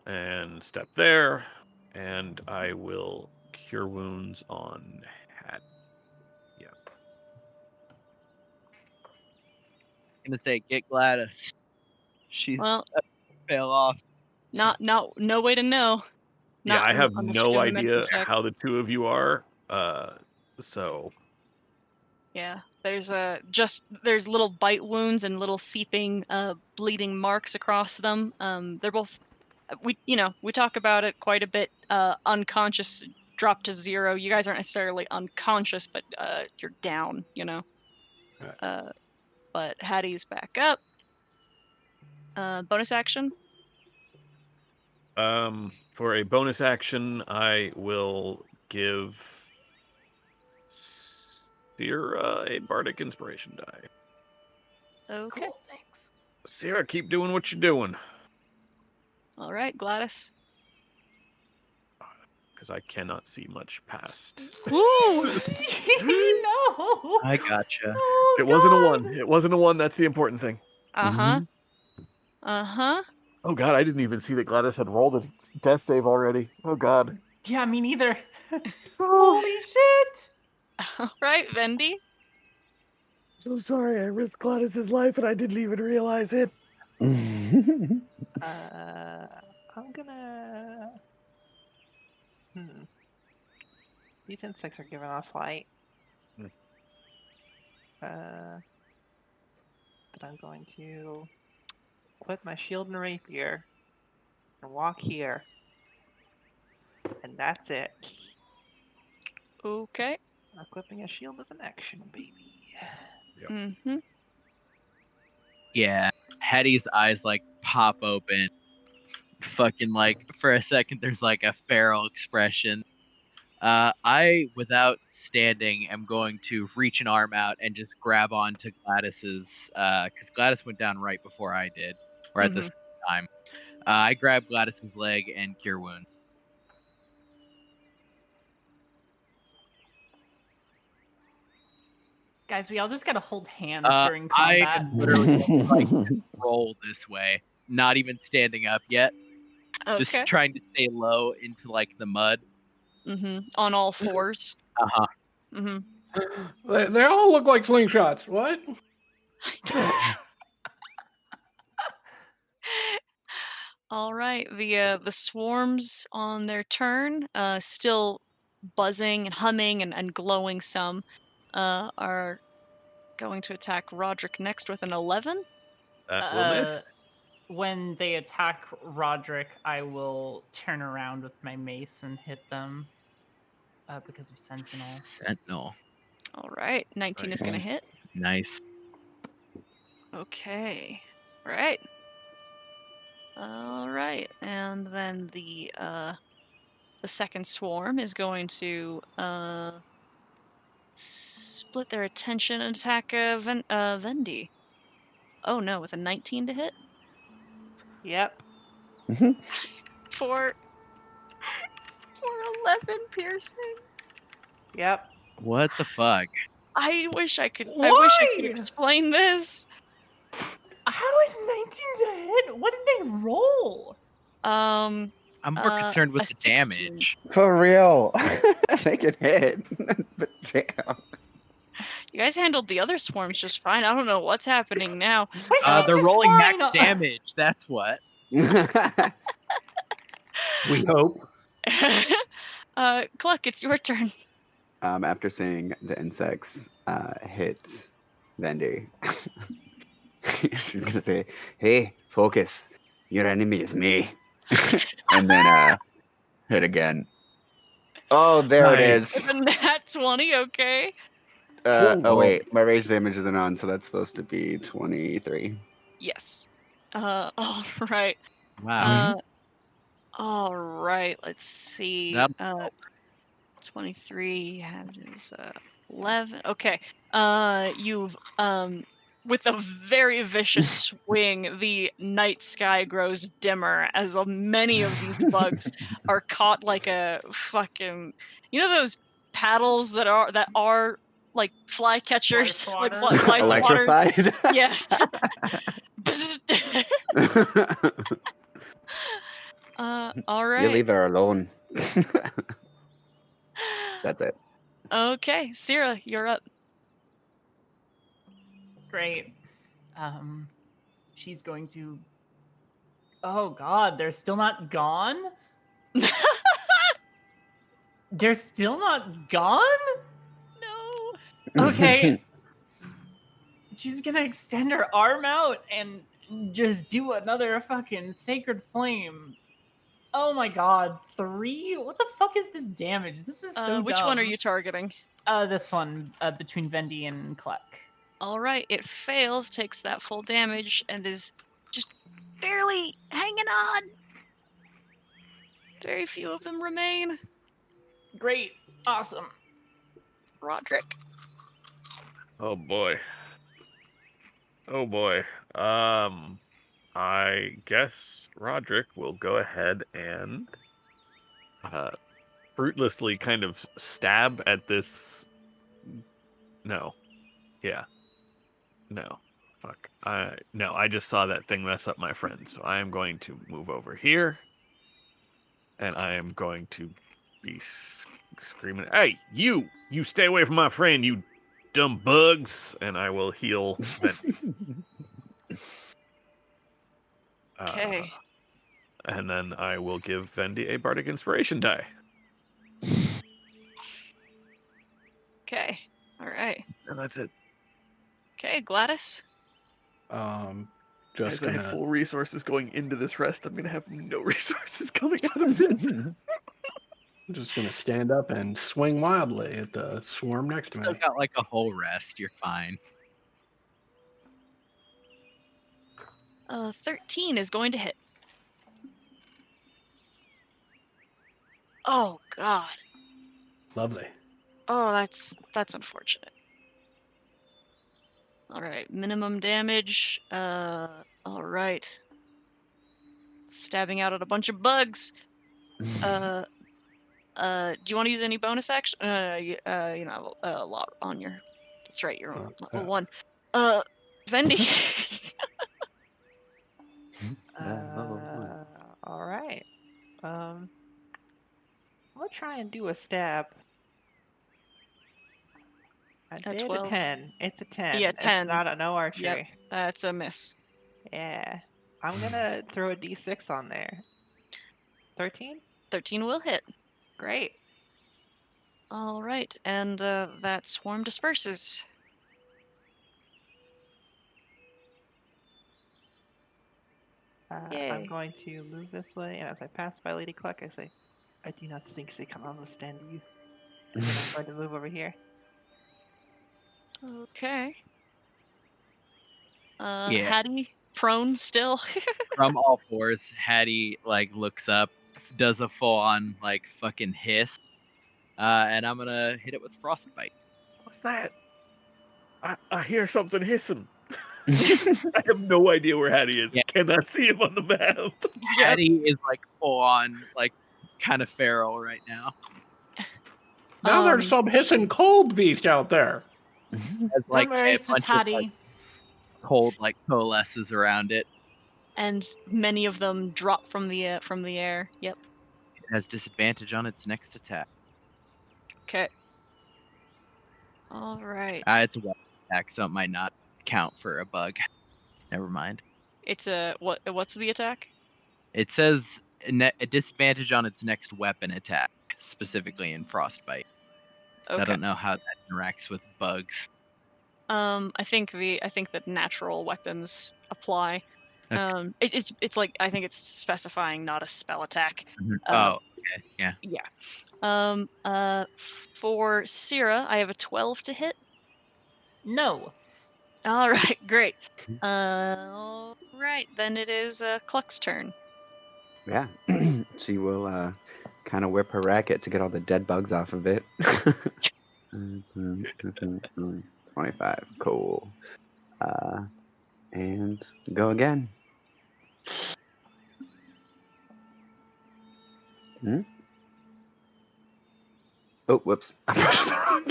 And step there, and I will cure wounds on Hattie. Yeah. I'm gonna say get Gladys. She's Well, fell off. no way to know. Yeah, I have unless you're no doing a medicine idea check. how the two of you are. So Yeah, there's little bite wounds and little seeping, bleeding marks across them. They're both we talk about it quite a bit. Unconscious, dropped to 0. You guys aren't necessarily unconscious, but you're down. Right. But Hattie's back up. Bonus action. for a bonus action, I will give Sierra a bardic inspiration die. Okay. Cool, thanks. Sierra, keep doing what you're doing. All right, Gladys. Because I cannot see much past. Woo! No. I gotcha. Oh, It wasn't a God. 1. It wasn't a 1. That's the important thing. Oh God, I didn't even see that Gladys had rolled a death save already. Oh God. Yeah, me neither. Holy shit! All right, Vendy. So sorry, I risked Gladys's life and I didn't even realize it. I'm gonna. These insects are giving off light. But I'm going to equip my shield and rapier and walk here. And that's it. Okay. Equipping a shield is an action, baby. Yep. Mm-hmm. Yeah. Hattie's eyes like pop open. Fucking like for a second there's like a feral expression. I, without standing, am going to reach an arm out and just grab onto Gladys's, because Gladys went down right before I did, or at the same time. I grab Gladys's leg and cure wound. Guys, we all just gotta hold hands during I combat. am literally like roll this way, not even standing up yet. Okay. Just trying to stay low into like the mud. On all fours. They all look like slingshots. What? All right. The swarms on their turn, still buzzing and humming and glowing some, are going to attack Roderick next with an 11. That will miss. When they attack Roderick, I will turn around with my mace and hit them because of Sentinel. Sentinel. All right. 19 is going to Nice. hit. Nice. Okay. All right. All right. And then the second swarm is going to split their attention and attack Vendi. Oh no, with a 19 to hit Yep. for 11 piercing. Yep. What the fuck? I wish I could. I wish I could Why? explain this. How is 19 to hit? What did they roll? I'm more concerned with a the 16. damage. For real. They can hit. But damn. You guys handled the other swarms just fine. I don't know what's happening now. They're just rolling max fine. damage. That's what. We hope. Cluck, it's your turn. After seeing the insects hit Vendi, she's gonna say, "Hey, focus. Your enemy is me." And then hit again. Oh, there it Nice. With is. a nat 20, okay. Oh wait, my rage damage isn't on, so that's supposed to be 23. Yes. All right. Wow. All right. Let's see. That'll 23 is 11. Okay. You've with a very vicious swing, the night sky grows dimmer as many of these bugs are caught like a fucking, those paddles that are like fly catchers, like fly swatters. Electrified. Yes. All right. You leave her alone. That's it. Okay, Syrah, you're up. Great. She's going to. Oh God, they're still not gone. They're still not gone. No. Okay. She's gonna extend her arm out and just do another fucking sacred flame. Oh my God, 3? What the fuck is this damage? This is so Which one are dumb. you targeting? This one, between Vendi and Cluck. All right, it fails, takes that full damage, and is just barely hanging on. Very few of them remain. Great. Awesome. Roderick. Oh boy. Oh boy. I guess Roderick will go ahead and fruitlessly kind of stab at this. No. Yeah. No. Fuck. No, I just saw that thing mess up my friend, so I am going to move over here. And I am going to be screaming, "Hey, you! You stay away from my friend, you dumb bugs!" And I will heal Vendi. Okay. And then I will give Vendi a Bardic Inspiration die. Okay. All right. And that's it. Okay, Gladys. Just As I had gonna full resources going into this rest, I'm going to have no resources coming out of it. just gonna stand up and swing wildly at the swarm next to Still me. got like a whole rest. You're fine. 13 is going to hit. Oh God. Lovely. Oh, that's unfortunate. All right, minimum damage. All right. Stabbing out at a bunch of bugs. Do you want to use any bonus action? You know, a lot on your. That's right, you're on level 1. Vendi. All right. I'm gonna try and do a stab. I A did 12. a 10. It's a 10. Yeah, 10. It's not a no archery. Yep, that's a miss. Yeah. I'm gonna throw a d6 on there. 13? 13 will hit. Great. All right, and that swarm disperses. Yay. I'm going to move this way, and as I pass by Lady Cluck, I say, I do not think they can understand you. And then I'm going to move over here. Okay. Yeah. Hattie, prone still. From all fours, Hattie looks up, does a full on fucking hiss, and I'm gonna hit it with frostbite. What's that? I hear something hissing. I have no idea where Hattie is. Yeah. Cannot see him on the map. Yep. Hattie is full on kind of feral right now. Now there's some hissing cold beast out there. Has, Don't worry, a it's just bunch of, Hattie. cold coalesces around it. And many of them drop from the air. Yep. It has disadvantage on its next attack. Okay. All right. It's a weapon attack, so it might not count for a bug. Never mind. It's a what's the attack? It says a disadvantage on its next weapon attack, specifically in frostbite. So Okay. I don't know how that interacts with bugs. I think that natural weapons apply. Okay. It's I think it's specifying not a spell attack. Oh, okay, yeah. Yeah. For Syrah, I have a 12 to hit. No. All right, great. All right, then it is Cluck's turn. Yeah. She will kind of whip her racket to get all the dead bugs off of it. 25. Cool. And go again. Oh, whoops. I pushed the wrong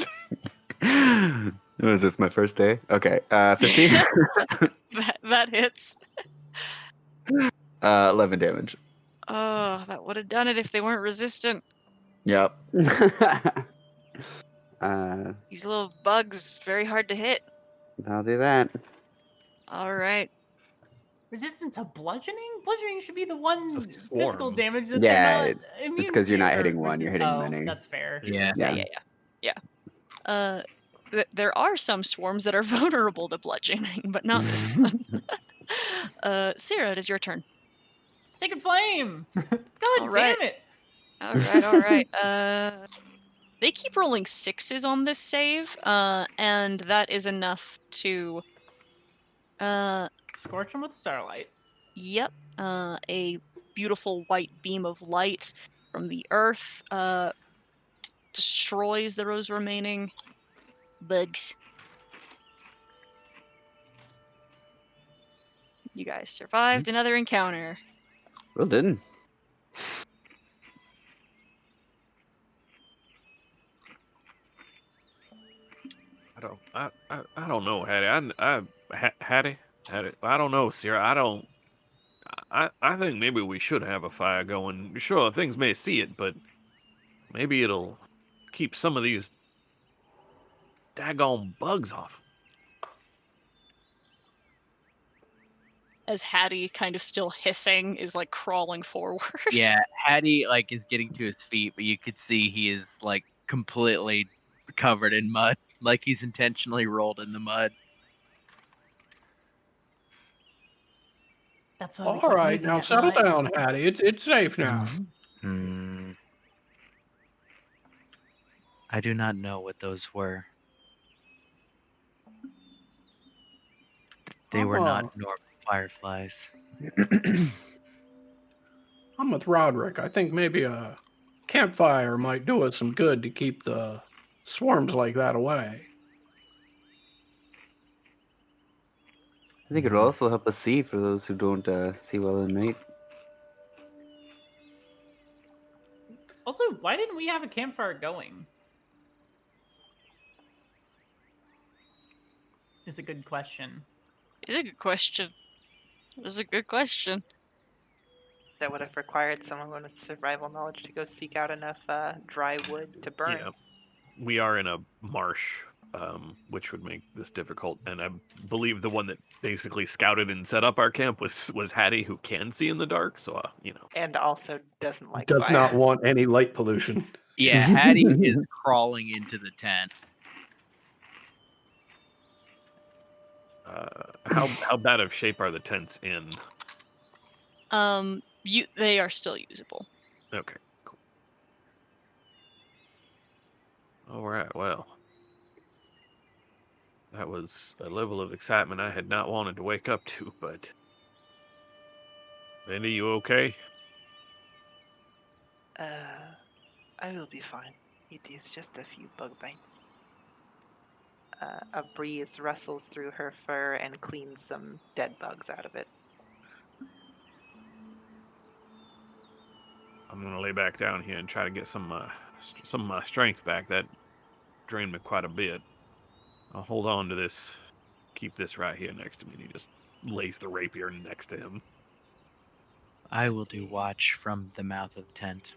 thing. Was this my first day? Okay. 15. that hits. 11 damage. Oh, that would have done it if they weren't resistant. Yep. These little bugs, very hard to hit. I'll do that. All right. Resistant to bludgeoning? Bludgeoning should be the one It's a physical swarm. damage that Yeah, they're not immune it's 'cause you're to, not or hitting one, you're hitting many. That's fair. Yeah. There are some swarms that are vulnerable to bludgeoning, but not this one. Syrah, it is your turn. Take a flame! God All right. damn it! All right. They keep rolling 6s on this save, and that is enough to... Scorch them with starlight. Yep. A beautiful white beam of light from the earth destroys those remaining bugs. You guys survived another encounter. Well done. I don't know, Hattie. Hattie. I don't know, Sierra. I think maybe we should have a fire going. Sure, things may see it, but maybe it'll keep some of these daggone bugs off. As Hattie, kind of still hissing, is crawling forward. Yeah, Hattie is getting to his feet, but you could see he is completely covered in mud, he's intentionally rolled in the mud. That's why. All right, now settle down, Hattie. It's safe now. I do not know what those were. They were not normal fireflies. I'm with Roderick. I think maybe a campfire might do us some good to keep the swarms like that away. I think it'll also help us see for those who don't see well at night. Also, why didn't we have a campfire going? Is a good question. It's a good question. It's a good question. That would have required someone with survival knowledge to go seek out enough dry wood to burn. Yeah. We are in a marsh which would make this difficult. And I believe the one that basically scouted and set up our camp was Hattie, who can see in the dark. So And also doesn't like Does fire. not want any light pollution. Yeah, Hattie is crawling into the tent. How bad of shape are the tents in? They are still usable. Okay, cool. All right, well. That was a level of excitement I had not wanted to wake up to, but... Lindy, you okay? I will be fine. It is just a few bug bites. A breeze rustles through her fur and cleans some dead bugs out of it. I'm gonna lay back down here and try to get some of my strength back. That drained me quite a bit. I'll hold on to this. Keep this right here next to me. And he just lays the rapier next to him. I will do watch from the mouth of the tent.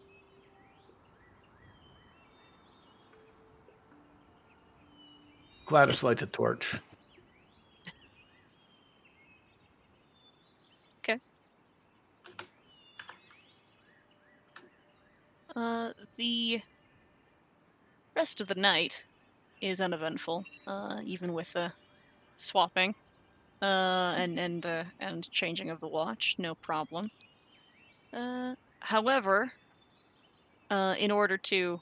Gladys lights a torch. Okay. The rest of the night is uneventful, even with the swapping and changing of the watch. No problem. However, in order to,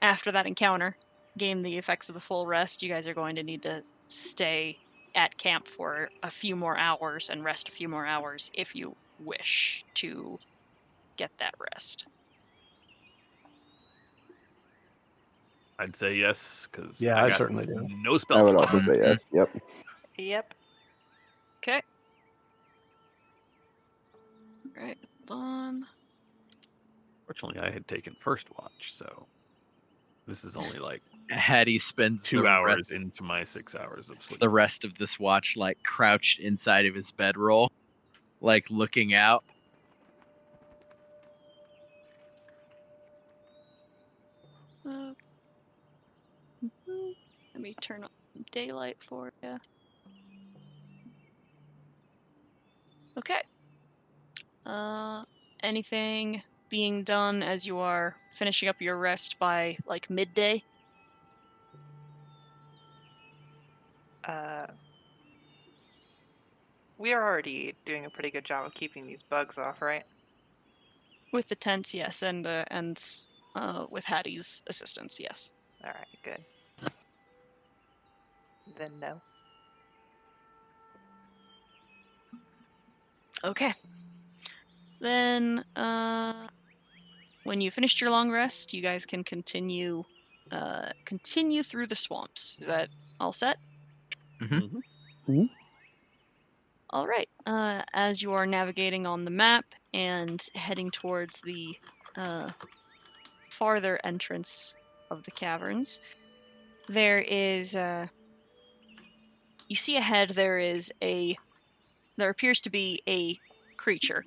after that encounter, gain the effects of the full rest, you guys are going to need to stay at camp for a few more hours and rest a few more hours if you wish to get that rest. I'd say yes, because Yeah, I I got certainly do. no spell I would slots. also say yes. Yep. Yep. Okay. Right, on. Fortunately, I had taken first watch, so this is only like Hattie spends 2 hours into my 6 hours of sleep. the rest of this watch like crouched inside of his bedroll, like looking out. Let me turn on daylight for you. Okay. Anything being done as you are finishing up your rest by like midday? We are already doing a pretty good job of keeping these bugs off, right? With the tents, yes, and with Hattie's assistance, yes. All right, good. Then no. Okay. Then, when you finished your long rest, you guys can continue through the swamps. Is that all set? Mm-hmm. All right. As you are navigating on the map and heading towards the farther entrance of the caverns, there is you see ahead there appears to be a creature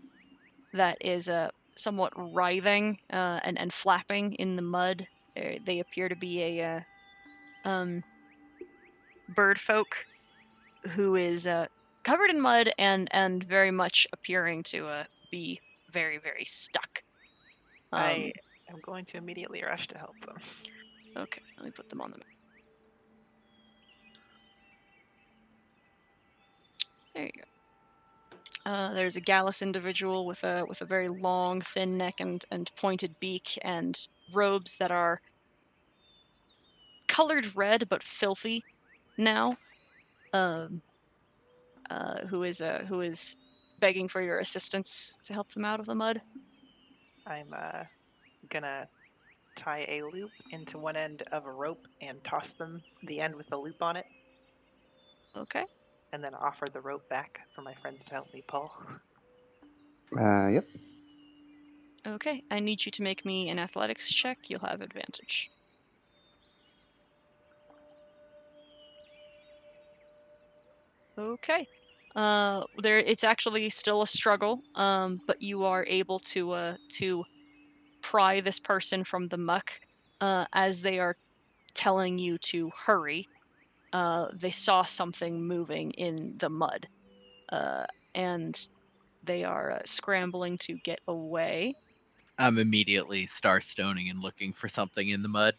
that is somewhat writhing and flapping in the mud. They appear to be a bird folk who is covered in mud and very much appearing to be very, very stuck. I am going to immediately rush to help them. Okay, let me put them on the map. There you go. There's a gallus individual with a very long, thin neck and pointed beak and robes that are colored red but filthy now. Who is begging for your assistance to help them out of the mud. I'm gonna tie a loop into one end of a rope and toss them the end with the loop on it, Okay. and then offer the rope back for my friends to help me pull. Yep. Okay, I need you to make me an athletics check. You'll have advantage. Okay. It's actually still a struggle, but you are able to pry this person from the muck as they are telling you to hurry. They saw something moving in the mud, and they are scrambling to get away. I'm immediately starstoning and looking for something in the mud.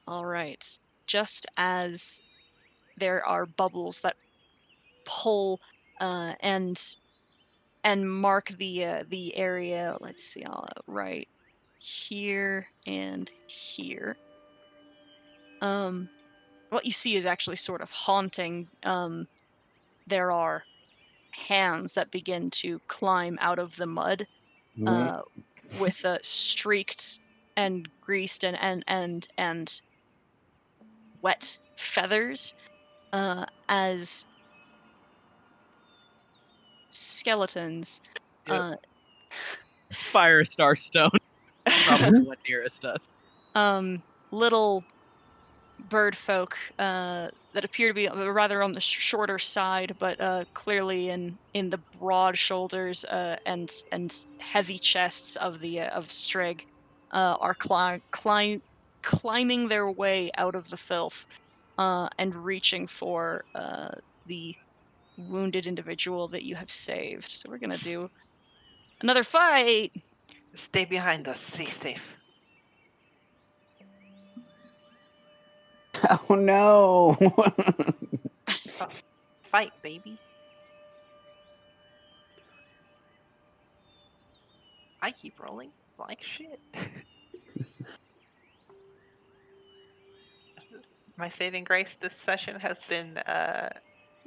All right. Just as there are bubbles that pull and mark the area. Let's see, right here and here. What you see is actually sort of haunting. There are hands that begin to climb out of the mud, with streaked and greased and wet feathers, as skeletons. Yep. Fire starstone. Probably the one nearest us. Little bird folk that appear to be rather on the shorter side, but clearly in the broad shoulders and heavy chests of the of Strigg, are climbing their way out of the filth, and reaching for the wounded individual that you have saved. So we're gonna do another fight. Stay behind us. Stay safe. Oh no! Fight, baby. I keep rolling like shit. My saving grace this session has been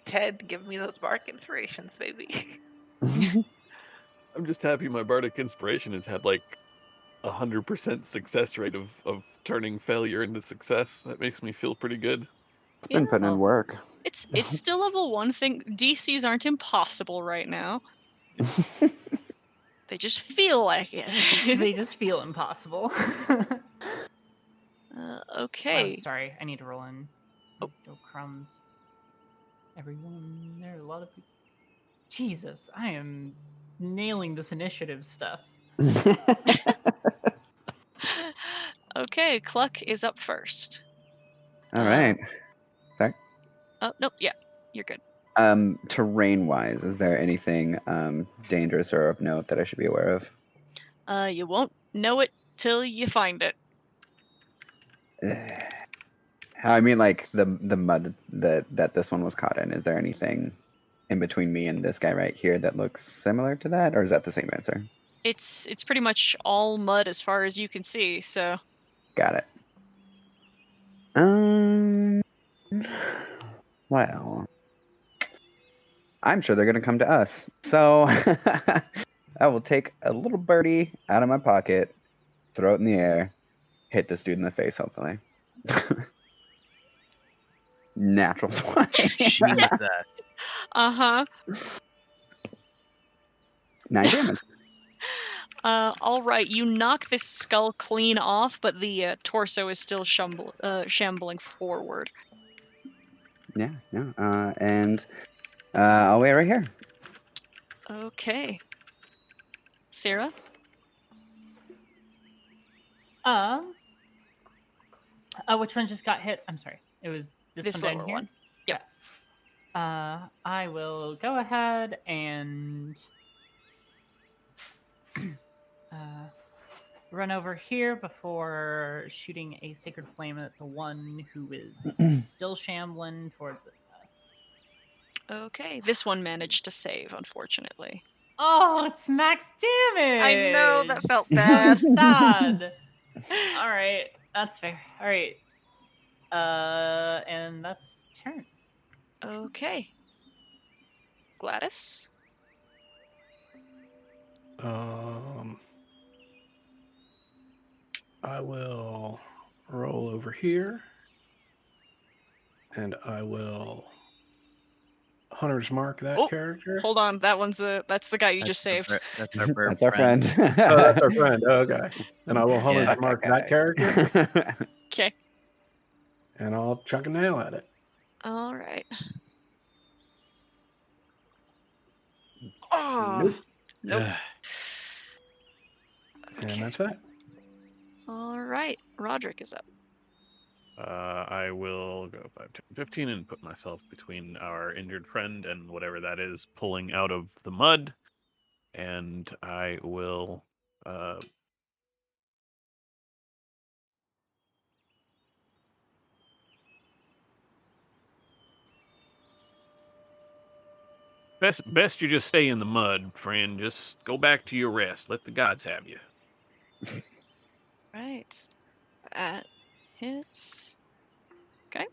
Ted, give me those bark inspirations, baby. I'm just happy my bardic inspiration has had like 100% success rate of turning failure into success. That makes me feel pretty good. It's been putting in work. It's still level 1 thing. DCs aren't impossible right now. They just feel like it. They just feel impossible. Okay. Oh, sorry, I need to roll in. Oh, crumbs. Everyone, there are a lot of people. Jesus, I am nailing this initiative stuff. Okay, Cluck is up first. All right. Sorry. Oh, nope, yeah, you're good. Terrain-wise, is there anything dangerous or of note that I should be aware of? You won't know it till you find it. I mean, like the mud that this one was caught in. Is there anything in between me and this guy right here that looks similar to that, or is that the same answer? It's pretty much all mud as far as you can see, so. Got it. Well, I'm sure they're gonna come to us. So I will take a little birdie out of my pocket, throw it in the air, hit this dude in the face, hopefully. Natural 20. Jesus. Uh-huh. 9 damage. All right, you knock this skull clean off, but the torso is still shambling forward. Yeah. And I'll wait right here. Okay. Sarah? Which one just got hit? I'm sorry. It was this one down lower here? one. Yep. I will go ahead and run over here before shooting a sacred flame at the one who is still shambling towards us. Okay, this one managed to save, unfortunately. Oh, it's max damage! I know, that felt bad. So sad. All right, that's fair. All right. And that's turn. Okay. Gladys? I will roll over here, and I will Hunter's Mark that character. Hold on, that's the guy you just saved. That's our bird That's our friend. Oh, that's our friend. Okay. And I will Hunter's Mark that character, Okay. and I'll chuck a nail at it. All right. Oh, nope. And that's that. All right, Roderick is up. I will go 5, 10, 15 and put myself between our injured friend and whatever that is pulling out of the mud. And I will best you just stay in the mud, friend. Just go back to your rest. Let the gods have you. Right. That hits. Okay.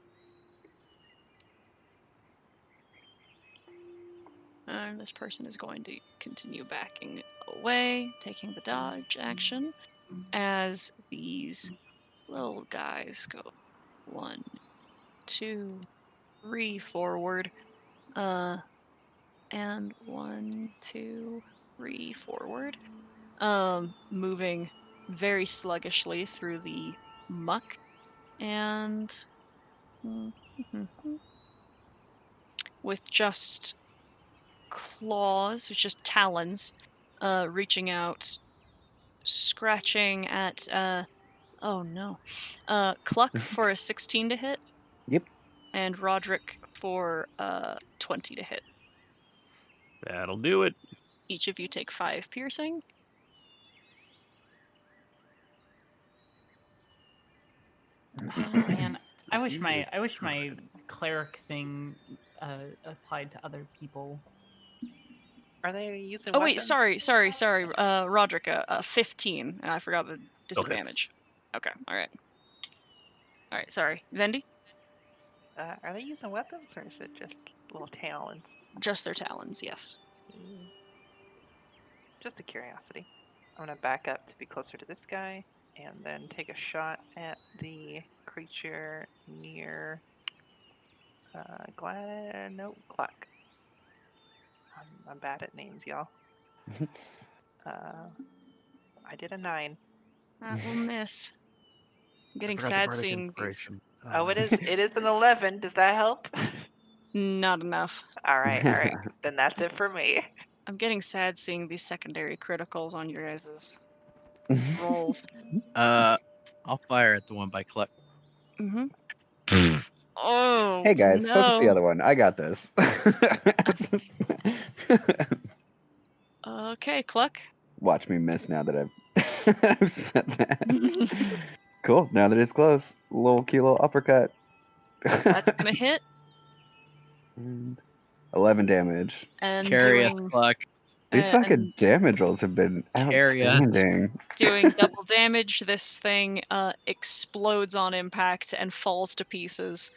And this person is going to continue backing away, taking the dodge action as these little guys go 1, 2, 3 forward. And 1, 2, 3 forward. Moving very sluggishly through the muck. And with just claws, with just talons, reaching out, scratching at oh no. Cluck for a 16 to hit, Yep. and Roderick for 20 to hit. That'll do it. Each of you take 5 piercing. Oh man, I wish my cleric thing applied to other people. Are they using Oh wait, weapons? sorry. Roderick, 15. I forgot the disadvantage. Okay, all right. Sorry, Vendi. Are they using weapons or is it just little talons? Just their talons, yes. Just a curiosity. I'm gonna back up to be closer to this guy, and then take a shot at the creature near Cluck. I'm bad at names, y'all. I did a 9. That will miss. I'm getting I forgot to sad bardic seeing these. inspiration. Oh, it no. is. It is an 11. Does that help? Not enough. All right. Then that's it for me. I'm getting sad seeing these secondary criticals on your guys' rolls. I'll fire at the one by Cluck. Mm-hmm. Oh, Hey guys, focus the no. other one. I got this. Okay, Cluck. Watch me miss now that I've said that. Cool. Now that it's close, little cute little uppercut. That's gonna hit. And 11 damage. And Carry us, doing Cluck. These fucking and damage rolls have been Carry us. outstanding. doing double damage. This thing explodes on impact and falls to pieces,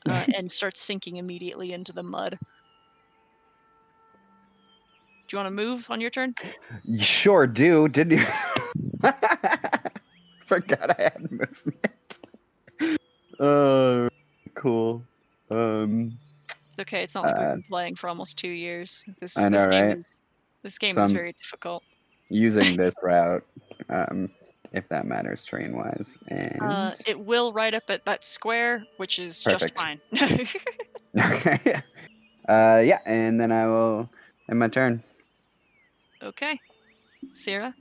and starts sinking immediately into the mud. Do you want to move on your turn? You sure do, didn't you? Forgot I had movement. Cool. It's okay. It's not like we've been playing for almost 2 years. I know, right? This game So is I'm very difficult. using this route, if that matters terrain-wise. And It will right up at that square, which is just perfect. fine. Okay. Yeah, and then I will end my turn. Okay. Sierra?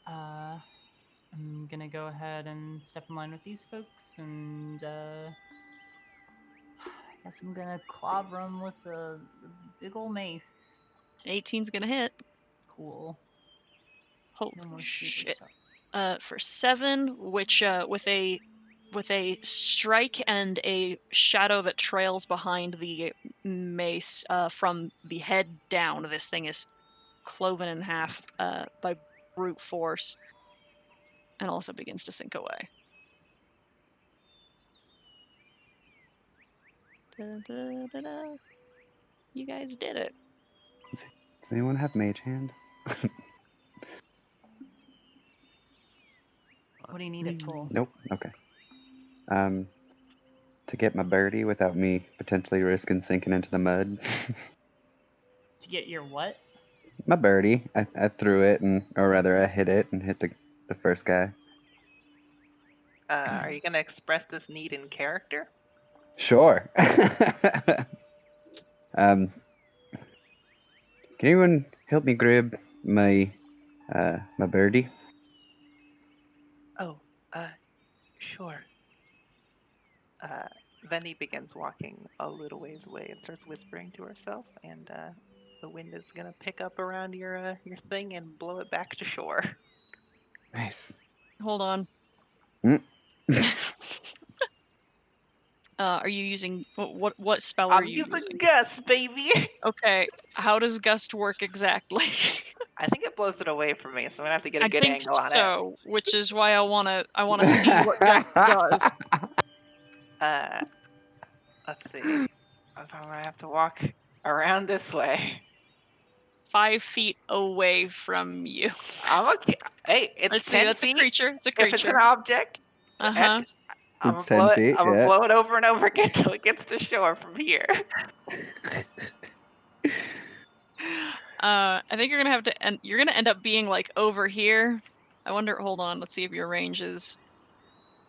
I'm gonna go ahead and step in line with these folks, and I guess I'm gonna clobber them with a big ol' mace. 18's gonna hit. Cool. Holy No more stupid shit. stuff. For 7, which with a strike and a shadow that trails behind the mace from the head down, this thing is cloven in half by brute force, and also begins to sink away. Da-da-da-da. You guys did it. Does anyone have Mage Hand? What do you need it for? Nope. Okay. To get my birdie without me potentially risking sinking into the mud. To get your what? My birdie. I threw it, or rather, I hit it and hit the first guy. Are you gonna express this need in character? Sure. Can anyone help me grab my my birdie? Oh, sure. Venny begins walking a little ways away and starts whispering to herself, and the wind is gonna pick up around your thing and blow it back to shore. Nice. Hold on. Mm. Are you using what spell I'm are you using using? gust, baby. Okay, how does gust work exactly? I think it blows it away from me, so I'm gonna have to get a I good think angle on it. so, which is why I wanna see what gust does. Let's see. I'm gonna have to walk around this way. 5 feet away from you. I'm okay. Hey, it's Let's see, 10 that's a feet. creature. It's a If it's an creature. object, Uh-huh. I'm It's gonna blow 10 it. feet, I'm gonna yeah. blow it over and over again till it gets to shore from here. I think you're gonna have to end. You're gonna end up being like over here. I wonder. Hold on. Let's see if your range is.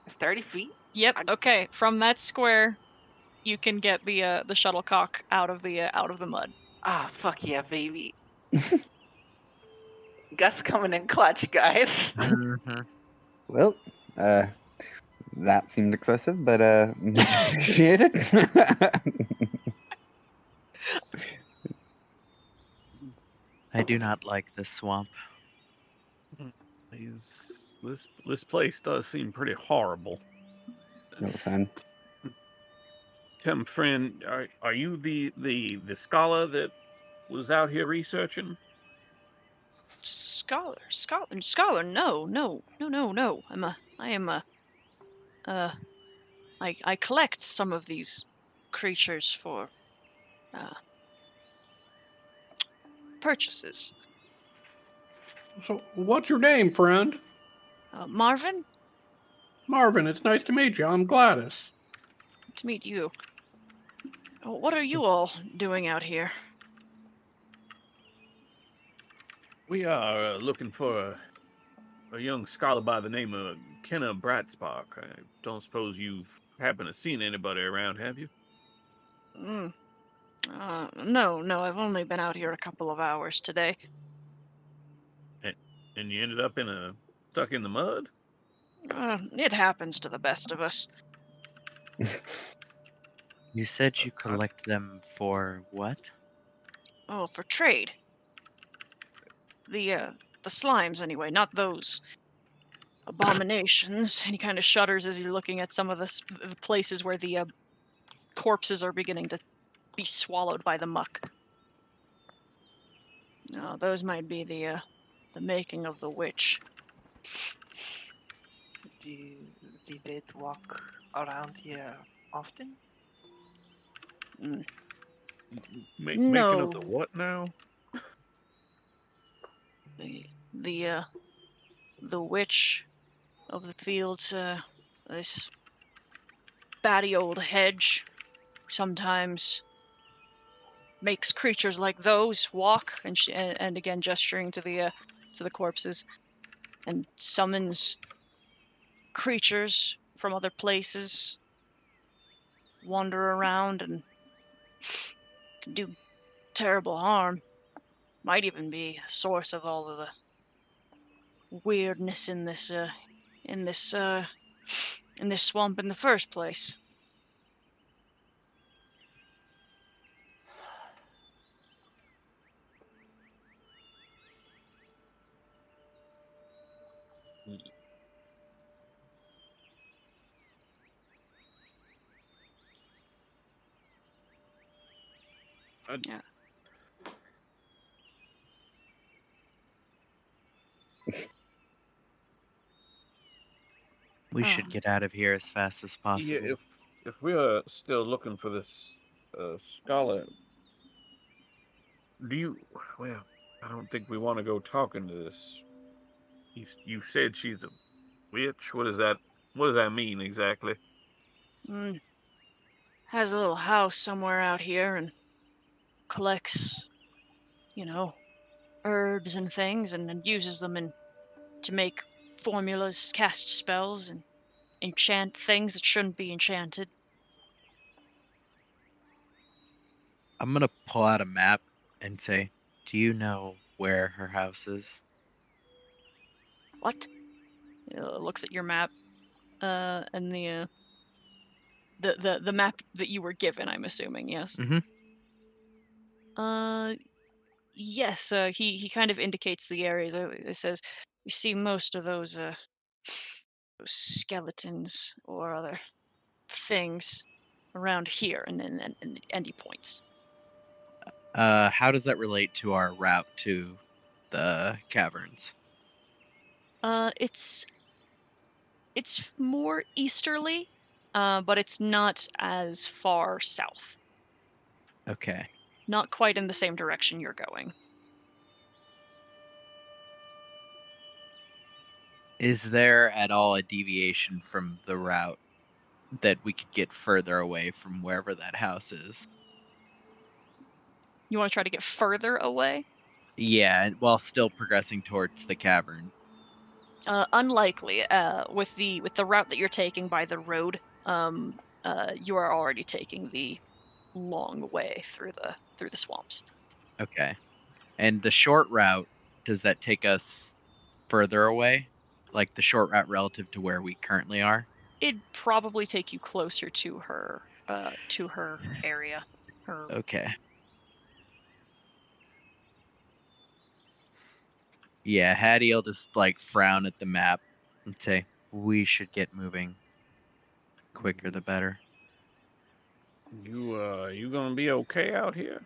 It's 30 feet. Yep. Okay. From that square, you can get the shuttlecock out of the mud. Ah, fuck yeah, baby. Gus coming in clutch, guys. Mm-hmm. Well, that seemed excessive, but much appreciated. I do not like this swamp. This place does seem pretty horrible. No fun. Tim, friend, are you the scholar that was out here researching? Scholar. No. I collect some of these creatures for purchases. So, what's your name, friend? Marvin, Marvin, it's nice to meet you. I'm Gladys. to meet you. What are you all doing out here? We are looking for a young scholar by the name of Kenna Bratspark. I don't suppose you've happened to seen anybody around, have you? No, I've only been out here a couple of hours today. And you ended up stuck in the mud? It happens to the best of us. You said you collect them for what? Oh, for trade. The slimes, anyway, not those abominations. And he kind of shudders as he's looking at some of the places where the corpses are beginning to be swallowed by the muck. Oh, those might be the making of the witch. Do the dead walk around here often? Making No. of the what now? The witch of the fields, this batty old hedge sometimes makes creatures like those walk, and again gesturing to the corpses, and summons creatures from other places, wander around and do terrible harm. Might even be a source of all of the weirdness in this swamp in the first place. Yeah. We should get out of here as fast as possible. Yeah, if we are still looking for this scholar, well, I don't think we want to go talking to this. You said she's a witch. What does that mean exactly? Has a little house somewhere out here and collects, herbs and things, and uses them to make formulas, cast spells, and enchant things that shouldn't be enchanted. I'm gonna pull out a map and say, "Do you know where her house is?" What? Looks at your map, and the map that you were given, I'm assuming, yes? Mhm. Yes, he kind of indicates the areas. It says, "You see most of those skeletons or other things around here," and then and he points. How does that relate to our route to the caverns? It's more easterly, but it's not as far south. Okay. Not quite in the same direction you're going. Is there at all a deviation from the route that we could get further away from wherever that house is? You want to try to get further away? Yeah, while still progressing towards the cavern. Unlikely. With the route that you're taking by the road, you are already taking the long way through the swamps. Okay. And the short route, does that take us further away? Like the short route relative to where we currently are? It'd probably take you closer to her area. Her Okay. Yeah, Hattie'll just like frown at the map and say, "We should get moving. Quicker the better." You gonna be okay out here?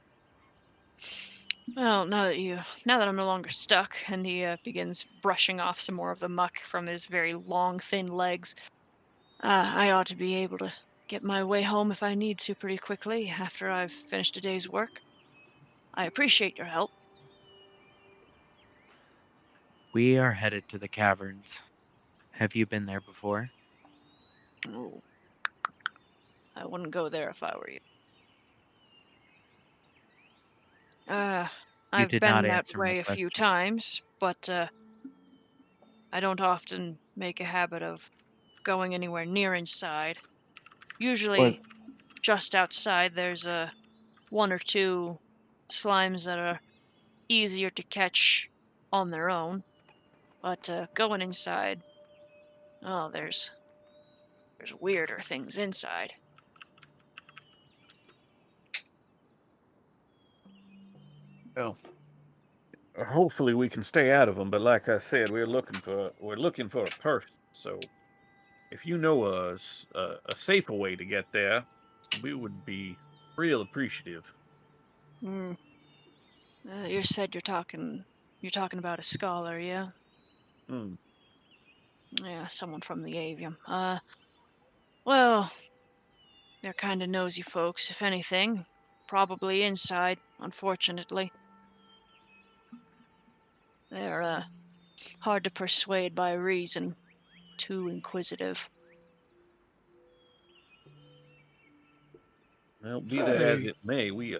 Well, now that I'm no longer stuck, and he begins brushing off some more of the muck from his very long, thin legs, I ought to be able to get my way home if I need to pretty quickly after I've finished a day's work. I appreciate your help. We are headed to the caverns. Have you been there before? Oh, I wouldn't go there if I were you. Uh, You I've did not been that answer my way a few question. times, but I don't often make a habit of going anywhere near inside. What? Usually, just outside, there's one or two slimes that are easier to catch on their own. But going inside, oh, there's weirder things inside. Well, hopefully we can stay out of them. But like I said, we're looking for a person. So if you know a safer way to get there, we would be real appreciative. Hmm. You said you're talking about a scholar, yeah? Hmm. Yeah, someone from the avium. Well, they're kind of nosy folks, if anything. Probably inside, unfortunately. They're hard to persuade by reason. Too inquisitive. Well, be that as Say, it may, we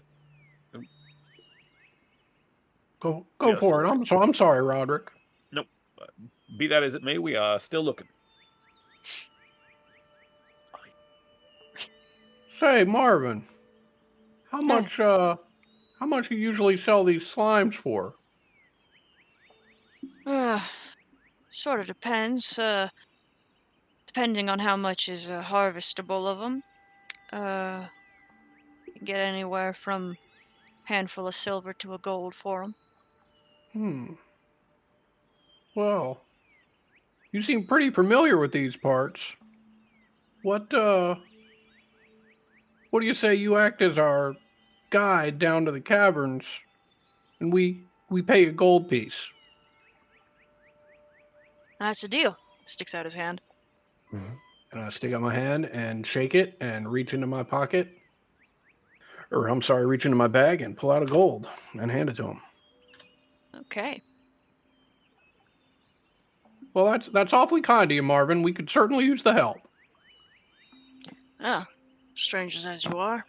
go we are still for it. looking. I'm sorry, Roderick. Nope. Uh, be that as it may, we are still looking. Say, Marvin, how Eh, much how much you usually sell these slimes for? uh, sort of depends. Depending on how much is harvestable of them. You can get anywhere from handful of silver to a gold for them. Hmm. Well, you seem pretty familiar with these parts. What what do you say you act as our guide down to the caverns and we pay a gold piece? That's a deal. Sticks out his hand. And I stick out my hand and shake it and reach into my pocket, or I'm sorry, reach into my bag and pull out a gold and hand it to him. Okay. Well, that's awfully kind of you, Marvin. We could certainly use the help. Ah, strangers as you are.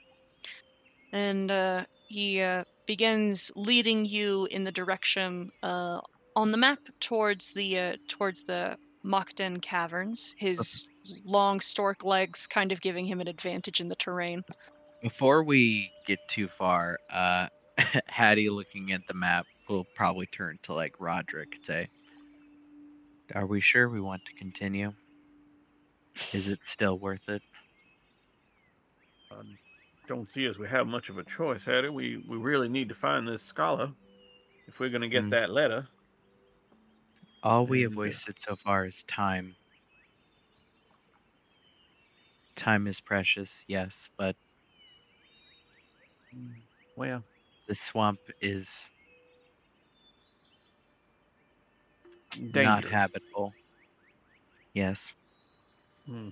And he begins leading you in the direction on the map towards the Mokden Caverns. His long stork legs kind of giving him an advantage in the terrain. Before we get too far, Hattie looking at the map will probably turn to like Roderick and say, "Are we sure we want to continue? Is it still worth it?" I don't see as we have much of a choice, Hattie. We really need to find this scholar if we're going to get Mm. that letter. All we have And, wasted so far is time. Time is precious, yes, but well, the swamp is not dangerous. habitable. Yes. Hmm.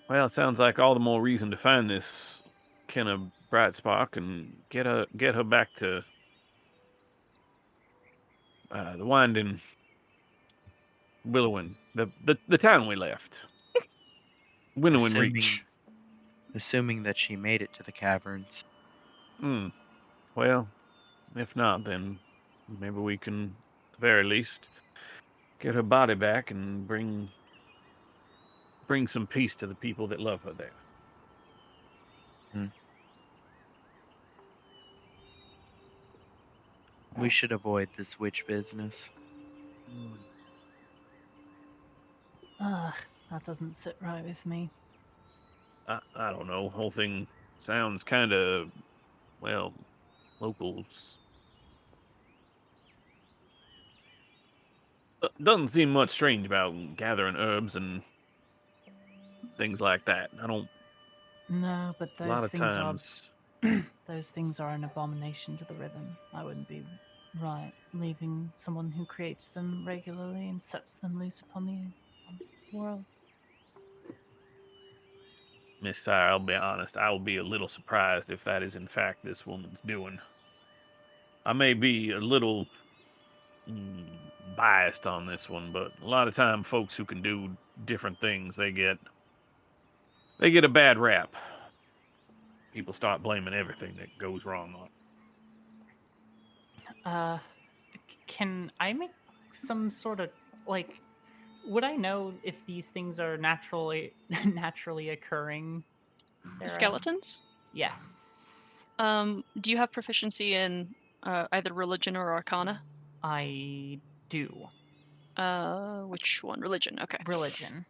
Well, it sounds like all the more reason to find this Kenna Brightspark and get her back to the Winding Willowin, the town we left, Winnowing Assuming Reach. assuming that she made it to the caverns. Hmm. Well, if not, then maybe we can, at the very least, get her body back and bring some peace to the people that love her there. Hmm. We should avoid this witch business. Ugh, that doesn't sit right with me. I don't know. Whole thing sounds kind of, well, locals. Doesn't seem much strange about gathering herbs and things like that. I don't. No, but A lot those of things are times, those things are an abomination to the rhythm. I wouldn't be right leaving someone who creates them regularly and sets them loose upon the world. Miss Sire, I'll be honest. I will be a little surprised if that is in fact this woman's doing. I may be a little biased on this one, but a lot of time, folks who can do different things, they get a bad rap. People start blaming everything that goes wrong on. Can I make some sort of like? Would I know if these things are naturally occurring? Sarah? Skeletons? Yes, Do you have proficiency in either religion or arcana? I do. Which one? Religion. Okay. Religion.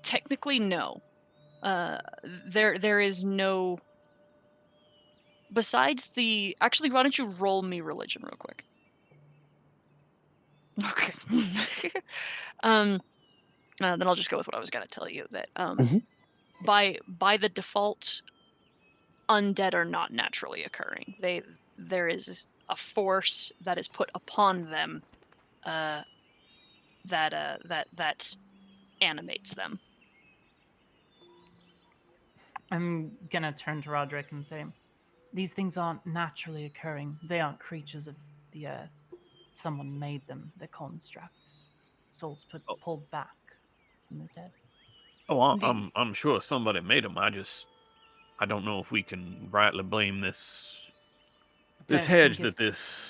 Technically, no. There is no. Besides the. Actually, why don't you roll me religion real quick? Okay. Then I'll just go with what I was gonna tell you. That Mhm. by the default, undead are not naturally occurring. There is a force that is put upon them, that animates them. I'm gonna turn to Roderick and say, these things aren't naturally occurring. They aren't creatures of the earth. Someone made them. They're constructs. Souls pulled back from the dead. Oh, The I'm sure somebody made them. I don't know if we can rightly blame this Don't hedge think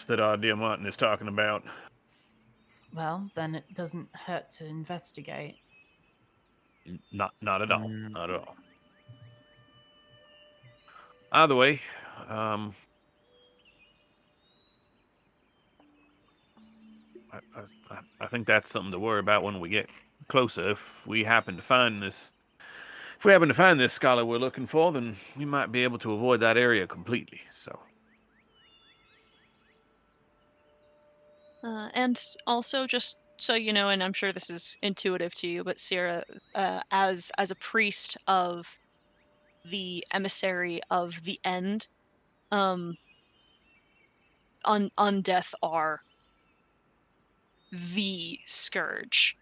that our dear Martin is talking about. Well, then it doesn't hurt to investigate. Not at all. Mm, Not at all. Either way, um, I think that's something to worry about when we get closer. If we happen to find this scholar we're looking for, then we might be able to avoid that area completely. So, and also just so you know, and I'm sure this is intuitive to you, but Sierra, as a priest of the emissary of the end, undeath are the scourge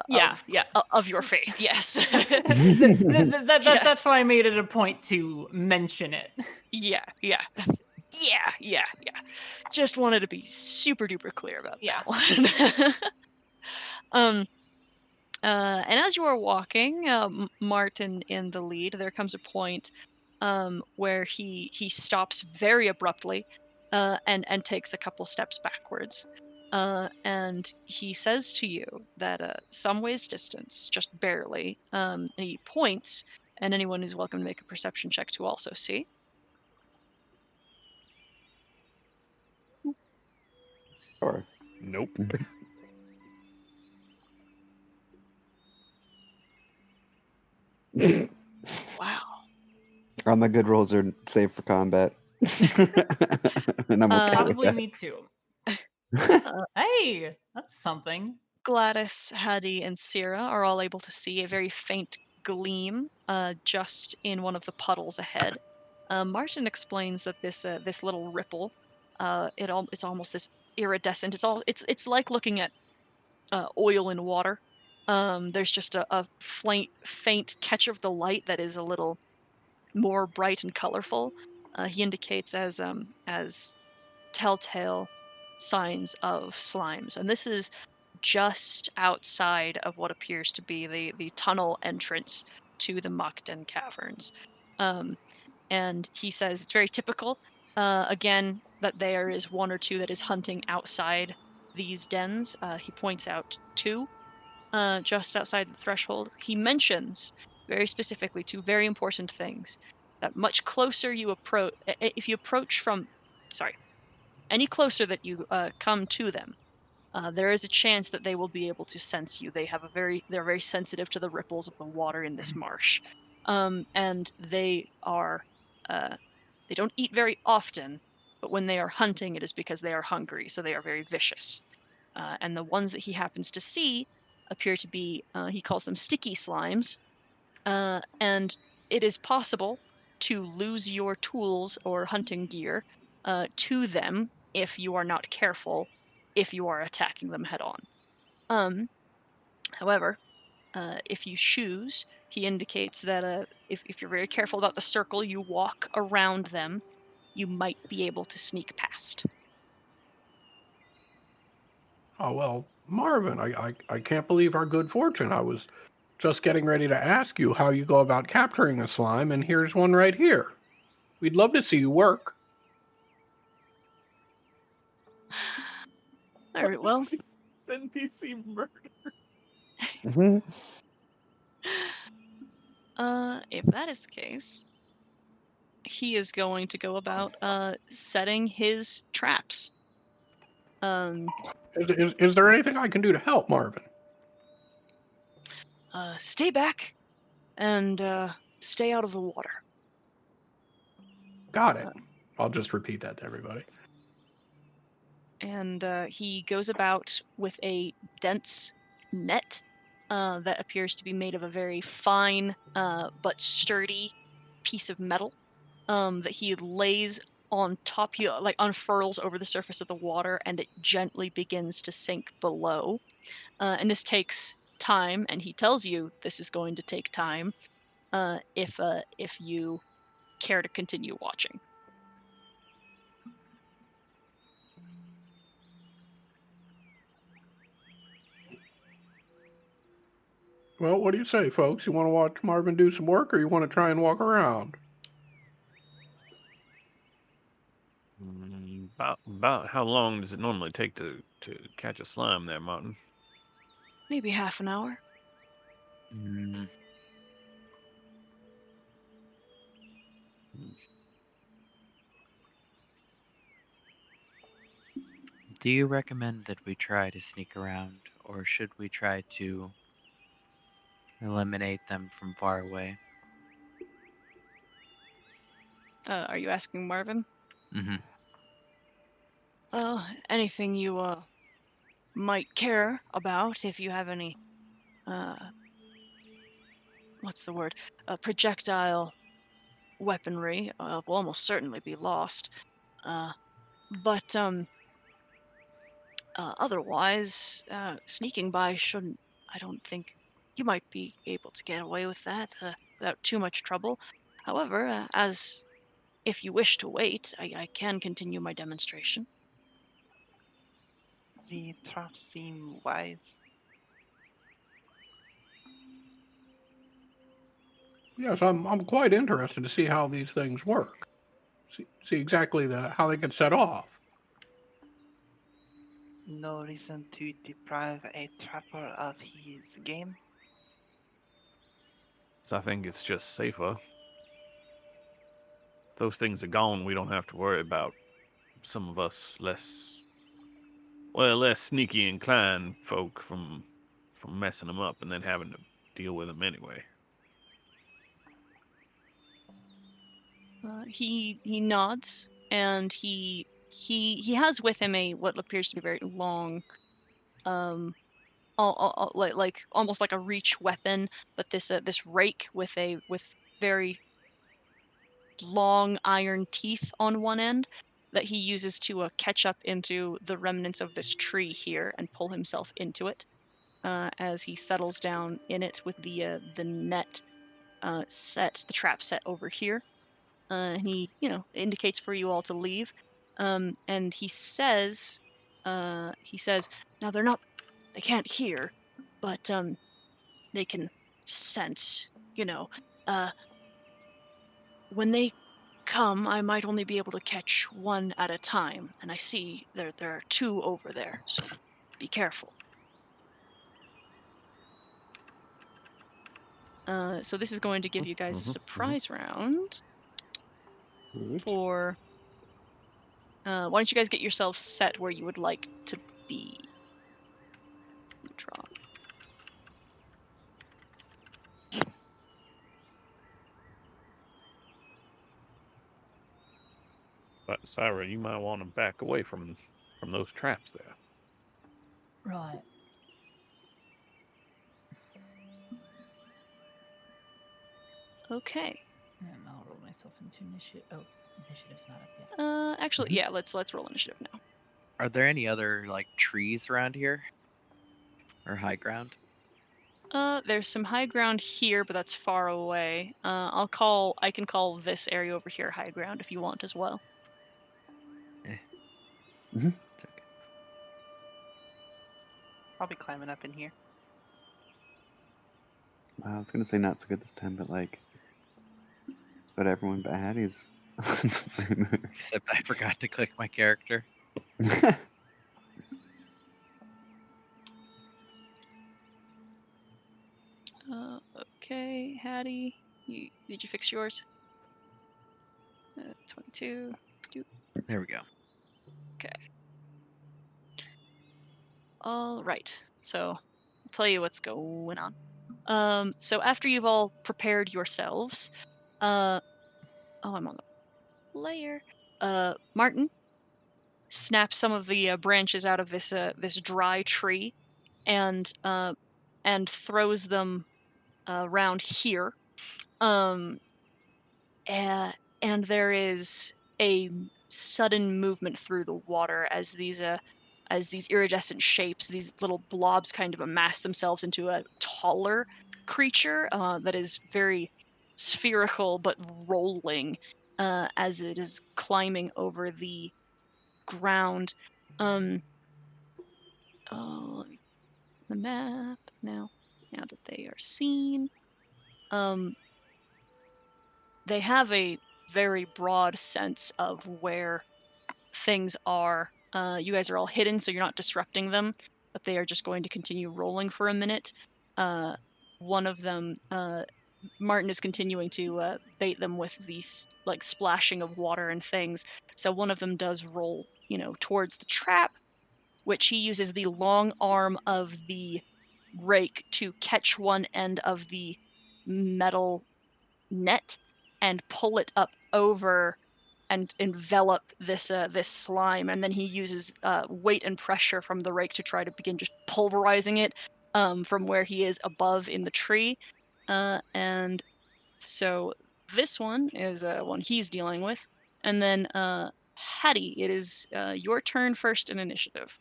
Yeah. of your faith. Yes. That's Yes. why I made it a point to mention it. Yeah. Just wanted to be super duper clear about Yeah. that one. And as you are walking, Martin in the lead, there comes a point where he stops very abruptly and takes a couple steps backwards. And he says to you that some ways distance, just barely, and he points, and anyone is welcome to make a perception check to also see. Sure. nope. Wow. All my good rolls are saved for combat. And I'm okay with Probably that. me too. Hey, that's something. Gladys, Hattie, and Syrah are all able to see a very faint gleam just in one of the puddles ahead. Martin explains that this little ripple, it's almost this iridescent. It's like looking at oil in water. There's just a faint catch of the light that is a little more bright and colorful. He indicates as telltale signs of slimes, and this is just outside of what appears to be the tunnel entrance to the Mukden caverns. Um, and he says it's very typical, again, that there is one or two that is hunting outside these dens. He points out two just outside the threshold. He mentions very specifically two very important things: that much closer you approach, if you approach from, sorry, any closer that you come to them, there is a chance that they will be able to sense you. They're very sensitive to the ripples of the water in this marsh, and they don't eat very often, but when they are hunting, it is because they are hungry, so they are very vicious. And the ones that he happens to see appear to be, he calls them sticky slimes, and it is possible to lose your tools or hunting gear to them if you are not careful, if you are attacking them head on. However, if you choose, he indicates that if you're very careful about the circle you walk around them, you might be able to sneak past. Oh, well, Marvin, I can't believe our good fortune. I was just getting ready to ask you how you go about capturing a slime, and here's one right here. We'd love to see you work. All right, well, It's NPC murder. Mhm. if that is the case, he is going to go about setting his traps. Is there anything I can do to help, Marvin? Stay back and stay out of the water. Got it. I'll just repeat that to everybody. And he goes about with a dense net that appears to be made of a very fine but sturdy piece of metal that he lays on top. He like unfurls over the surface of the water, and it gently begins to sink below. And this takes time, and he tells you this is going to take time if you care to continue watching. Well, what do you say, folks? You want to watch Marvin do some work, or you want to try and walk around? About how long does it normally take to catch a slime there, Martin? Maybe half an hour. Mm, do you recommend that we try to sneak around, or should we try to eliminate them from far away? Are you asking Marvin? Mm-hmm. Anything you might care about, if you have any uh what's the word? Projectile weaponry will almost certainly be lost. Uh but otherwise, sneaking by shouldn't, I don't think, you might be able to get away with that without too much trouble. However, as if you wish to wait, I can continue my demonstration. The traps seem wise. Yes, I'm quite interested to see how these things work. See exactly how they get set off. No reason to deprive a trapper of his game. So I think it's just safer. If those things are gone, we don't have to worry about some of us less sneaky inclined folk from messing them up and then having to deal with them anyway. He nods, and he has with him a what appears to be very long, like almost like a reach weapon, but this rake with very long iron teeth on one end that he uses to catch up into the remnants of this tree here and pull himself into it as he settles down in it with the net the trap set over here. And he, indicates for you all to leave. And he says, now they can't hear, but they can sense. Uh, when they come, I might only be able to catch one at a time, and I see there are two over there, so be careful. So this is going to give you guys a surprise round for. Why don't you guys get yourselves set where you would like to be? Draw. But Syra, you might want to back away from those traps there. Right. Okay. And I'll roll myself into initiative. Oh, initiative's not up yet. Actually, yeah. Let's roll initiative now. Are there any other trees around here, or high ground? There's some high ground here, but that's far away. I can call this area over here high ground if you want as well. It's okay. I'll be climbing up in here. Wow, I was gonna say not so good this time, but everyone but Hattie's on the same. Except I forgot to click my character. Okay, Hattie, did you fix yours? 22. There we go. Okay. All right. So I'll tell you what's going on. So after you've all prepared yourselves, I'm on the layer. Martin snaps some of the branches out of this dry tree, and throws them around here. And there is a sudden movement through the water as these iridescent shapes, these little blobs, kind of amass themselves into a taller creature that is very spherical but rolling as it is climbing over the ground. The map now that they are seen. They have a very broad sense of where things are. You guys are all hidden, so you're not disrupting them, but they are just going to continue rolling for a minute. One of them, Martin is continuing to bait them with these splashing of water and things. So one of them does roll, towards the trap, which he uses the long arm of the rake to catch one end of the metal net and pull it up over and envelop this slime, and then he uses weight and pressure from the rake to try to begin just pulverizing it from where he is above in the tree. And so this one is one he's dealing with, and then Hattie, it is your turn first in initiative.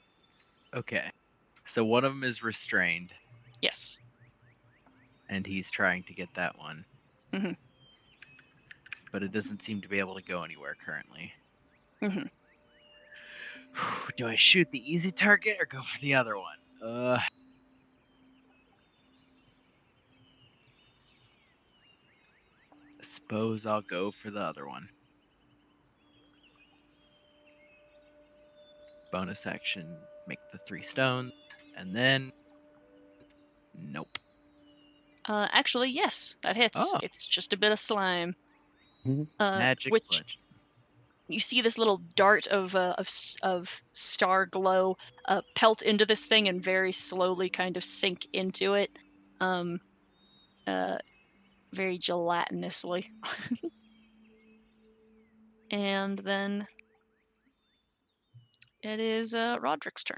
Okay. So one of them is restrained, Yes. and he's trying to get that one. Mm-hmm. But it doesn't seem to be able to go anywhere currently. Mm-hmm. Do I shoot the easy target or go for the other one? Suppose I'll go for the other one. Bonus action, make the 3 stones, and then nope. Actually, yes, that hits. Oh. It's just a bit of slime. Magic which bludgeon. you see this little dart of star glow pelt into this thing and very slowly kind of sink into it, very gelatinously. And then it is Roderick's turn.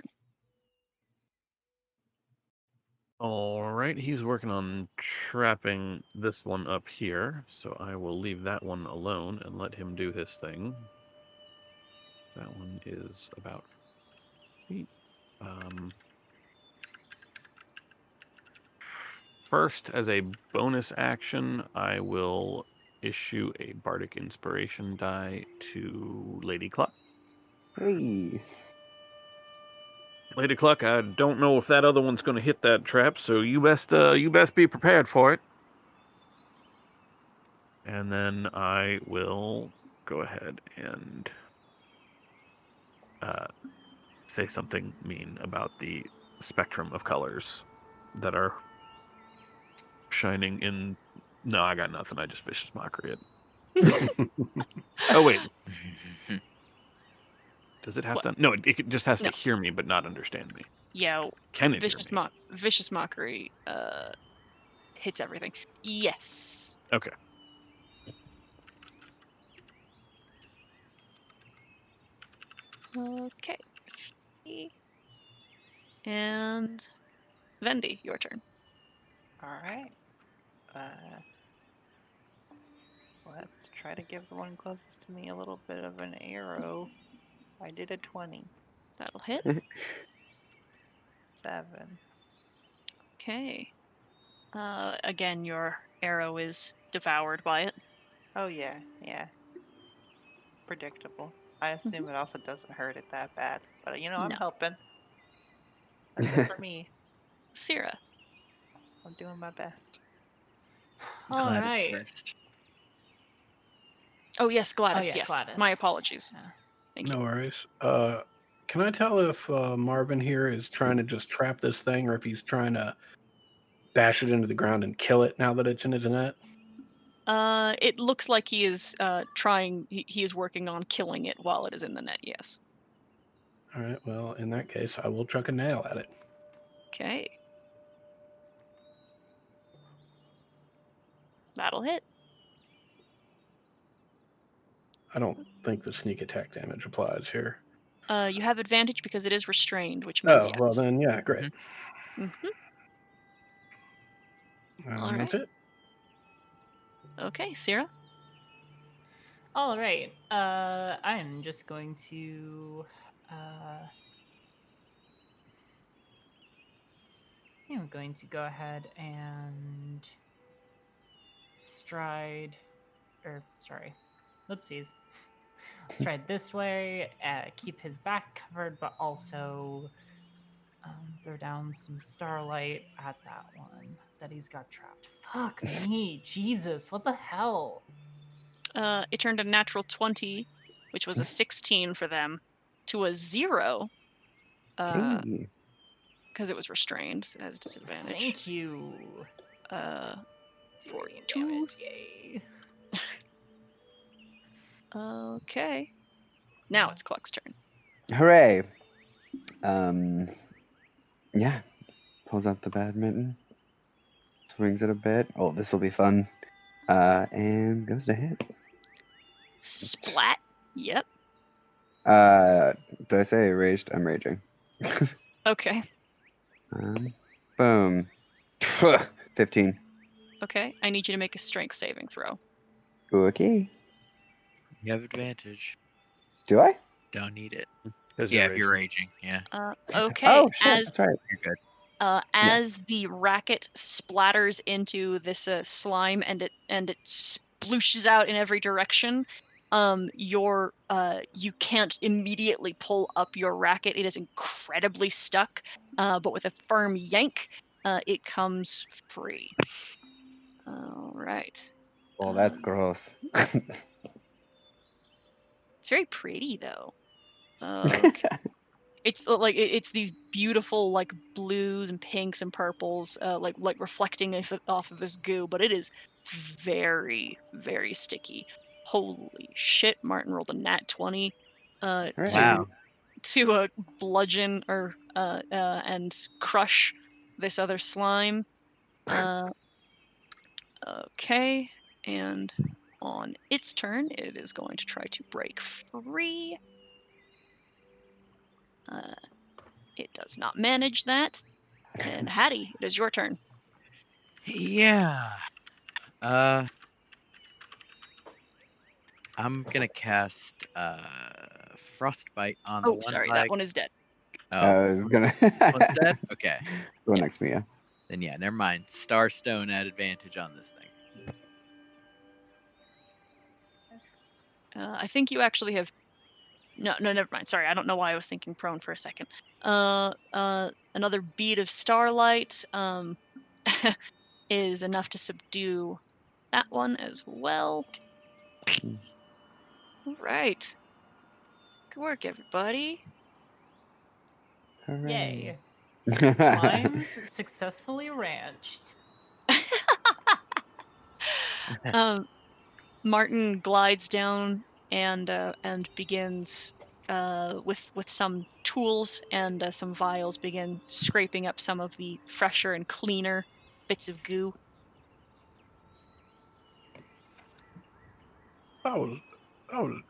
All right, he's working on trapping this one up here, so I will leave that one alone and let him do his thing. That one is about 8. First, as a bonus action, I will issue a Bardic Inspiration die to Lady Cluck. Hey. Lady Cluck, I don't know if that other one's going to hit that trap, so you best be prepared for it. And then I will go ahead and say something mean about the spectrum of colors that are shining in. No, I got nothing. I just vicious mockery it. Oh wait, does it have What? to? No, it just has No. to hear me but not understand me. Yeah, Can it hear me? Vicious Mockery hits everything. Yes. Okay. Okay. And Vendi, your turn. All right. Let's try to give the one closest to me a little bit of an arrow. I did a 20. That'll hit. 7. Okay. Again, your arrow is devoured by it. Oh yeah, yeah. Predictable. I assume it also doesn't hurt it that bad. But I'm No. helping. That's it for me. Syrah. I'm doing my best. All Gladys right. first. Oh yes, Gladys. yeah, Yes. Gladys. My apologies. Yeah. Thank No you. worries. Can I tell if Marvin here is trying to just trap this thing or if he's trying to bash it into the ground and kill it now that it's in his net? It looks like he is trying. He is working on killing it while it is in the net. Yes. All right. Well, in that case, I will chuck a nail at it. Okay. That'll hit. I don't think the sneak attack damage applies here. You have advantage because it is restrained, which means Oh, yes. well then, yeah, great. Mm-hmm. All that's it. Okay, Syrah. All right. I'm just going to. I'm going to go ahead and stride. Oopsies. Stride this way. Keep his back covered, but also throw down some starlight at that one that he's got trapped. Fuck me, Jesus! What the hell? It turned a natural 20, which was a 16 for them, to a 0. Hey. Because it was restrained, so it has disadvantage. Thank you. For 2. Damage, yay. Okay. Now it's Cluck's turn. Hooray. Yeah. Pulls out the badminton. Swings it a bit. Oh, this will be fun. And goes to hit. Splat. Yep. Did I say raged? I'm raging. Okay. Boom. 15. Okay. I need you to make a strength saving throw. Okay. You have advantage. Do I? Don't need it. Because Yeah, if you're raging. Yeah. Okay. Oh, shit. As That's right. You're good. as the racket splatters into this slime and it splooshes out in every direction, you can't immediately pull up your racket. It is incredibly stuck, but with a firm yank, it comes free. All right. Oh, that's gross. It's very pretty though. Okay. It's like it's these beautiful like blues and pinks and purples, like reflecting off of this goo, but it is very very sticky. Holy shit! Martin rolled a nat 20 Hooray. Wow. to bludgeon or and crush this other slime. Okay, and on its turn, it is going to try to break free. It does not manage that. And Hattie, it is your turn. Yeah. I'm gonna cast Frostbite on the Oh, one sorry, that leg. one is dead. Oh, I was gonna one's dead? Okay. go Yeah. next to me. Yeah. Then yeah, never mind. Starstone at advantage on this thing. I think you actually have. No, never mind. Sorry, I don't know why I was thinking prone for a second. Another bead of starlight is enough to subdue that one as well. All right. Good work, everybody. Yay. Hooray. Slimes successfully ranched. Martin glides down and begins with some tools and some vials begin scraping up some of the fresher and cleaner bits of goo. That was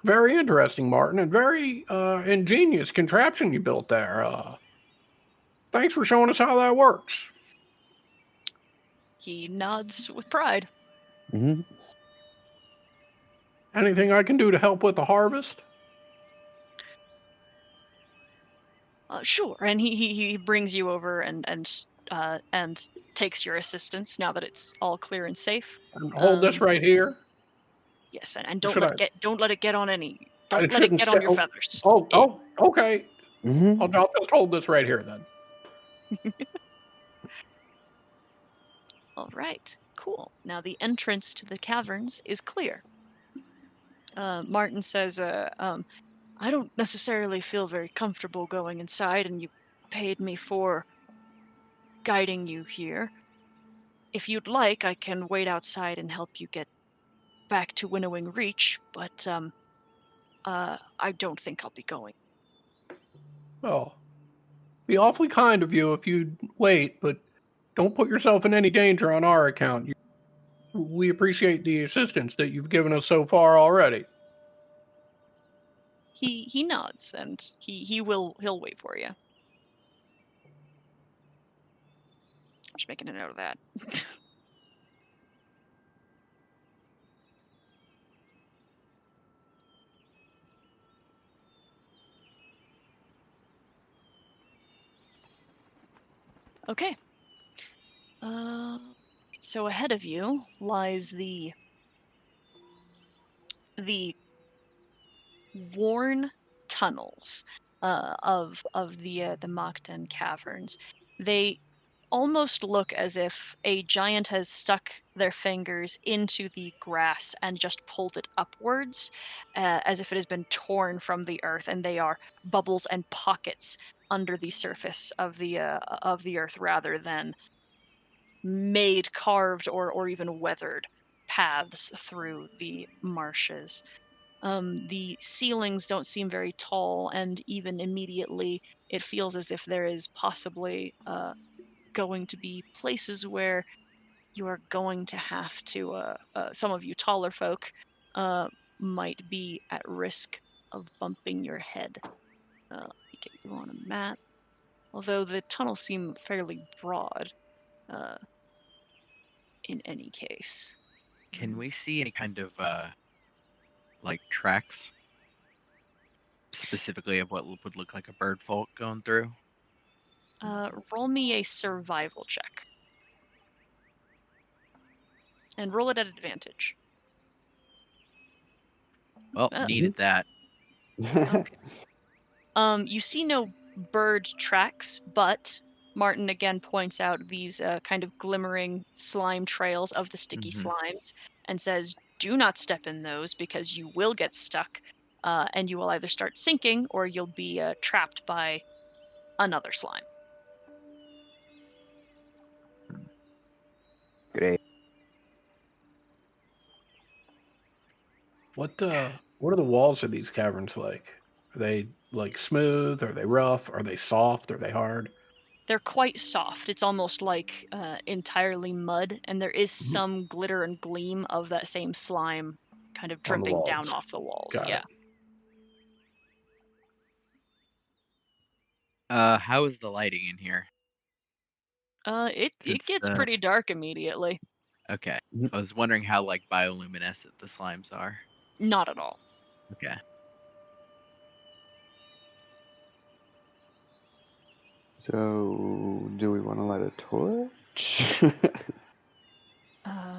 very interesting, Martin, and very ingenious contraption you built there. Thanks for showing us how that works. He nods with pride. Mhm. Anything I can do to help with the harvest? Sure, and he brings you over and takes your assistance now that it's all clear and safe. And hold this Um, right here. yes, and Or should I? don't let it get on any. Don't It let it shouldn't get stay. on your feathers. Okay. Mhm. I'll just hold this right here then. All right, cool. Now the entrance to the caverns is clear. Martin says, I don't necessarily feel very comfortable going inside, and you paid me for guiding you here. If you'd like, I can wait outside and help you get back to Winnowing Reach, but I don't think I'll be going. Well, be awfully kind of you if you'd wait, but don't put yourself in any danger on our account. We appreciate the assistance that you've given us so far already. He nods and he'll wait for you. I'm just making a note of that. Okay. So ahead of you lies the worn tunnels of the Machtan caverns. They almost look as if a giant has stuck their fingers into the grass and just pulled it upwards, as if it has been torn from the earth, and they are bubbles and pockets under the surface of the earth, rather than made, carved, or even weathered paths through the marshes. The ceilings don't seem very tall, and even immediately, it feels as if there is possibly going to be places where you are going to have to, some of you taller folk uh, might be at risk of bumping your head. Let me get you on a map. Although the tunnels seem fairly broad uh, in any case. Can we see any kind of like tracks specifically of what would look like a bird folk going through? Roll me a survival check. And roll it at advantage. Well, Oh, needed that. okay. You see no bird tracks, but Martin again points out these kind of glimmering slime trails of the sticky Mhm. slimes and says, do not step in those because you will get stuck and you will either start sinking or you'll be trapped by another slime. Great. What are the walls of these caverns like? Are they like smooth? Are they rough? Are they soft? Are they hard? They're quite soft. It's almost like entirely mud, and there is Mhm. some glitter and gleam of that same slime kind of On the dripping down walls. off the walls. Got Yeah. it. How is the lighting in here? It Since gets pretty dark immediately. Okay. Mhm. I was wondering how like bioluminescent the slimes are. Not at all. Okay. So, do we want to light a torch?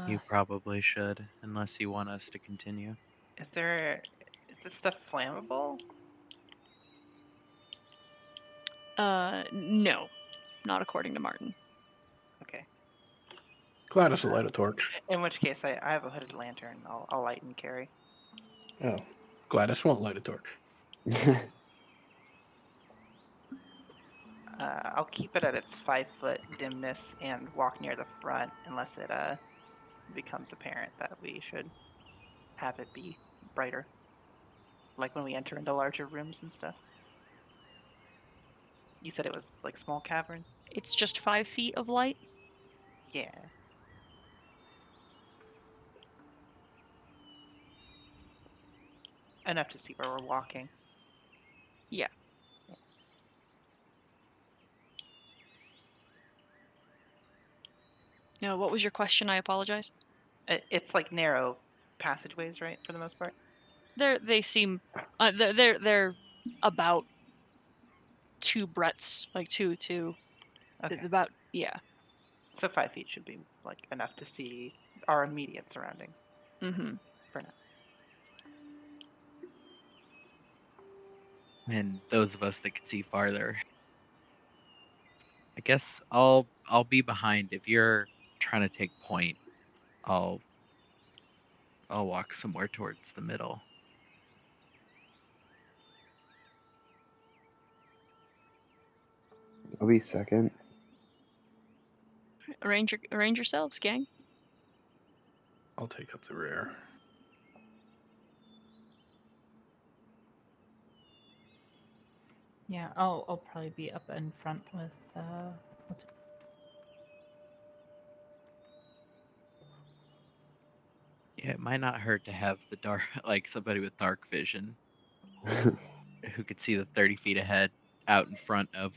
You probably should, unless you want us to continue. Is this stuff flammable? No, not according to Martin. Okay. Gladys will light a torch. In which case, I have a hooded lantern. I'll light and carry. Oh, Gladys won't light a torch. I'll keep it at its 5-foot dimness and walk near the front unless it becomes apparent that we should have it be brighter. Like when we enter into larger rooms and stuff. You said it was like small caverns? It's just 5 feet of light. Yeah. Enough to see where we're walking. Yeah. No, what was your question? I apologize. It's like narrow passageways, right, for the most part? They seem they're about 2 breadths, like two Okay. about yeah. So 5 feet should be like enough to see our immediate surroundings Mm-hmm. for now. And those of us that can see farther. I guess I'll be behind. If you're trying to take point, I'll walk somewhere towards the middle. I'll be second. Arrange yourselves, gang. I'll take up the rear. Yeah, I'll probably be up in front with what's it? Yeah, it might not hurt to have the dark, like somebody with dark vision who could see the 30 feet ahead out in front of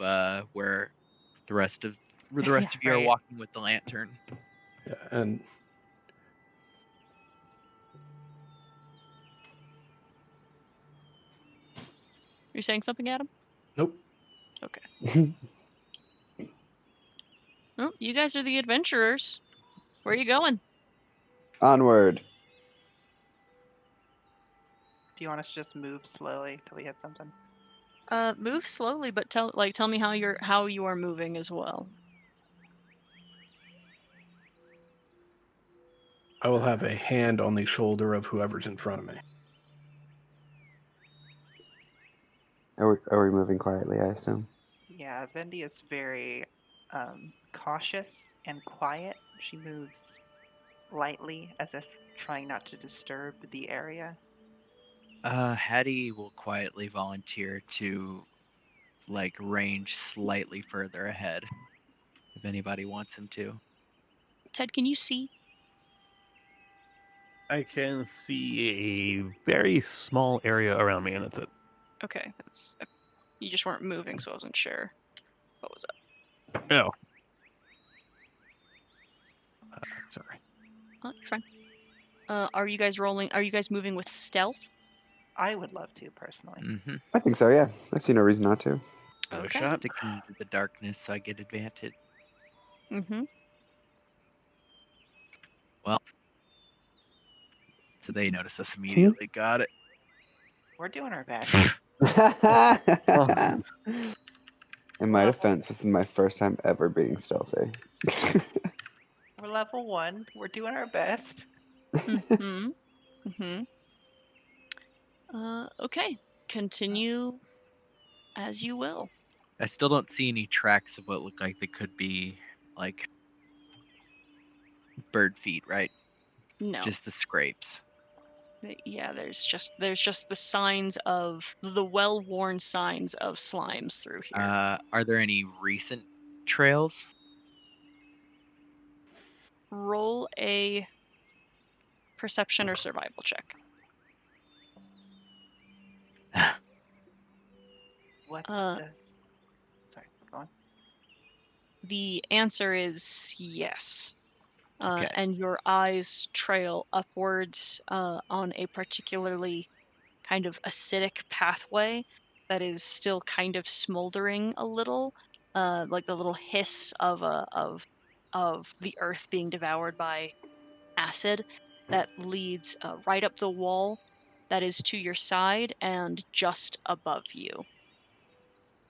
where the rest of you are Right. walking with the lantern. Yeah, and You're saying something, Adam? nope. Okay. Well, you guys are the adventurers. Where are you going? Onward. Do you want us to just move slowly till we hit something? Move slowly, but tell me how you are moving as well. I will have a hand on the shoulder of whoever's in front of me. Are we moving quietly, I assume? Yeah, Vendi is very cautious and quiet. She moves lightly as if trying not to disturb the area. Hattie will quietly volunteer to like range slightly further ahead if anybody wants him to. Ted, can you see? I can see a very small area around me, and that's it. Okay, that's you just weren't moving, so I wasn't sure. What was up? Oh. Sorry. You're fine. Are you guys rolling? Are you guys moving with stealth? I would love to, personally. Mm-hmm. I think so, yeah. I see no reason not to. Another Okay. shot. Sticking into the darkness so I get advantage. Mm-hmm. Well, so they notice us immediately. Got it. We're doing our best. In my Level- defense, this is my first time ever being stealthy. We're level 1. We're doing our best. Mm-hmm. Mm-hmm. Okay. Continue as you will. I still don't see any tracks of what look like they could be like bird feet, right? No. Just the scrapes. Yeah, there's just the signs of the well-worn signs of slimes through here. Are there any recent trails? Roll a perception or survival check. What Uh, does? Sorry, go on. The answer is yes. Okay. And your eyes trail upwards on a particularly kind of acidic pathway that is still kind of smoldering a little, like the little hiss of the earth being devoured by acid that leads right up the wall that is to your side and just above you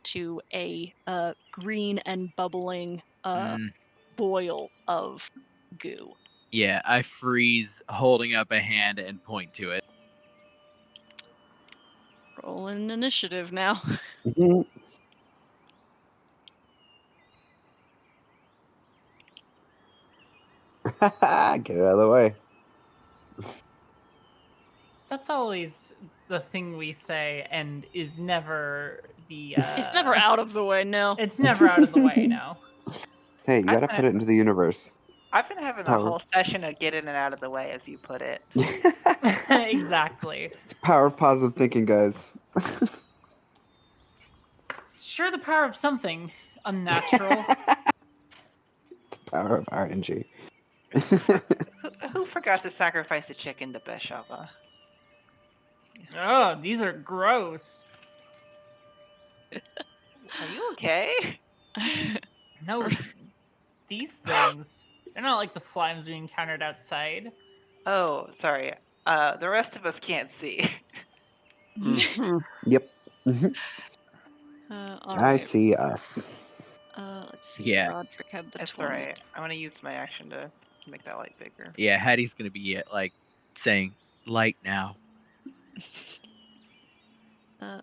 to a green and bubbling Mm, boil of goo. yeah, I freeze, holding up a hand and point to it. Roll an initiative now. Mhm. Get it out of the way. That's always the thing we say, and is never the. It's never out of the way, no. It's never out of the way. No. Hey, you I've gotta been, put it into the universe. I've been having a Power. whole session of getting it out of the way, as you put it. Exactly. It's power of positive thinking, guys. Sure, the power of something unnatural. Power of RNG. Who forgot to sacrifice the chicken to Beshava? Oh, these are gross. Are you okay? No, these things. They're not like the slimes we encountered outside. Oh, sorry. The rest of us can't see. Yep. Mhm. All I right. see us. Let's see. Yeah. Roderick had the It's 20. alright. I'm gonna use my action to make that light bigger. Yeah, Hattie's gonna be like saying light now.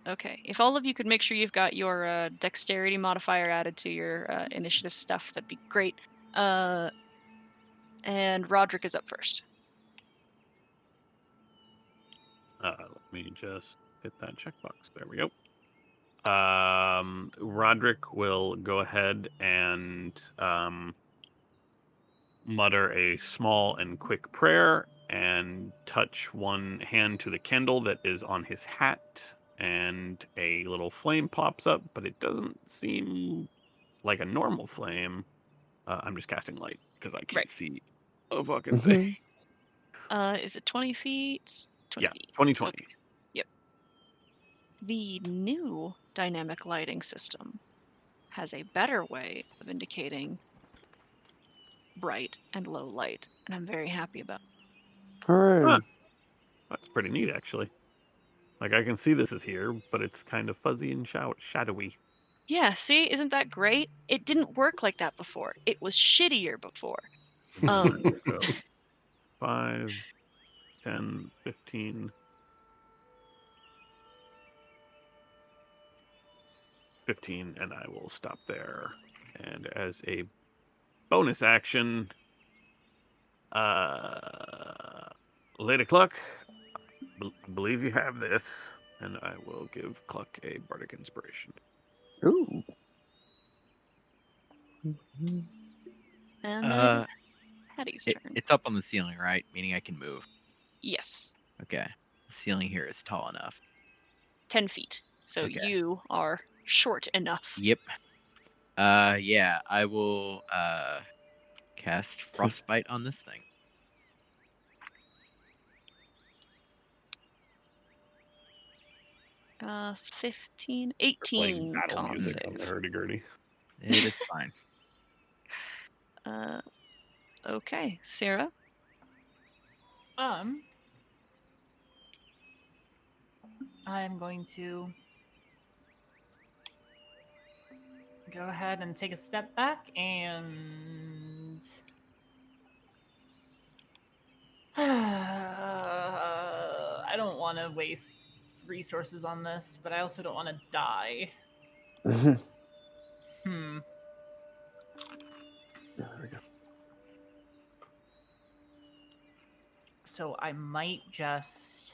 Okay. If all of you could make sure you've got your dexterity modifier added to your initiative stuff, that'd be great. And Roderick is up first. Let me just hit that checkbox. There we go. Roderick will go ahead and mutter a small and quick prayer and touch one hand to the candle that is on his hat, and a little flame pops up, but it doesn't seem like a normal flame. I'm just casting light because I can't Right. see a fucking thing. Is it 20 feet? 20 Yeah, feet. 2020. Okay. Yep. The new dynamic lighting system has a better way of indicating bright and low light, and I'm very happy about it. Hooray. Huh, that's pretty neat, actually. Like, I can see this is here, but it's kind of fuzzy and shadowy. Yeah, see, isn't that great? It didn't work like that before. It was shittier before. So 5, 10, 15, 15, and I will stop there. And as a bonus action, Lady Cluck, I believe you have this, and I will give Cluck a bardic inspiration. Ooh. And then it is Hattie's turn. It's up on the ceiling, right? Meaning I can move. Yes, Okay. The ceiling here is tall enough. 10 feet. So Okay. you are short enough. Yep. Yeah, I will cast frostbite on this thing. 15, Playing 18 battle con music on the save. hurdy-gurdy. It is fine. Okay, Sarah. I'm going to go ahead and take a step back and I don't want to waste resources on this, but I also don't want to die. There we go. So I might just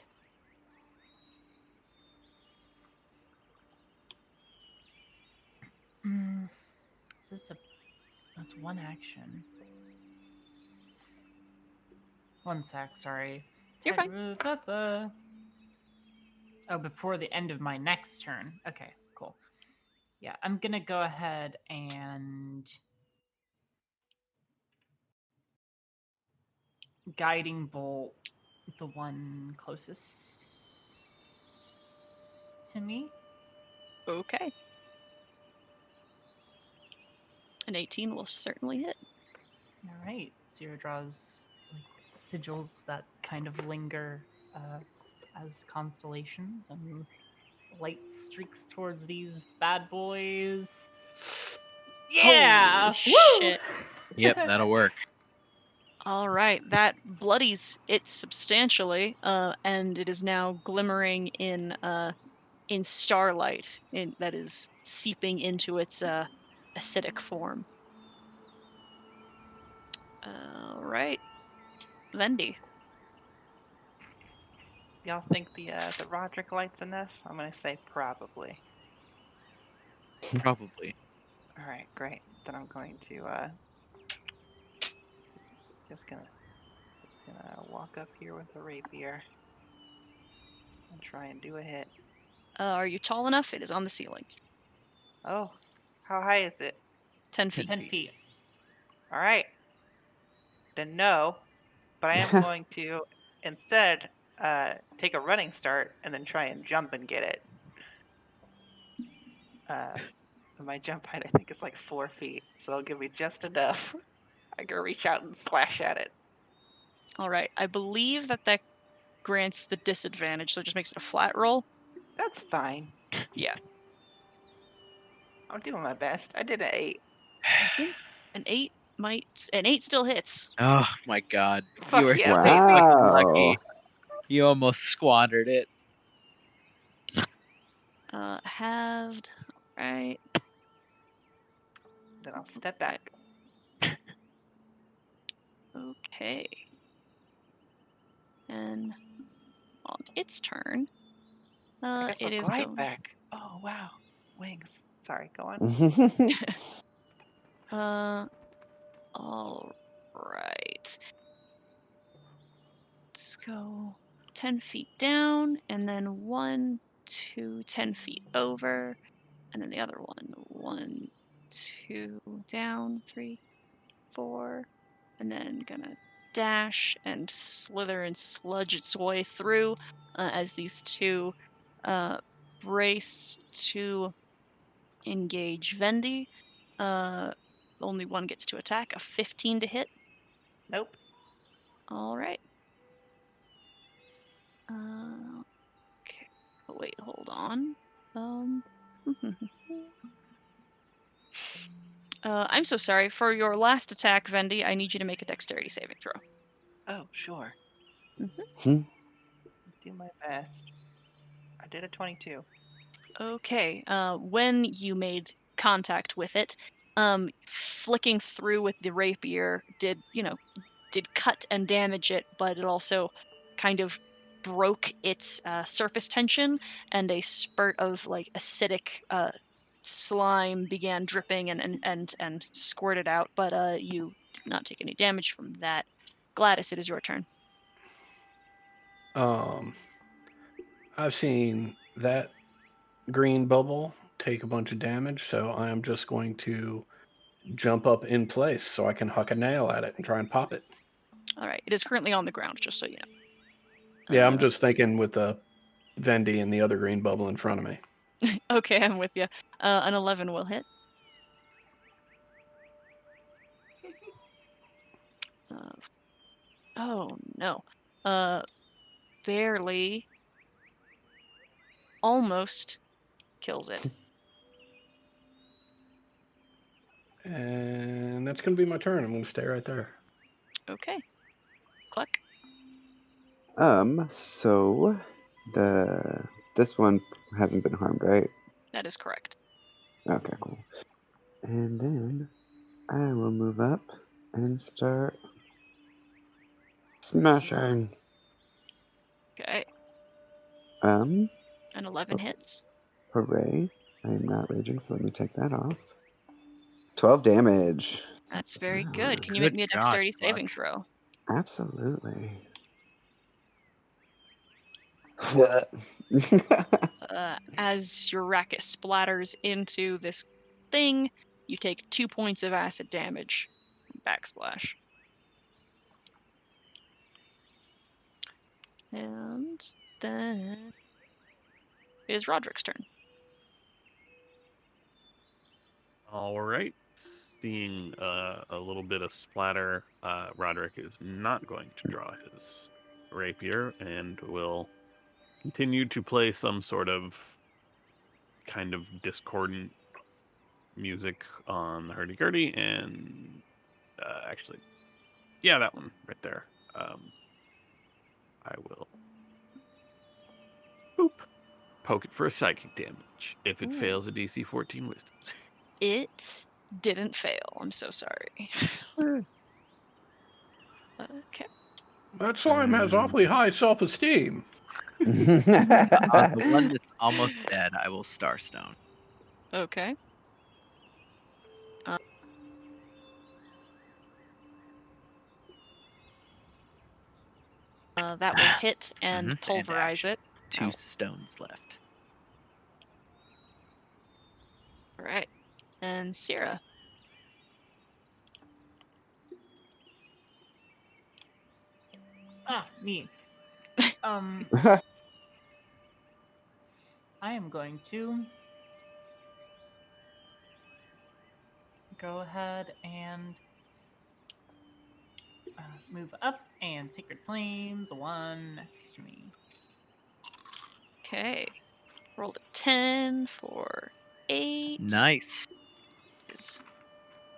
is this a that's one action. One sec, sorry. You're fine. Oh, before the end of my next turn. Okay, cool. Yeah, I'm gonna go ahead and guiding bolt the one closest to me. Okay. An 18 will certainly hit. All right. Zero draws like sigils that kind of linger as constellations, and light streaks towards these bad boys. Yeah! Holy shit. Yep, that'll work. All right, that bloodies it substantially, and it is now glimmering in starlight that is seeping into its acidic form. All right, Vendy. Y'all think the Roderick light's enough? I'm gonna say probably. Probably. All right, great. Then I'm going to just gonna walk up here with a rapier and try and do a hit. Are you tall enough? It is on the ceiling. Oh, how high is it? 10 feet. 10 feet. All right. Then no, but I am going to instead take a running start and then try and jump and get it. My jump height, I think, is like 4 feet, so it'll give me just enough. I can reach out and slash at it. All right, I believe that grants the disadvantage, so it just makes it a flat roll. That's fine. Yeah. I'm doing my best. I did an 8. An 8 an 8 still hits. Oh my god. Fuck You are yeah, so baby. fucking Wow. lucky. You almost squandered it. Halved. All right. Then I'll step back. Okay. And on its turn, I guess it I'll is glide going. back. Oh wow, wings. Sorry, go on. All right. Let's go 10 feet down, and then 1, 2, 10 feet over, and then the other one, 1, 2, down, 3, 4, and then gonna dash and slither and sludge its way through as these two brace to engage Vendy. Only one gets to attack. A 15 to hit. Nope. All right. Okay. Oh, wait, hold on. I'm so sorry. For your last attack, Vendy, I need you to make a dexterity saving throw. Oh, sure. Hmm. Do my best. I did a 22. Okay. When you made contact with it, flicking through with the rapier did cut and damage it, but it also kind of broke its surface tension, and a spurt of like acidic slime began dripping and squirted out. But you did not take any damage from that. Gladys, it is your turn. I've seen that green bubble take a bunch of damage, so I am just going to jump up in place so I can huck a nail at it and try and pop it. All right. It is currently on the ground, just so you know. Yeah, I'm just thinking with the Vendy and the other green bubble in front of me. Okay, I'm with you. An 11 will hit. Oh no. Barely. Almost kills it. And that's going to be my turn. I'm going to stay right there. Okay. Cluck. So this one hasn't been harmed, right? That is correct. Okay, cool. And then I will move up and start smashing. Okay. An An 11 hits. Hooray. I am not raging, so let me take that off. 12 damage. That's very good. Can you Good make me a God, dexterity Clutch. saving throw? Absolutely. As your racket splatters into this thing, you take 2 points of acid damage. Backsplash. And then it is Roderick's turn. All right. Seeing a little bit of splatter, Roderick is not going to draw his rapier and will continue to play some sort of kind of discordant music on the hurdy-gurdy and actually, yeah, that one right there. I will poke it for a psychic damage. If it fails a DC 14 wisdom. It didn't fail. I'm so sorry. Okay. That slime has awfully high self-esteem. On the one that's almost dead, I will Starstone. Okay. That will hit and pulverize it. 2 stones left. All right. And Sierra. Me. I am going to go ahead and move up and Sacred Flame, the one next to me. Okay. Rolled a 10 for 8. Nice. Is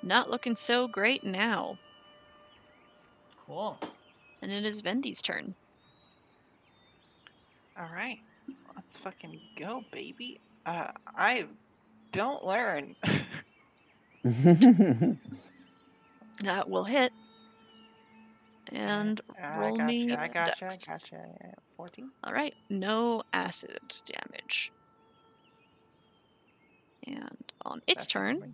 not looking so great now. Cool. And it is Vendy's turn. All right, let's fucking go, baby. I don't learn. That will hit. And roll me I gotcha. dex. 14. All right, no acid damage. And on its turn,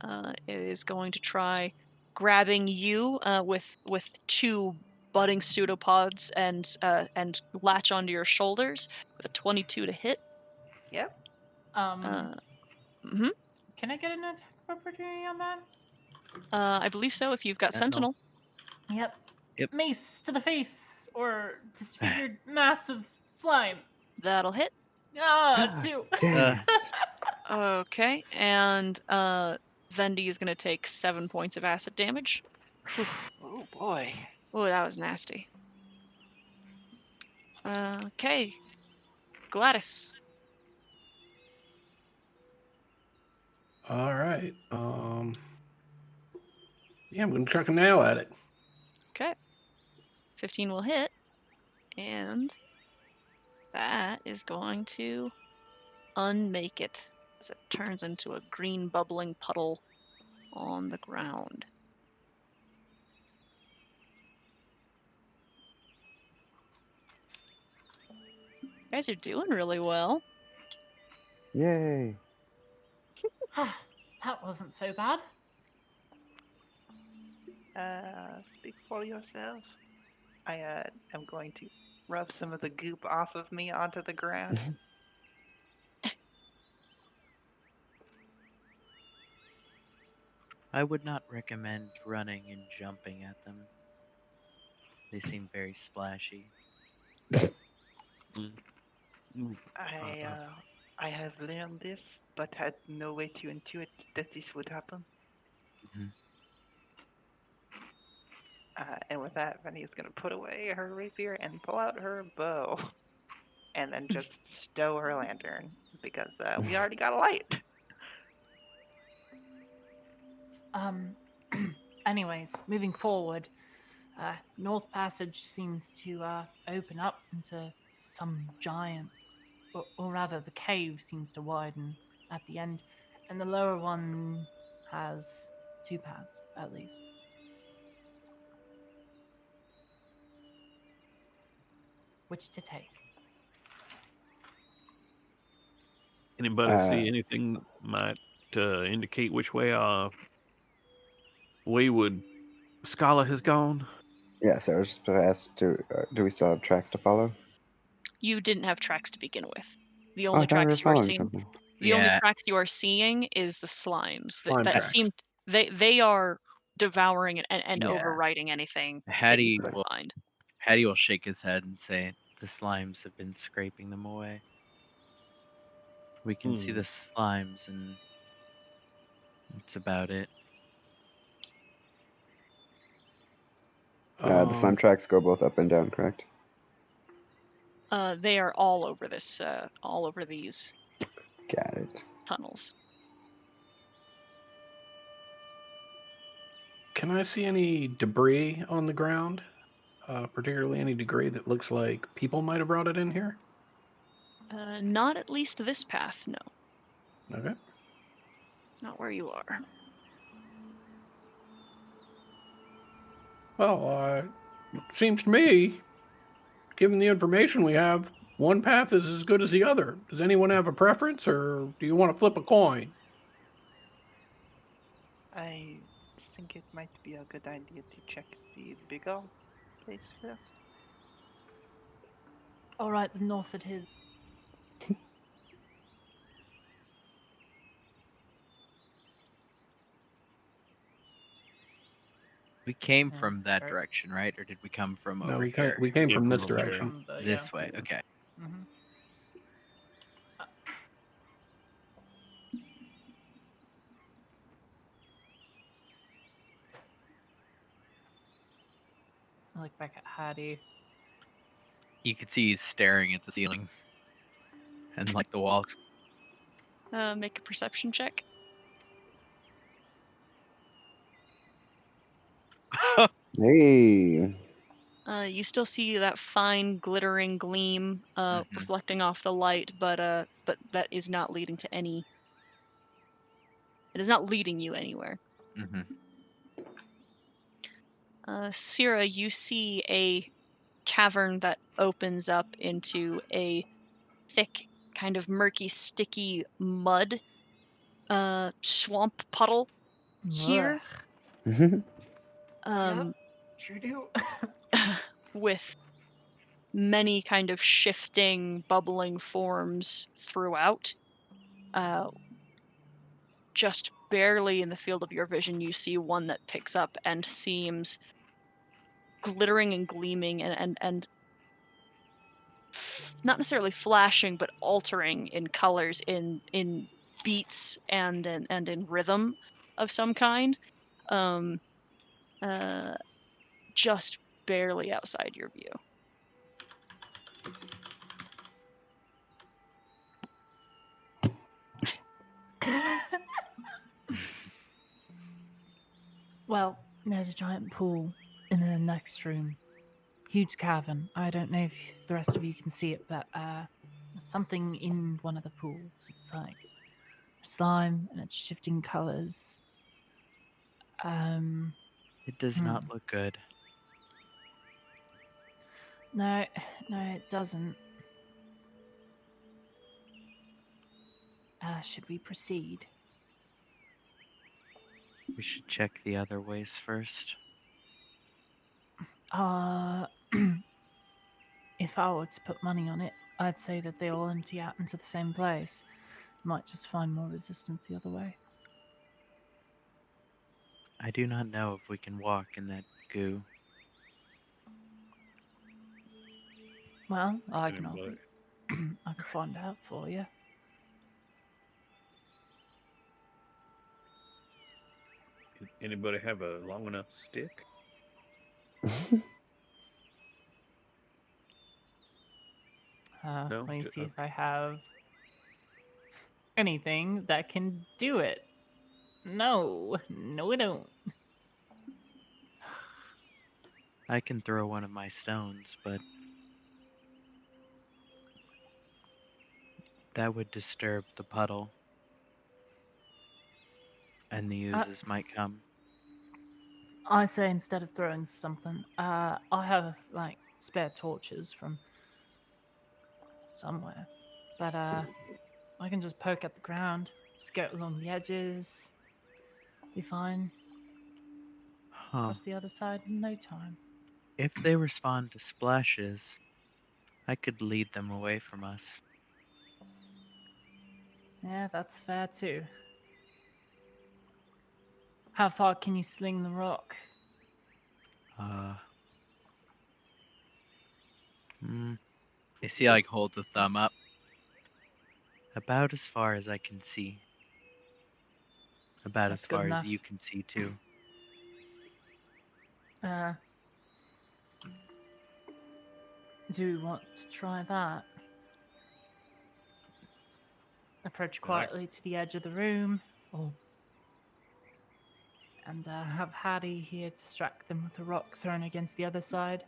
it is going to try grabbing you with 2 budding pseudopods and latch onto your shoulders with a 22 to hit. Yep. Can I get an attack of opportunity on that? I believe so. If you've got Sentinel. Yep. Mace to the face or disfigured Ah. mass of slime. That'll hit. 2. Okay, and Vendy is going to take 7 points of acid damage. Oh boy. Oh, that was nasty. Okay, Gladys. All right. Yeah, I'm gonna chuck a nail at it. Okay, 15 will hit, and that is going to unmake it as it turns into a green bubbling puddle on the ground. You guys are doing really well. Yay. That wasn't so bad. Speak for yourself. I am going to rub some of the goop off of me onto the ground. I would not recommend running and jumping at them. They seem very splashy. I have learned this, but had no way to intuit that this would happen. And with that, Venny is going to put away her rapier and pull out her bow. And then just stow her lantern, because we already got a light. Anyways, moving forward, North Passage seems to open up into some giant, or rather the cave seems to widen at the end, and the lower one has 2 paths, at least. Which to take? Anybody see anything might indicate which way wayward Scala has gone? Yes, I was just about to ask, do we still have tracks to follow? You didn't have tracks to begin with. The Oh, only I thought we were tracks you are following seeing. something. The only Yeah. tracks you are seeing is the slimes Slime that tracks. seem they are devouring and Yeah. overwriting anything that Hattie you could will find. Hattie will shake his head and say, "The slimes have been scraping them away. We can see the slimes, and that's about it." The slime tracks go both up and down, correct? They are all over this, all over these Got it. tunnels. Can I see any debris on the ground? Particularly any debris that looks like people might have brought it in here? Not at least this path, no. Okay. Not where you are. Well, seems to me, given the information we have, one path is as good as the other. Does anyone have a preference, or do you want to flip a coin? I think it might be a good idea to check the bigger place first. All right, the north it is. We came Yeah, from that sorry. direction, right? Or did we come from No, over we here? came Came from from this over here. direction. From the, This way. Okay. Mm-hmm. I look back at Hattie. You can see he's staring at the ceiling and like the walls. Make a perception check. Hey. You still see that fine glittering gleam reflecting off the light, but that is not leading to any. It is not leading you anywhere. Mm-hmm. Syrah, you see a cavern that opens up into a thick, kind of murky, sticky mud swamp puddle here. Yep, sure do. With many kind of shifting, bubbling forms throughout. Just barely in the field of your vision, you see one that picks up and seems glittering and gleaming and not necessarily flashing, but altering in colors, in beats and in rhythm of some kind. Just barely outside your view. Well, there's a giant pool in the next room. Huge cavern. I don't know if the rest of you can see it, but something in one of the pools. It's like slime and it's shifting colors. It does not look good. No, it doesn't. Should we proceed? We should check the other ways first. If I were to put money on it, I'd say that they all empty out into the same place. Might just find more resistance the other way. I do not know if we can walk in that goo. Well, I Anybody- can find out for you. Anybody have a long enough stick? No, Let me ju- see if I have anything that can do it. No, I don't. I can throw one of my stones, but that would disturb the puddle, and the oozes might come. I say instead of throwing something, I have like spare torches from somewhere, but I can just poke at the ground, just go along the edges, be fine. Huh. Cross the other side in no time. If they respond to splashes, I could lead them away from us. Yeah, that's fair too. How far can you sling the rock? You see, like, holds a thumb up. About as far as I can see. About That's as good far as enough. you can see, too. Do we want to try that? Approach Yeah, quietly to the edge of the room. And have Hattie here distract them with a rock thrown against the other side.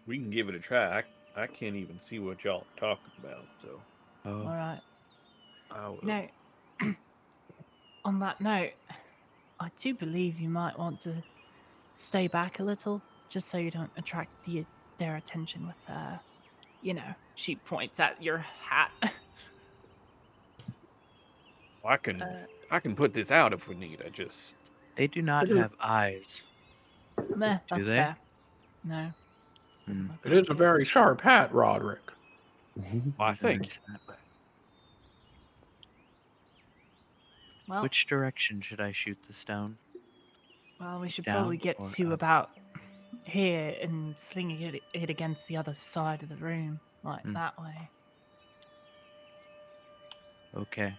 we can give it a try. I can't even see what y'all are talking about, so Oh, Alright. I will. You know, on that note, I do believe you might want to stay back a little, just so you don't attract their attention with, she points at your hat. I can put this out if we need. I just they do not It is, have eyes, Meh, do that's they? fair. No, doesn't look it is like a it. very sharp hat, Roderick. I think. Nice hat. Well, Which direction should I shoot the stone? we should probably Down get or to up? about here and slinging it against the other side of the room, like Hmm. that way. Okay.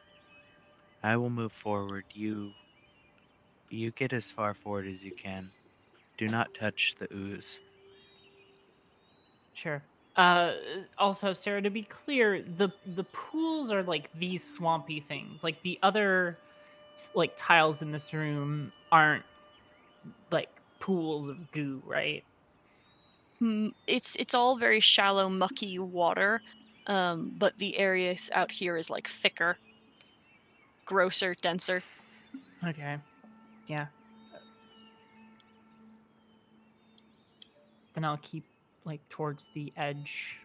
I will move forward. You get as far forward as you can. Do not touch the ooze. Sure. Also, Sarah, to be clear, the pools are like these swampy things. Like the other like tiles in this room aren't like pools of goo, right? It's all very shallow, mucky water, but the area out here is like thicker, grosser, denser. Okay. Yeah. Then I'll keep like towards the edge.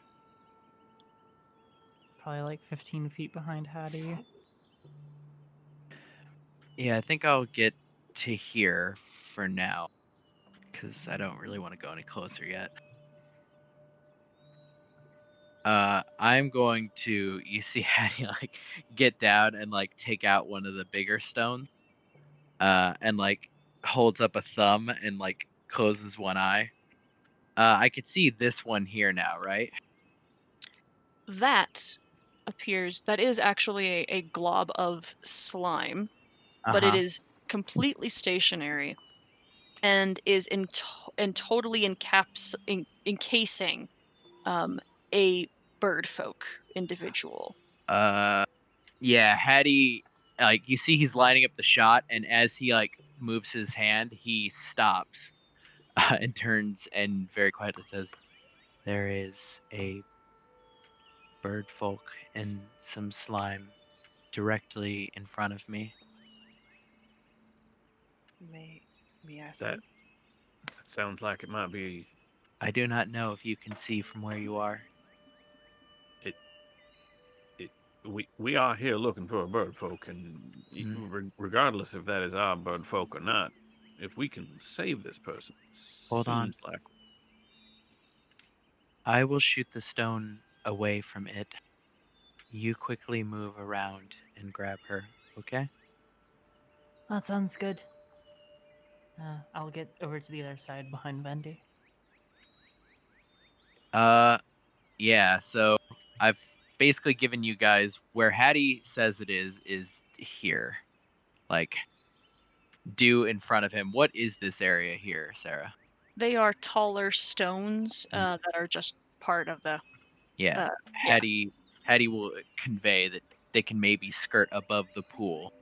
Probably like 15 feet behind Hattie. Yeah, I think I'll get to here for now, because I don't really want to go any closer yet. I'm going to, you see Hattie like get down and like take out one of the bigger stones, and like holds up a thumb and like closes one eye. I could see this one here now, right? That that is actually a glob of slime, but it Uh-huh. is completely stationary and is totally encasing a bird folk individual. Yeah, Hattie, like you see he's lining up the shot, and as he like moves his hand, he stops, and turns and very quietly says, "There is a bird folk and some slime directly in front of me." May I That see? sounds like it might be I do not know if you can see from where you are. it. It we are here looking for a bird folk, and regardless if that is our bird folk or not, if we can save this person, Hold on. seems like I will shoot the stone away from it. You quickly move around and grab her, okay? That sounds good. I'll get over to the other side behind Vendy. Yeah, so I've basically given you guys where Hattie says it is here. Like, due in front of him. What is this area here, Sarah? They are taller stones Mm. that are just part of the. Yeah. Yeah. Hattie will convey that they can maybe skirt above the pool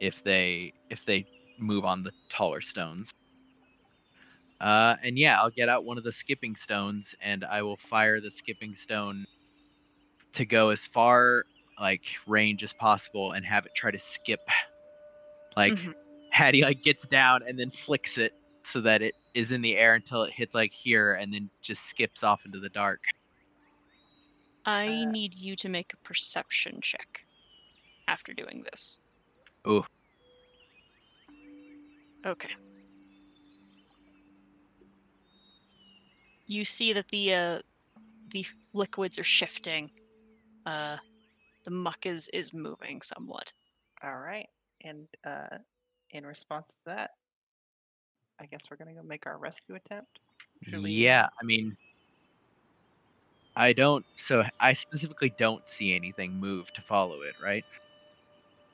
if they move on the taller stones. And yeah, I'll get out one of the skipping stones and I will fire the skipping stone to go as far like range as possible and have it try to skip. Like Mhm. Hattie like gets down and then flicks it so that it is in the air until it hits like here and then just skips off into the dark. I need you to make a perception check after doing this. Ooh, Okay. You see that the liquids are shifting. The muck is moving somewhat. All right. And in response to that, I guess we're gonna go make our rescue attempt. Should we? Yeah, I mean, I specifically don't see anything move to follow it, right?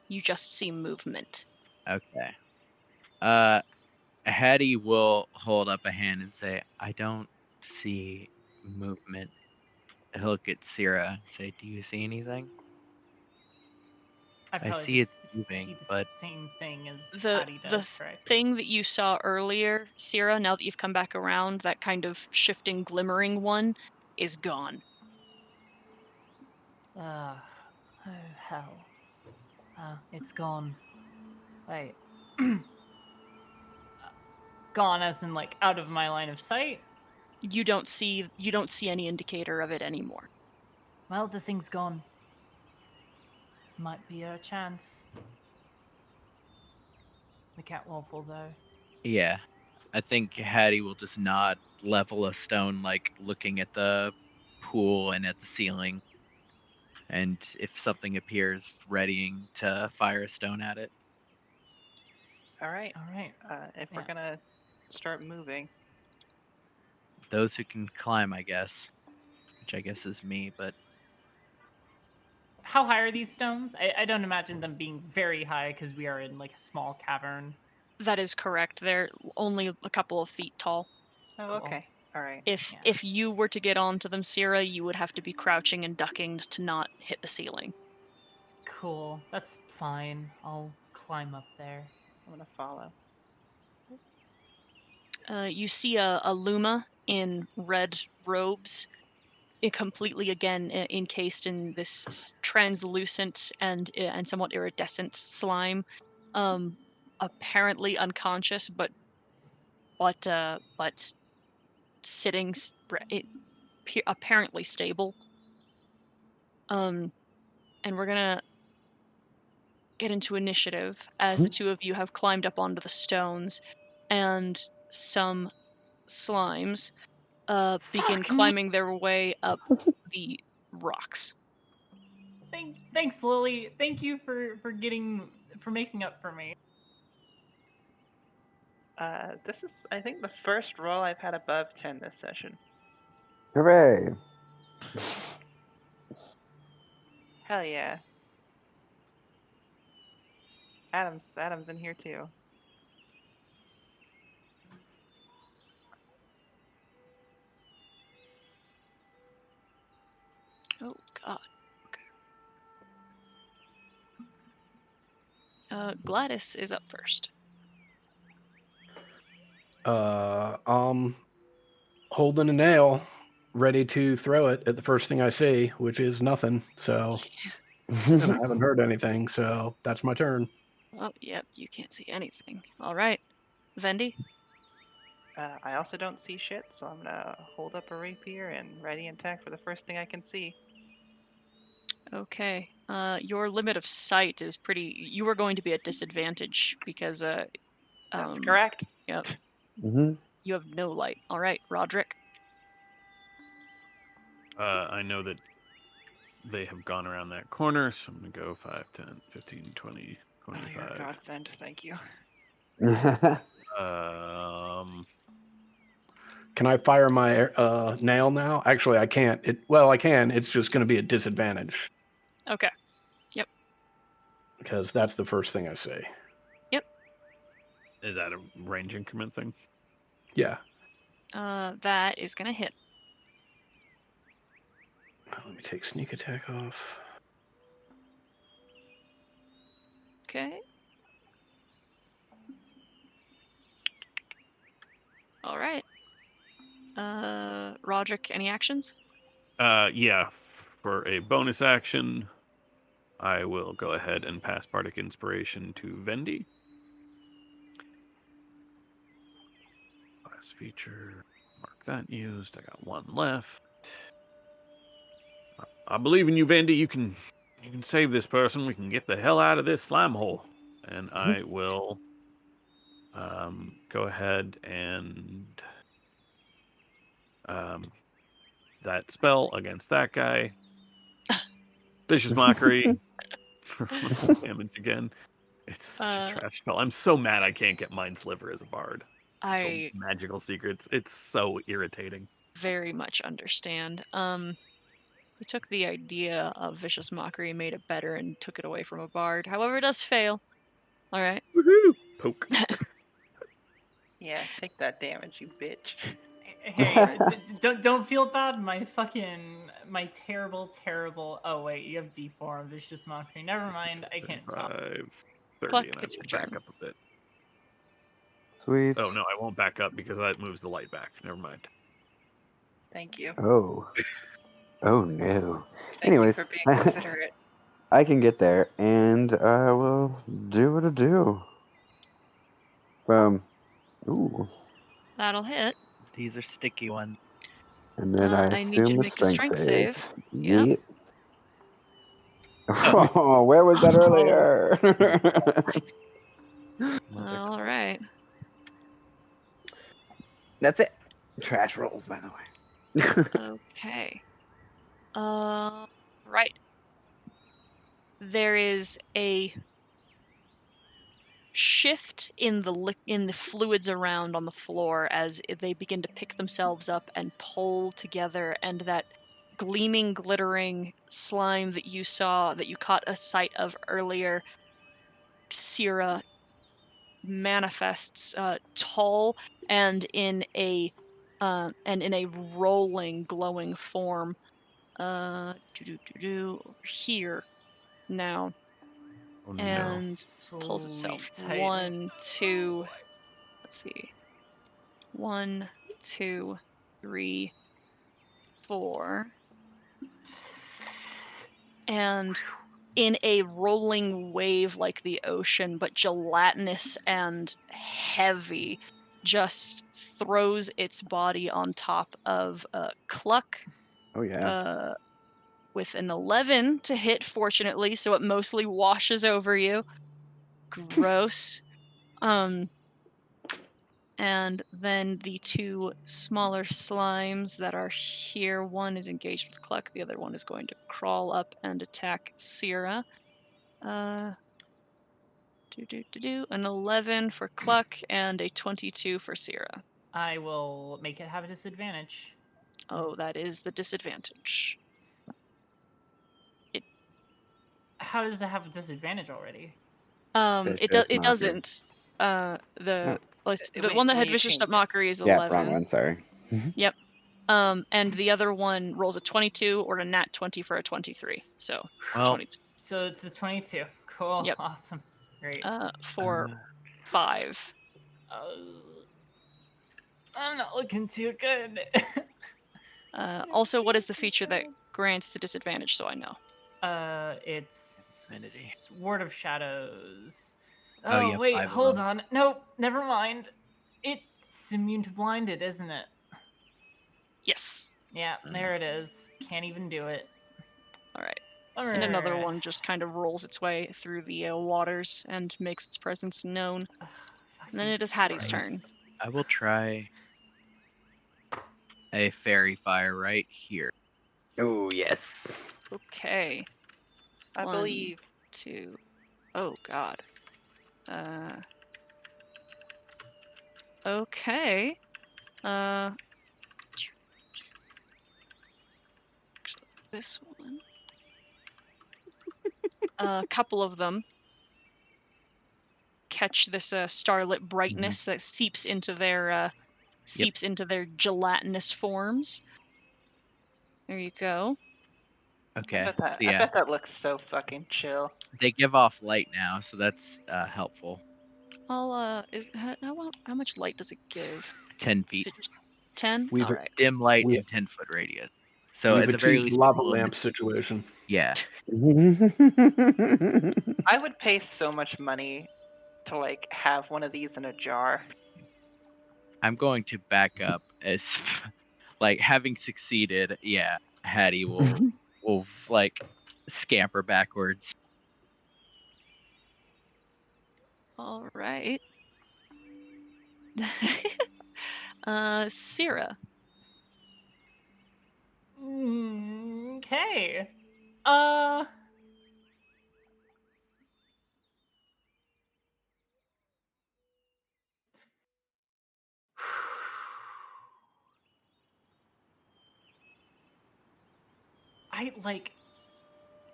You just see movement. Okay. Hattie will hold up a hand and say, I don't see movement. He'll look at Sierra and say, do you see anything? I I probably see it see moving, the but same thing as The Hattie does, correct? thing that you saw earlier, Sierra, now that you've come back around, that kind of shifting, glimmering one, is gone. Oh, hell. It's gone. Wait. Gone as in, like, out of my line of sight? You don't see any indicator of it anymore. Well, the thing's gone. Might be our chance. The catwalk, though. yeah. I think Hattie will just nod, level a stone, like looking at the pool and at the ceiling. And if something appears, readying to fire a stone at it. All right. All right. If we're gonna start moving, Those who can climb, I guess. Which I guess is me, but How high are these stones? I don't imagine them being very high because we are in, like, a small cavern. That is correct. They're only a couple of feet tall. oh, Cool. okay. All right. If Yeah. if you were to get onto them, Sierra, you would have to be crouching and ducking to not hit the ceiling. Cool. That's fine. I'll climb up there. I'm gonna follow. You see a Luma in red robes, completely again encased in this translucent and somewhat iridescent slime, apparently unconscious, but sitting apparently stable. And we're gonna get into initiative as the two of you have climbed up onto the stones, and some slimes begin Fuck me. climbing their way up the rocks. Thanks, Lily. Thank you for making up for me. This is, I think, the first roll I've had above 10 this session. Hooray! Hell yeah. Adam's in here too. Oh God. Okay. Gladys is up first. Holding a nail, ready to throw it at the first thing I see, which is nothing. So, and I haven't heard anything. So that's my turn. Oh, yep, you can't see anything. All right, Vendi. I also don't see shit, so I'm gonna hold up a rapier and ready and attack for the first thing I can see. Okay. Your limit of sight is pretty. You are going to be at disadvantage because That's correct. Yep. Mhm. You have no light. All right, Roderick. I know that they have gone around that corner, so I'm going to go 5, 10, 15, 20, Oh, you're a 25. godsend. Thank you. Can I fire my nail now? Actually, I can't. I can. It's just going to be a disadvantage Okay. because that's the first thing I say. Is that a range increment thing? Yeah. That is gonna hit. Let me take sneak attack off. Okay. All right. Roderick, any actions? Yeah. For a bonus action, I will go ahead and pass Bardic Inspiration to Vendi. Last feature. Mark that used. I got one left. I believe in you, Vendi. You can save this person. We can get the hell out of this slime hole. And I will go ahead and that spell against that guy. Vicious Mockery for damage again. It's such a trash spell. I'm so mad I can't get Mind Sliver as a bard. I Magical secrets. It's so irritating. very much understand. We took the idea of Vicious Mockery, made it better, and took it away from a bard. However, it does fail. All right. Woohoo! Poke. Yeah, take that damage, you bitch. Hey, don't feel bad. My terrible. Oh wait, you have D4 on Vicious Mockery. Never mind. I can't talk. 30, Cluck, and I it's will your back turn. up a bit. Sweet. Oh no, I won't back up because that moves the light back. Never mind. Thank you. Oh. Oh no. Thank Anyways, you for being considerate. I can get there, and I will do what I do. Ooh. That'll hit. These are sticky ones. And then I I need you assume to a make a strength save. save. Yep. Yeet. Oh, where was that Oh. earlier? All right. That's it. Trash rolls, by the way. Okay. Right. There is a shift in the fluids around on the floor as they begin to pick themselves up and pull together, and that gleaming, glittering slime that you caught a sight of earlier, Syrah, manifests tall and in a rolling, glowing form. Over here now, Oh and no. pulls itself. Sweet Titan. 1, 2. Let's see. 1, 2, 3, 4. And in a rolling wave like the ocean, but gelatinous and heavy, just throws its body on top of Cluck. Oh yeah. With an 11 to hit, fortunately, so it mostly washes over you. Gross. And then the two smaller slimes that are here, one is engaged with Cluck, the other one is going to crawl up and attack Syrah. An 11 for Cluck and a 22 for Syrah. I will make it have a disadvantage. Oh, that is the disadvantage. How does it have a disadvantage already? It doesn't. The one that When had you Vicious change it. Mockery is Yeah, 11. wrong one. Sorry. Yep. And the other one rolls a 22 or a nat 20 for a 23. So Well, 22. So it's the 22. Cool. Yep. Awesome. Great. For 5. I'm not looking too good. Also, what is the feature that grants the disadvantage? So I know. It's Infinity. Ward of Shadows. Oh, Oh you have wait, 5 of hold them. on. Nope, never mind. It's immune to blinded, isn't it? Yes. Yeah, there it is. Can't even do it. All right. And another Alright. one just kind of rolls its way through the waters and makes its presence known. And then it is Hattie's turn. I will try a fairy fire right here. Oh yes. Okay. I 1, believe. 2. Oh God. Okay. This one. A couple of them catch this starlit brightness that seeps into their gelatinous forms. There you go. Okay. I So yeah, bet that looks so fucking chill. they give off light now, so that's helpful. I'll how much light does it give? 10 Is feet. it just 10? We've- All right. Dim light we- in 10-foot radius. So We've at the very achieved least, lava people in lamp situation. yeah. I would pay so much money to like have one of these in a jar. I'm going to back up as like having succeeded. Yeah, Hattie will like scamper backwards. All right. Syrah. Okay.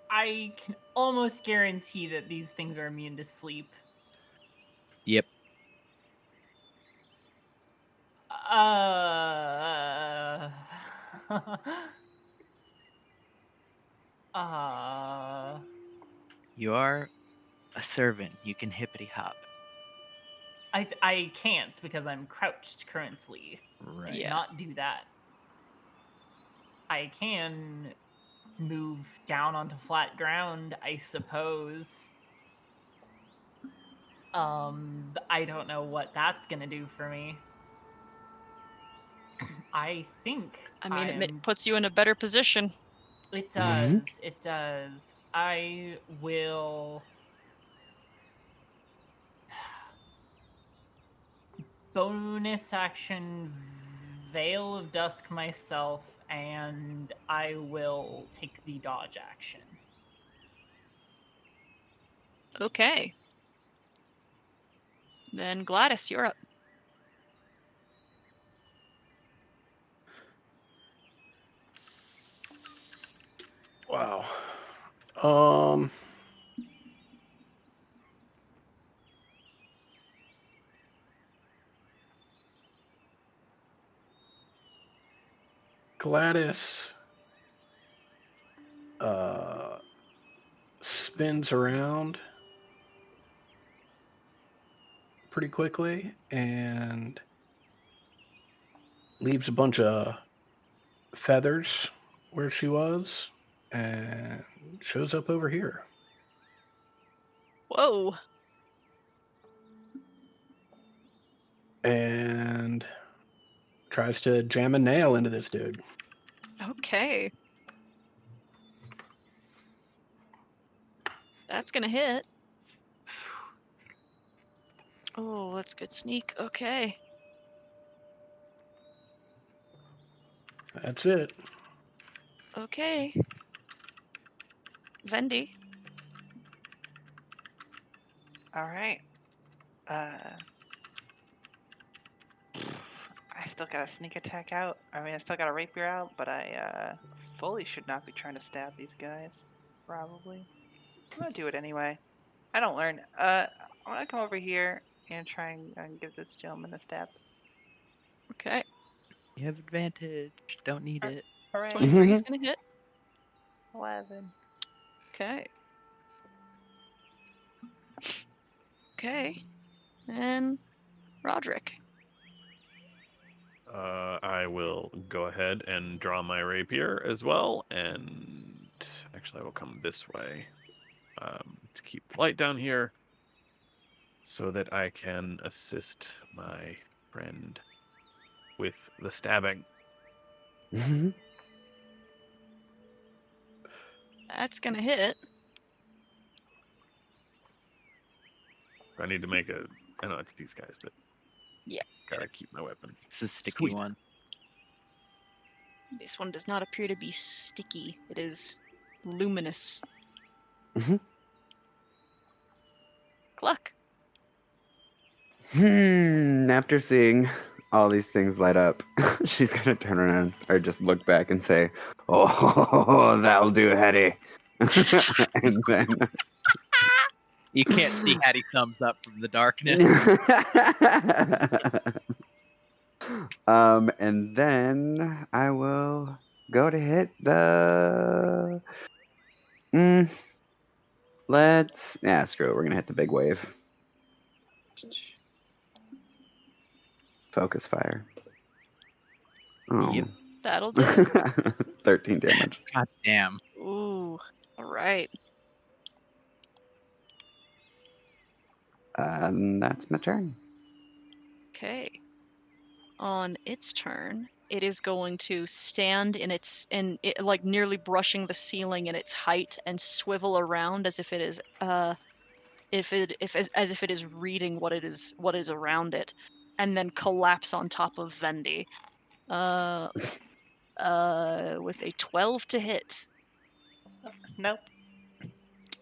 I can almost guarantee that these things are immune to sleep. Yep. Uh, You are a servant. You can hippity hop. I can't because I'm crouched currently. I Right. Yeah. cannot do that. I can move down onto flat ground, I suppose. I don't know what that's gonna do for me. I think I mean, it I'm. puts you in a better position. It does. It does. I will bonus action Veil of Dusk myself, and I will take the dodge action. Okay. Then Gladys, you're up. Wow. Gladys spins around pretty quickly and leaves a bunch of feathers where she was and shows up over here. Whoa. And tries to jam a nail into this dude. Okay. That's gonna hit. Oh, that's good sneak. Okay. That's it. Okay. Vendi. All right. I still got a sneak attack out. I mean, I still got a rapier out, but I fully should not be trying to stab these guys. Probably. I'm gonna do it anyway. I don't learn. I'm gonna come over here and try and give this gentleman a stab. Okay. You have advantage. Don't need All it. Hooray! 23 is gonna hit. 11. Okay. Okay. And Roderick. I will go ahead and draw my rapier as well, and actually I will come this way to keep the light down here so that I can assist my friend with the stabbing. That's gonna hit. I need to make a. I know it's these guys that. Yeah. Gotta keep my weapon. It's a sticky Sweet. one. This one does not appear to be sticky. It is luminous. Cluck. After seeing all these things light up, she's gonna turn around or just look back and say, "Oh, that'll do, Hetty." And then, You can't see Hattie thumbs up from the darkness. and then I will go to hit the. Screw it. We're gonna hit the big wave. Focus fire. Oh. Yep. That'll do. 13 damage. God damn. Ooh. Alright. And that's my turn. Okay. On its turn, it is going to stand in like nearly brushing the ceiling in its height and swivel around as if it is as if it is reading what is around it, and then collapse on top of Vendi. with a 12 to hit. Nope.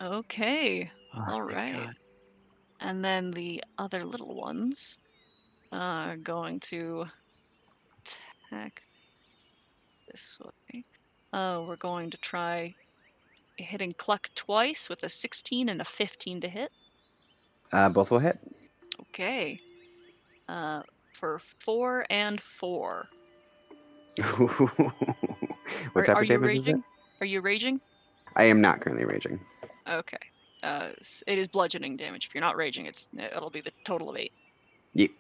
Okay. Oh, All thank right. God. And then the other little ones are going to attack this way. We're going to try hitting Cluck twice with a 16 and a 15 to hit. Both will hit. Okay. For 4 and 4. What type Are of you damage is it? raging? Are you raging? I am not currently raging. Okay. It is bludgeoning damage. If you're not raging, it'll be the total of 8. Yep.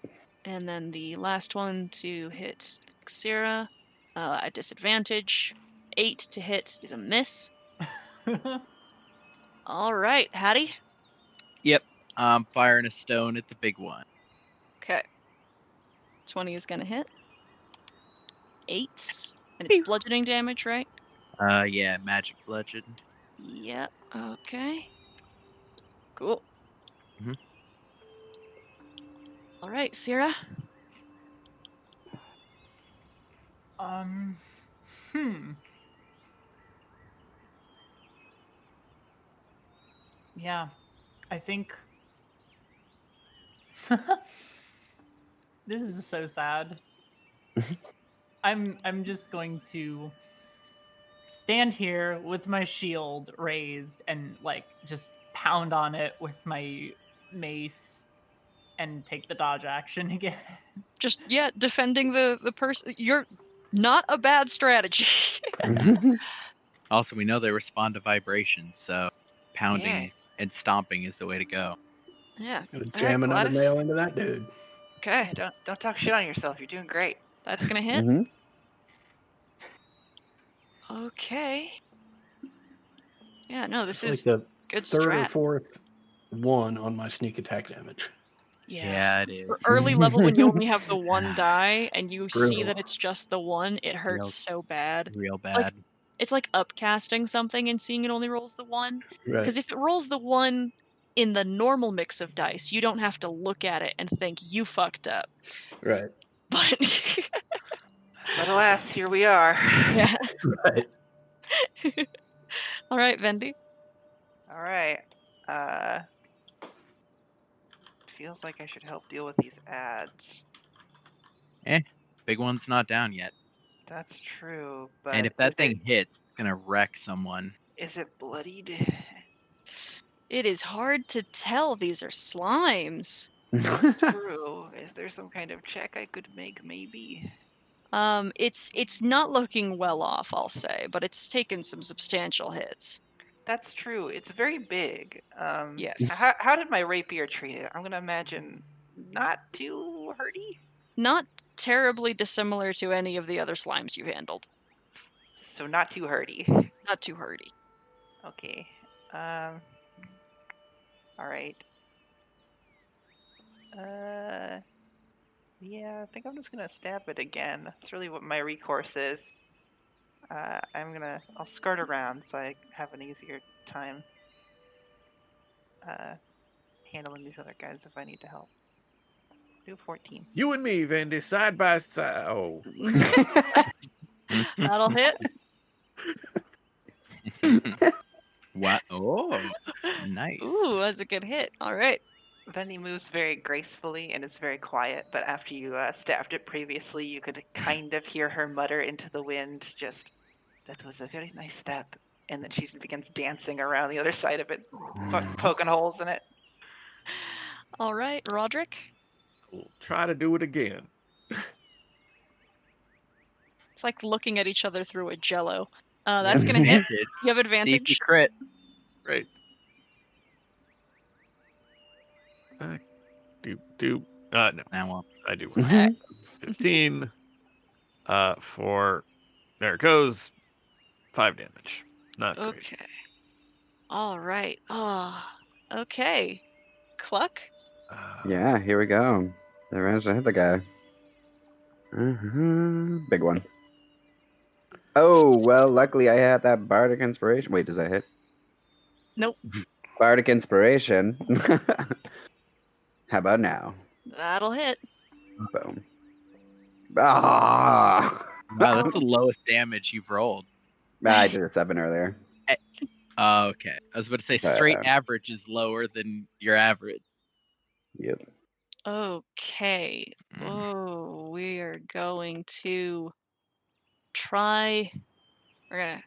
And then the last one to hit Xira at disadvantage. 8 to hit is a miss. All right, Hattie. Yep. I'm firing a stone at the big one. Okay. 20 is going to hit. 8. And it's bludgeoning damage, right? Yeah, magic bludgeon. Yep. Okay. Cool. Mhm. All right, Sierra. Hmm. Yeah, I think this is so sad. I'm just going to stand here with my shield raised and like just pound on it with my mace and take the dodge action again. Just, defending the person. You're not a bad strategy. Also, we know they respond to vibrations, so pounding and stomping is the way to go. Yeah. Gonna All right, jam another Gladys. nail into that dude. Okay. Hey, don't talk shit on yourself. You're doing great. That's going to hit. Mhm. Okay. Yeah, no, this It's is like the good third or strat. fourth one on my sneak attack damage. Yeah. It is. For early level, when you only have the one die and you see Brutal. that it's just the one, it hurts Real- so bad. Real It's like bad. it's like upcasting something and seeing it only rolls the one. Right. Because if it rolls the one in the normal mix of dice, you don't have to look at it and think you fucked up. Right. But But alas, here we are. yeah. Right. All right, Vendi. All right. Feels like I should help deal with these ads. Big one's not down yet. That's true, but And if that thing hits, it's gonna wreck someone. is it bloodied? It is hard to tell. These are slimes. That's true. Is there some kind of check I could make? Maybe. It's not looking well off, I'll say, but it's taken some substantial hits. That's true. It's very big. Yes. How did my rapier treat it? I'm gonna imagine not too hurty. Not terribly dissimilar to any of the other slimes you've handled. So not too hurty. Not too hurty. Okay. All right. Yeah, I think I'm just gonna stab it again. That's really what my recourse is. I'll skirt around so I have an easier time handling these other guys if I need to help. Do 14. You and me, Vandy, side by side. Oh, That'll hit. What? Oh, nice. Ooh, that's a good hit. All right. Then he moves very gracefully and is very quiet, but after you stabbed it previously, you could kind of hear her mutter into the wind, just, that was a very nice stab. And then she begins dancing around the other side of it, poking holes in it. All right, Roderick. we'll try to do it again. It's like looking at each other through a jello. That's going to hit. You have See if advantage. you crit. Great. No, Now, well, I do. Uh, 15. For there it goes. 5 damage. Not great. Okay. All right. Okay. Cluck. Yeah, here we go. They managed to hit the guy. Big one. Oh, well, luckily I had that Bardic Inspiration. Wait, does that hit? Nope. Bardic Inspiration. How about now? That'll hit. Boom. Ah! Wow, that's the lowest damage you've rolled. I did a 7 earlier. Oh, okay. I was about to say straight average is lower than your average. Yep. Okay. Oh, we are going to try. We're gonna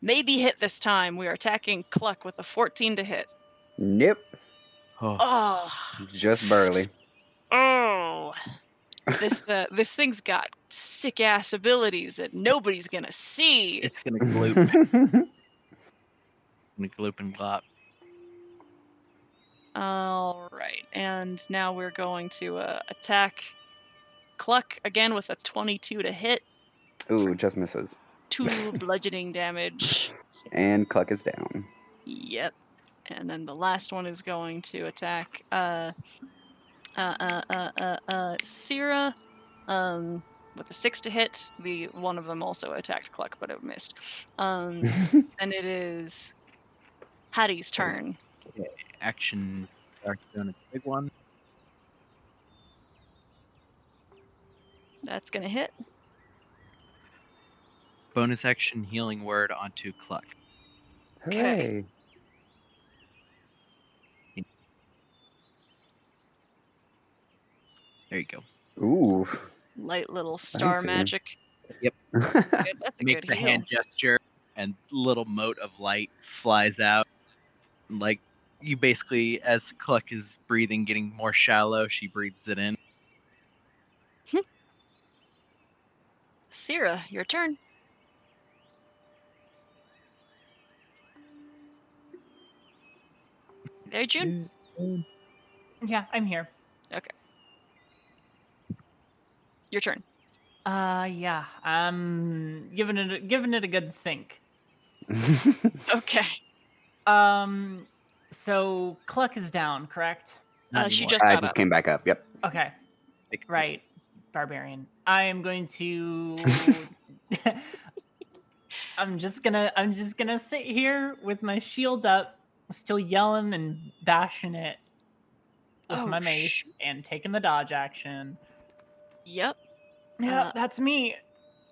maybe hit this time. We are attacking Cluck with a 14 to hit. Nope. Oh, Oh, Just barely. oh. This thing's got sick ass abilities that nobody's gonna see. it's gonna gloop. Gonna gloop and glop. All right, and now we're going to attack Cluck again with a 22 to hit. Ooh, just misses. 2 bludgeoning damage. And Cluck is down. Yep. And then the last one is going to attack Syrah with a 6 to hit. The one of them also attacked Cluck, but it missed. And it is Hattie's turn. Okay, action Dark Stone is a big one. That's gonna hit. Bonus action healing word onto Cluck. Hooray. There you go. Ooh. Light little star Fancy. magic. Yep. Good, that's a Makes good a heal. hand gesture and little mote of light flies out. Like you basically, as Cluck is breathing, getting more shallow, she breathes it in. Syrah, your turn. There, June. Yeah, I'm here. Okay. Your turn. Yeah, I'm giving it a good think. Okay. So Cluck is down, correct? Not She anymore. just I got just up. came back up. Yep. Okay. Like, Right. Barbarian. I am going to I'm just gonna sit here with my shield up, still yelling and bashing it with my mace and taking the dodge action. Yep. Yep, that's me.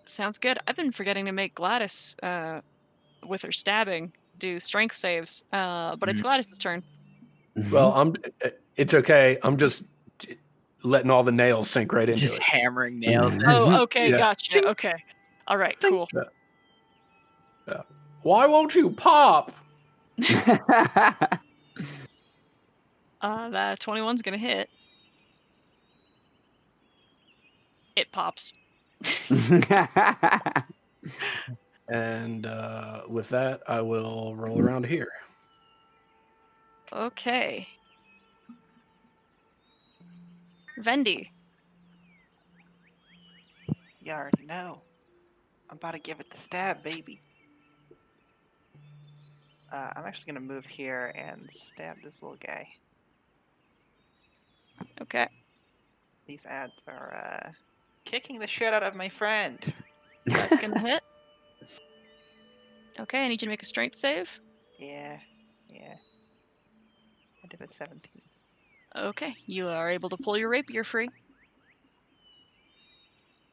Sounds good. I've been forgetting to make Gladys, with her stabbing, do strength saves. But it's Gladys' turn. Well, it's okay. I'm just letting all the nails sink right into just it. hammering nails. Oh, okay, Yeah. gotcha. Okay. All right, cool. Yeah. Why won't you pop? That 21's gonna hit. It pops. And with that, I will roll around here. Okay. Vendi. You already know. I'm about to give it the stab, baby. I'm actually going to move here and stab this little guy. Okay. These ads are kicking the shit out of my friend. That's gonna hit. Okay, I need you to make a strength save. Yeah. I did a 17. Okay, you are able to pull your rapier free.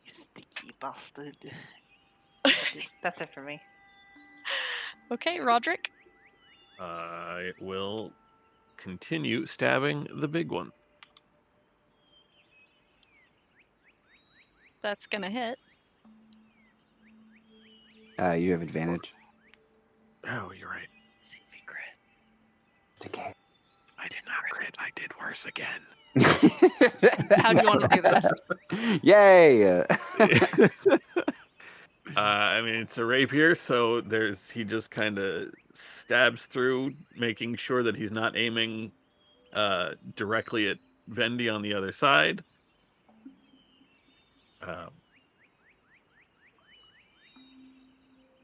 You sticky bastard. That's it for me. Okay, Roderick. I will continue stabbing the big one. That's gonna hit. You have advantage. Oh, you're right. Save a crit. It's okay. I did not crit. I did worse again. How do you want to do this? Yay! I mean, it's a rapier, so he just kind of stabs through, making sure that he's not aiming directly at Vendi on the other side.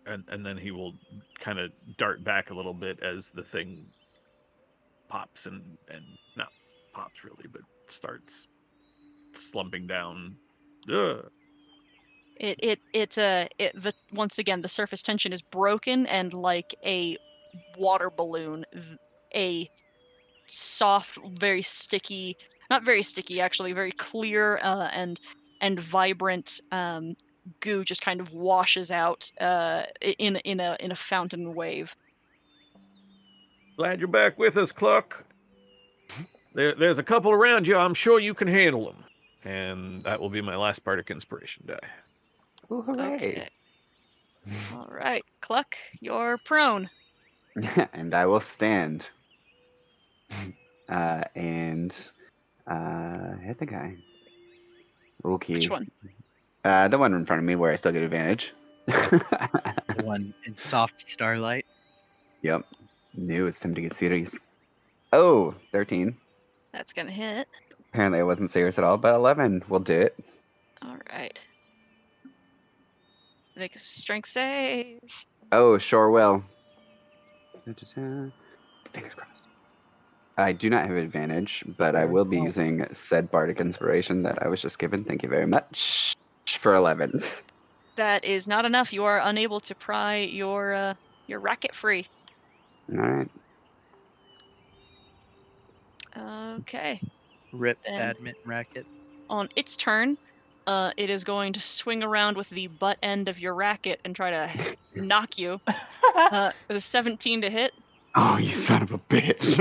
And then he will kind of dart back a little bit as the thing pops and not pops really, but starts slumping down. Ugh. Once again, the surface tension is broken, and like a water balloon, a soft, very sticky, not very sticky actually, very clear and vibrant goo just kind of washes out in a fountain wave. Glad you're back with us, Cluck. There's a couple around you. I'm sure you can handle them. And that will be my last bardic inspiration die. Ooh, hooray. Okay. All right, Cluck, you're prone. And I will stand. And hit the guy. Okay. Which one? The one in front of me where I still get advantage. The one in soft starlight. Yep. Knew it's time to get serious. Oh, 13. That's gonna hit. Apparently I wasn't serious at all, but 11 will do it. All right. Make a strength save. Oh, sure will. Fingers crossed. I do not have advantage, but I will be using said bardic inspiration that I was just given. Thank you very much. For 11. That is not enough. You are unable to pry your racket free. All right. Okay. Rip Then- badminton racket. On its turn, it is going to swing around with the butt end of your racket and try to knock you. With a 17 to hit Oh, you son of a bitch.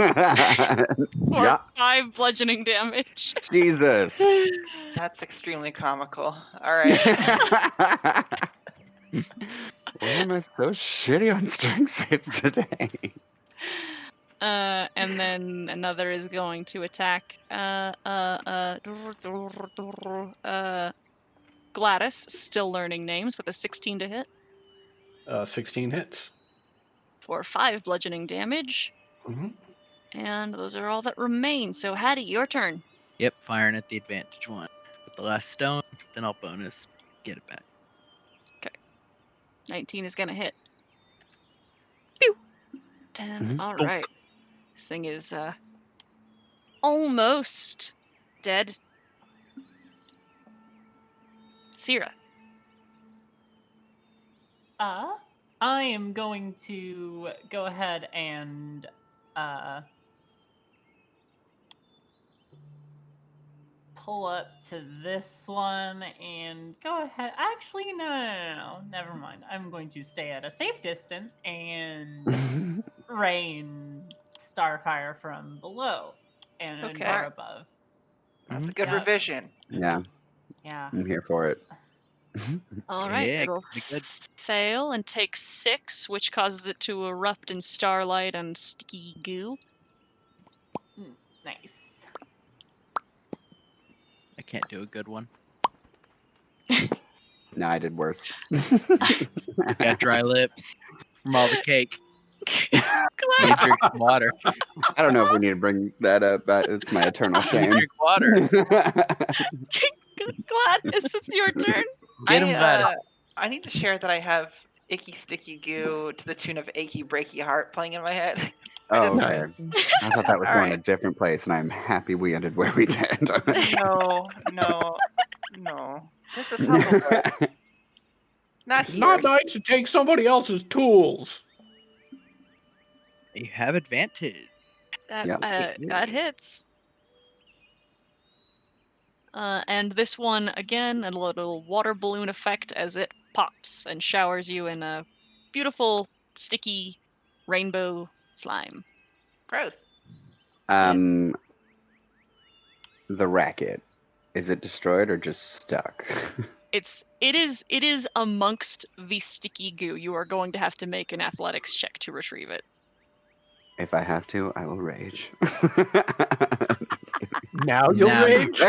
for Yeah. 5 bludgeoning damage. Jesus. That's extremely comical. All right. Why am I so shitty on strength saves today? And then another is going to attack Gladys, still learning names, with a 16 to hit 16 hits. for 5 bludgeoning damage. Mm-hmm. And those are all that remain. So, Hattie, your turn. Yep, firing at the advantage one. With the last stone, then I'll bonus. Get it back. 19 is going to hit. Pew! 10. Mhm. All right. This thing is almost dead. Syrah. I am going to go ahead and pull up to this one and go ahead. Actually, no. Never mind. I'm going to stay at a safe distance and rain starfire from below and Okay. fire above. That's a good Yeah. revision. Yeah, Yeah. I'm here for it. All right. Yeah, It'll pretty good. fail and take 6, which causes it to erupt in starlight and sticky goo. Nice. I can't do a good one. No, I did worse. Got dry lips from all the cake. Glad, Need to drink some water. I don't know if we need to bring that up, but it's my eternal shame. Drink water. Gladys, it's your turn. Get him, Gladys. I need to share that I have Icky Sticky Goo to the tune of Achy Breaky Heart playing in my head. Oh, just- okay. I thought that was All going a right. different place, and I'm happy we ended where we did. No. This is Humblewood. Not It's here. not nice to take somebody else's tools. You have advantage. That Yep. that hits. And this one again, a little water balloon effect as it pops and showers you in a beautiful, sticky rainbow slime. Gross. The racket. Is it destroyed or just stuck? It is amongst the sticky goo. You are going to have to make an athletics check to retrieve it. If I have to, I will rage. Now you'll Nah. rage.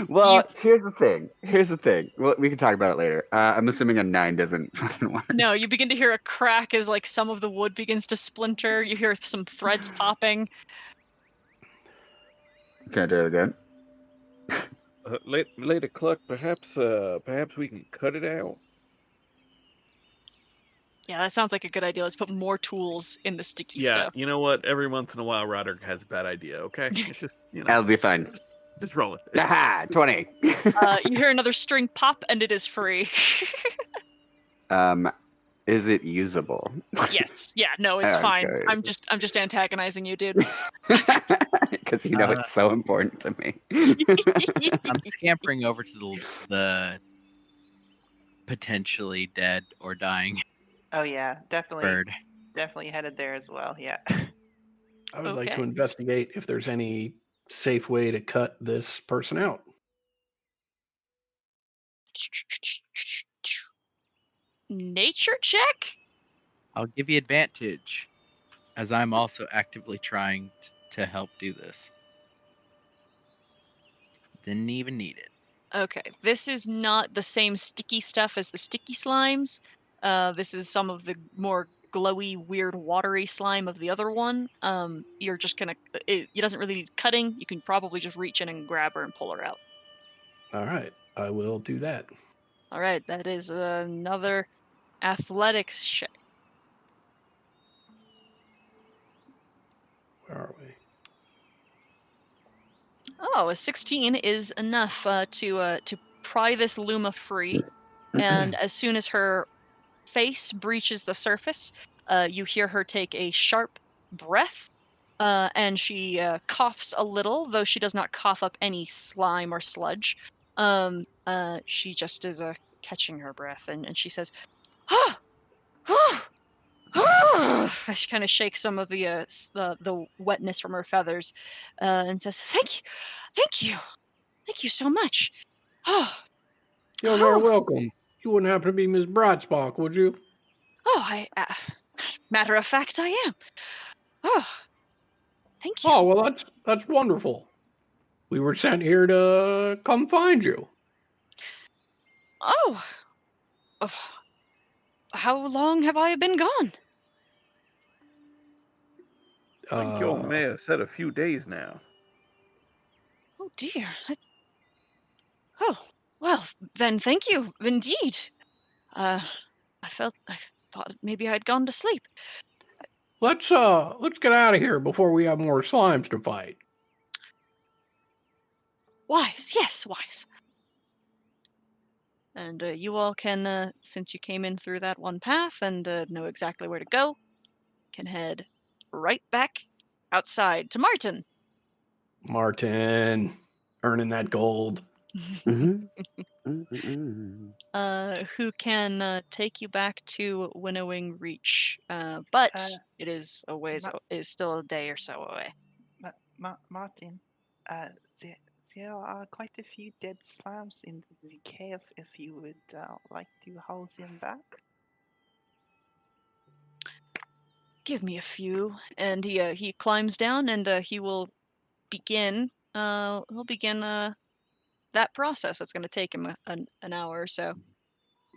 Well, here's the thing. Well, we can talk about it later. I'm assuming a 9 doesn't fucking work. No, you begin to hear a crack as like some of the wood begins to splinter. You hear some threads popping. Can I do it again? Lady Cluck, perhaps we can cut it out. Yeah, that sounds like a good idea. Let's put more tools in the sticky Yeah, stuff. you know what? Every once in a while, Roderick has a bad idea. Okay, it's just That'll be fine. just roll with it. Aha! 20. You hear another string pop, and it is free. Is it usable? Yes. Yeah. No, it's fine. Okay. I'm just antagonizing you, dude. Because you know it's so important to me. I'm scampering over to the potentially dead or dying Oh yeah, bird. definitely headed there as well. Yeah. I would like to Okay. investigate if there's any safe way to cut this person out. Nature check? I'll give you advantage, as I'm also actively trying to help do this. Didn't even need it. Okay, this is not the same sticky stuff as the sticky slimes. This is some of the more glowy, weird, watery slime of the other one. You're just gonna. It doesn't really need cutting. You can probably just reach in and grab her and pull her out. All right, I will do that. All right, that is another athletics check. Where are we? Oh, a 16 is enough to pry this Luma free, and as soon as her face breaches the surface, you hear her take a sharp breath, and she coughs a little, though she does not cough up any slime or sludge. She just is catching her breath, and she says, "Ah, ah, ah," as she kind of shakes some of the wetness from her feathers, and says, thank you so much. Oh, You're very oh, welcome. You wouldn't happen to be Miss Brightspark, would you? matter of fact, I am. Oh, thank you. Oh, well, that's wonderful. We were sent here to come find you. Oh, oh, how long have I been gone? I think your mayor said a few days now. Oh dear. Oh, well, then thank you, indeed. I thought maybe I'd gone to sleep. Let's get out of here before we have more slimes to fight. Wise, yes, wise. And you all can, since you came in through that one path and know exactly where to go, can head right back outside to Martin. Martin, earning that gold. Who can take you back to Winnowing Reach, but it is a ways. Is still a day or so away. Martin, there are quite a few dead slams in the cave. If you would like to haul them back. Give me a few, and he climbs down, and he will begin. He'll begin that process. It's going to take him an hour or so.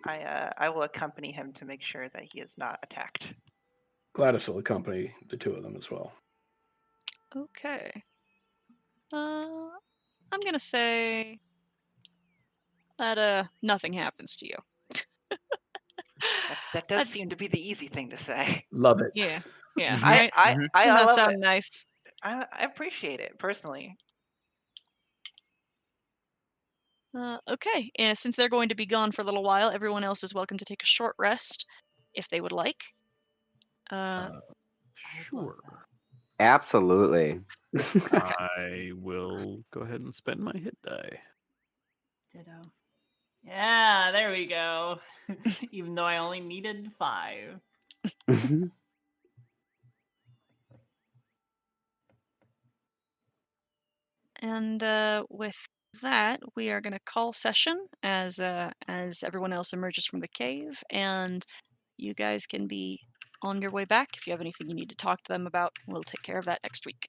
I will accompany him to make sure that he is not attacked. Gladys will accompany the two of them as well. Okay. I'm gonna say that nothing happens to you. That does seem to be the easy thing to say. Love it. Yeah. I Doesn't that love sound it. nice? I appreciate it personally. Okay. Since they're going to be gone for a little while, everyone else is welcome to take a short rest if they would like. Sure. Absolutely. I will go ahead and spend my hit die. Ditto. Yeah, there we go. Even though I only needed 5. And with that, we are going to call session as everyone else emerges from the cave, and you guys can be on your way back. If you have anything you need to talk to them about, we'll take care of that next week.